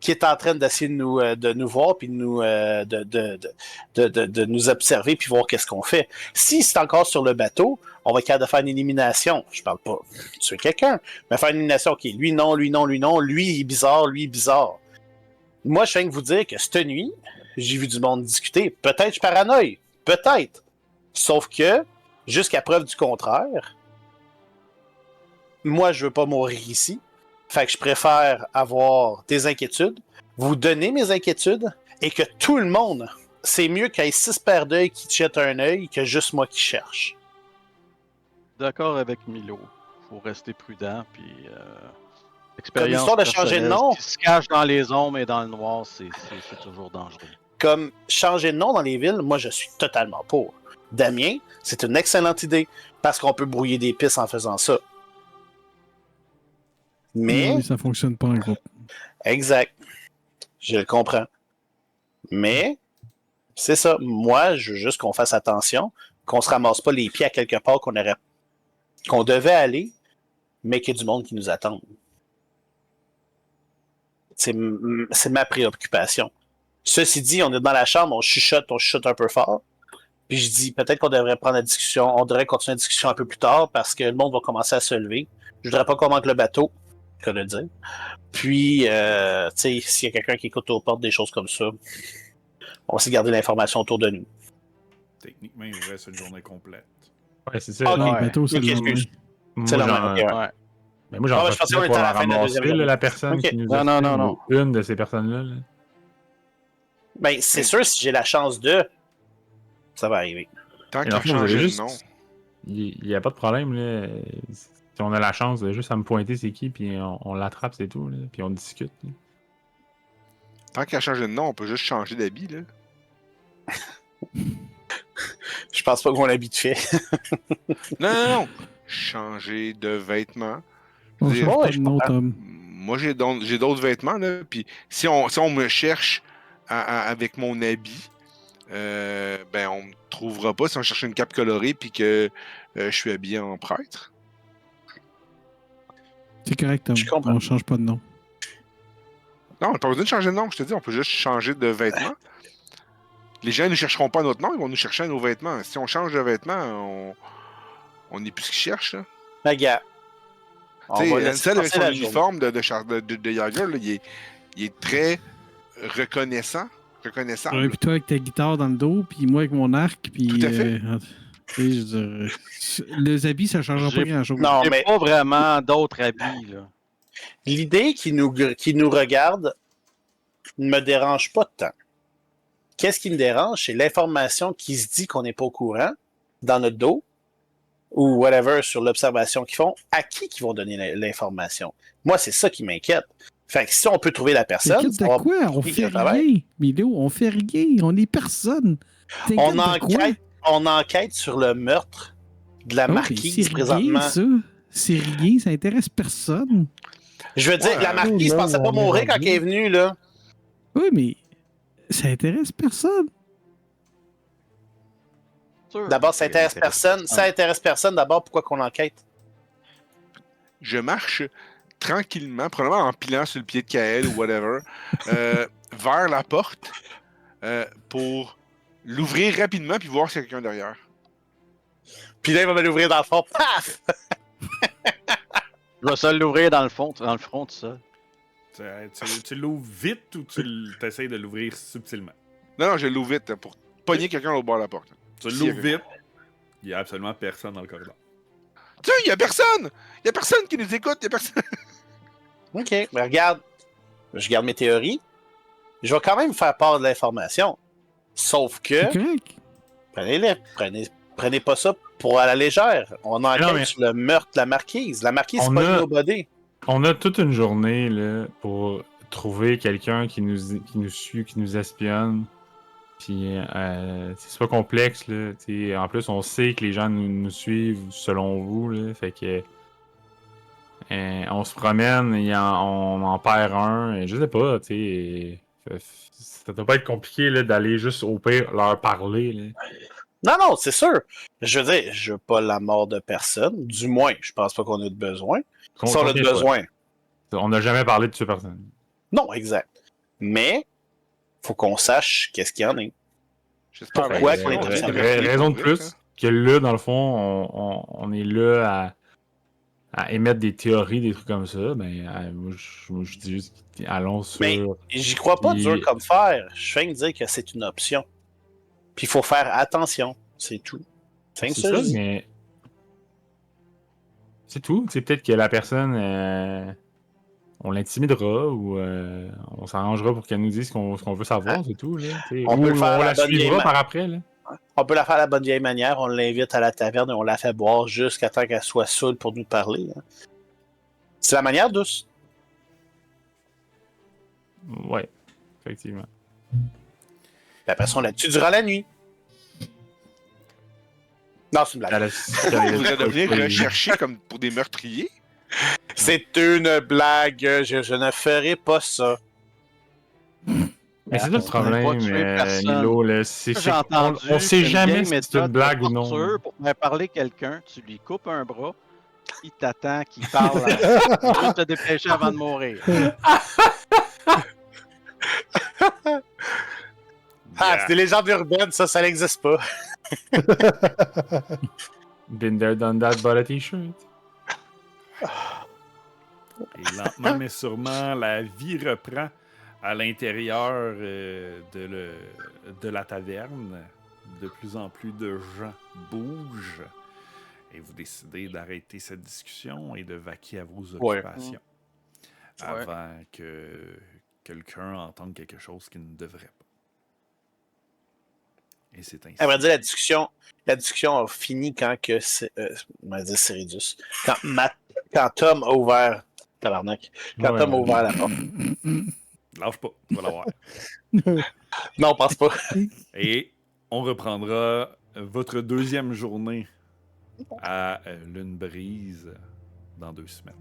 qui est en train d'essayer de nous voir puis de nous observer puis voir qu'est-ce qu'on fait. Si c'est encore sur le bateau, on va être capable de faire une élimination. Je parle pas de tuer quelqu'un, mais faire une élimination. OK, lui non, lui non, lui non, lui il est bizarre, lui il est bizarre. Moi, je viens de vous dire que cette nuit, j'ai vu du monde discuter. Peut-être je suis paranoïe, peut-être. Sauf que, jusqu'à preuve du contraire, moi, je veux pas mourir ici. Fait que je préfère avoir des inquiétudes, vous donner mes inquiétudes, et que tout le monde, c'est mieux qu'il y ait 6 paires d'œils qui te jettent un œil que juste moi qui cherche. D'accord avec Milo. Faut rester prudent, puis Comme l'histoire de changer de personnelle, nom. Ce qui se cache dans les ombres et dans le noir, c'est toujours dangereux. Comme changer de nom dans les villes, moi je suis totalement pour. Damien, c'est une excellente idée, parce qu'on peut brouiller des pistes en faisant ça. Mais, Oui, ça fonctionne pas en groupe. exact, je le comprends. Mais, c'est ça, moi je veux juste qu'on fasse attention, qu'on se ramasse pas les pieds à quelque part qu'on devait aller, mais qu'il y ait du monde qui nous attend. C'est ma préoccupation. Ceci dit, on est dans la chambre, on chuchote un peu fort. Puis je dis, peut-être qu'on devrait prendre la discussion, on devrait continuer la discussion un peu plus tard parce que le monde va commencer à se lever. Je voudrais pas qu'on manque le bateau, que le dire. Puis, tu sais, s'il y a quelqu'un qui écoute aux portes des choses comme ça, on va essayer de garder l'information autour de nous. Techniquement, il vous reste une journée complète. Ouais, c'est ça. Ah, Non, ouais. le bateau, c'est Ok, le excuse. Moi, C'est la j'en- même. Ok, ouais. Ouais. Mais moi, j'en Ah, ouais, je pensais qu'on profite était pour à la la fin de la ramasser, deuxième là, la personne Ok. qui nous Non, a non, fait, non, ou une de ces personnes-là. Là. Ben, c'est sûr, si j'ai la chance de, ça va arriver. Tant Et qu'il en a fait, vous avez changé de juste- nom. Il n'y a pas de problème. Là. Si on a la chance de juste à me pointer c'est qui, puis on l'attrape, c'est tout. Là, puis on discute. Là. Tant qu'il a changé de nom, on peut juste changer d'habit, là. Je pense pas qu'on l'habite fait. Non, non, non. Changer de vêtements. On Dire- change Ouais, pas je de nom, comprends. Tom. Moi, j'ai d'autres vêtements, là. Puis si on me cherche avec mon habit, ben, on me trouvera pas si on cherche une cape colorée puis que je suis habillé en prêtre. C'est correct, Tom. Je comprends. On change pas de nom. Non, on n'a pas besoin de changer de nom, je te dis, on peut juste changer de vêtements. Les gens ne nous chercheront pas à notre nom, ils vont nous chercher à nos vêtements. Si on change de vêtements, on n'est plus ce qu'ils cherchent, là. Mais gars, on Tu va sais, laisser Ansel avec passer son la journée. uniforme de Jagger, là, il est très reconnaissable. Ouais, puis toi avec ta guitare dans le dos, puis moi avec mon arc, puis. Tout à fait. Tu sais, je veux dire, les habits, ça changera pas J'ai- grand-chose. Non, J'ai mais pas vraiment d'autres habits, là. l'idée qui nous regarde ne me dérange pas tant. Qu'est-ce qui me dérange, c'est l'information qui se dit qu'on n'est pas au courant dans notre dos ou whatever sur l'observation qu'ils font. À qui qu'ils vont donner l'information? Moi, c'est ça qui m'inquiète. Fait que si on peut trouver la personne, T'inquiète ça de va- quoi? On qui fait le travail. rien, Milo. On fait rien. On est personne. T'inquiète on de quoi? enquête sur le meurtre de la Oh, mais marquise c'est présentement. rien, ça. C'est rien. Ça intéresse personne. Je veux dire, Ouais, la marquise là, pensait pas on est mourir quand rendu. elle est venue, là. Oui, mais ça intéresse personne. Sûr D'abord, ça que intéresse c'est personne. intéressant. Ça intéresse personne, d'abord, pourquoi qu'on enquête? Je marche tranquillement, probablement en pilant sur le pied de Kael ou whatever, vers la porte pour l'ouvrir rapidement puis voir s'il y a quelqu'un derrière. Puis là, il va me l'ouvrir dans le fond. Paf! Je vais se l'ouvrir dans le front, tout ça. Tu l'ouvres vite ou tu essaies de l'ouvrir subtilement? Non, je l'ouvre vite pour pogner quelqu'un au bord de la porte. Tu Si, l'ouvres vite, il n'y a absolument personne dans le corridor. Tu sais, il y a personne! Il y a personne qui nous écoute, il y a personne. OK, mais regarde. Je garde mes théories. Je vais quand même faire part de l'information. Sauf que, C'est correct. prenez-les. Prenez pas ça pour à la légère. On enquête Non, mais- sur le meurtre de la marquise. La marquise, c'est On pas a- une nobody. On a toute une journée là, pour trouver quelqu'un qui nous suit, qui nous espionne. Puis c'est pas complexe. Là, t'sais. En plus, on sait que les gens nous suivent selon vous. Là, fait que on se promène, on en perd un. Et je sais pas, ça doit pas être compliqué là, d'aller juste au pire leur parler. Là. Non, c'est sûr. Je veux dire, je veux pas la mort de personne. Du moins, je pense pas qu'on a de besoin. Si on a de Comptez pas. besoin. On n'a jamais parlé de tuer personne. Non, exact. Mais, faut qu'on sache qu'est-ce qu'il y en a. J'espère Pourquoi bien. qu'on est Ouais, observé? ouais, Raison de ouais, plus hein. que là, dans le fond, on est là à émettre des théories, des trucs comme ça. Ben, moi, je dis juste, allons Mais sur. j'y crois pas Puis- dur comme fer. Je viens de dire que c'est une option. Puis il faut faire attention. C'est tout. C'est C'est ça, ça, je dis. mais. C'est tout. C'est peut-être que la personne. On l'intimidera ou on s'arrangera pour qu'elle nous dise ce qu'on veut savoir, c'est tout. Là, On ou peut le faire à on la la bonne suivra vieille par après. Là. On peut la faire à la bonne vieille manière. On l'invite à la taverne et on la fait boire jusqu'à temps qu'elle soit saoule pour nous parler. Hein. C'est la manière douce. Ouais, effectivement. Puis après ça, on la tue durant la nuit. Non, c'est une blague. Vous voudrez devenir recherché comme pour des meurtriers? C'est une blague. Je ne ferai pas ça. Mais c'est ça le On va problème, pas tuer personne. Nilo. Là, c'est, J'ai entendu. on sait une jamais vieille si c'est méthode une blague de ou non. torture. Pour faire parler quelqu'un, tu lui coupes un bras, il t'attend, qu'il parle. Juste te dépêcher avant de mourir. Ah, c'est des légendes urbaines, ça n'existe pas. Been there, done that, but a t-shirt. Et lentement mais sûrement, la vie reprend à l'intérieur de la taverne. De plus en plus de gens bougent. Et vous décidez d'arrêter cette discussion et de vaquer à vos occupations. Avant que quelqu'un entende quelque chose qu'il ne devrait pas. Et c'est ainsi. À vrai dire, la discussion a fini quand que on va dire Céridus. Quand Tom a ouvert. Tabarnak. Quand Tom a ouvert la porte. Lâche pas, tu vas l'avoir. Non, on pense pas. Et on reprendra votre deuxième journée à Lune Brise dans 2 semaines.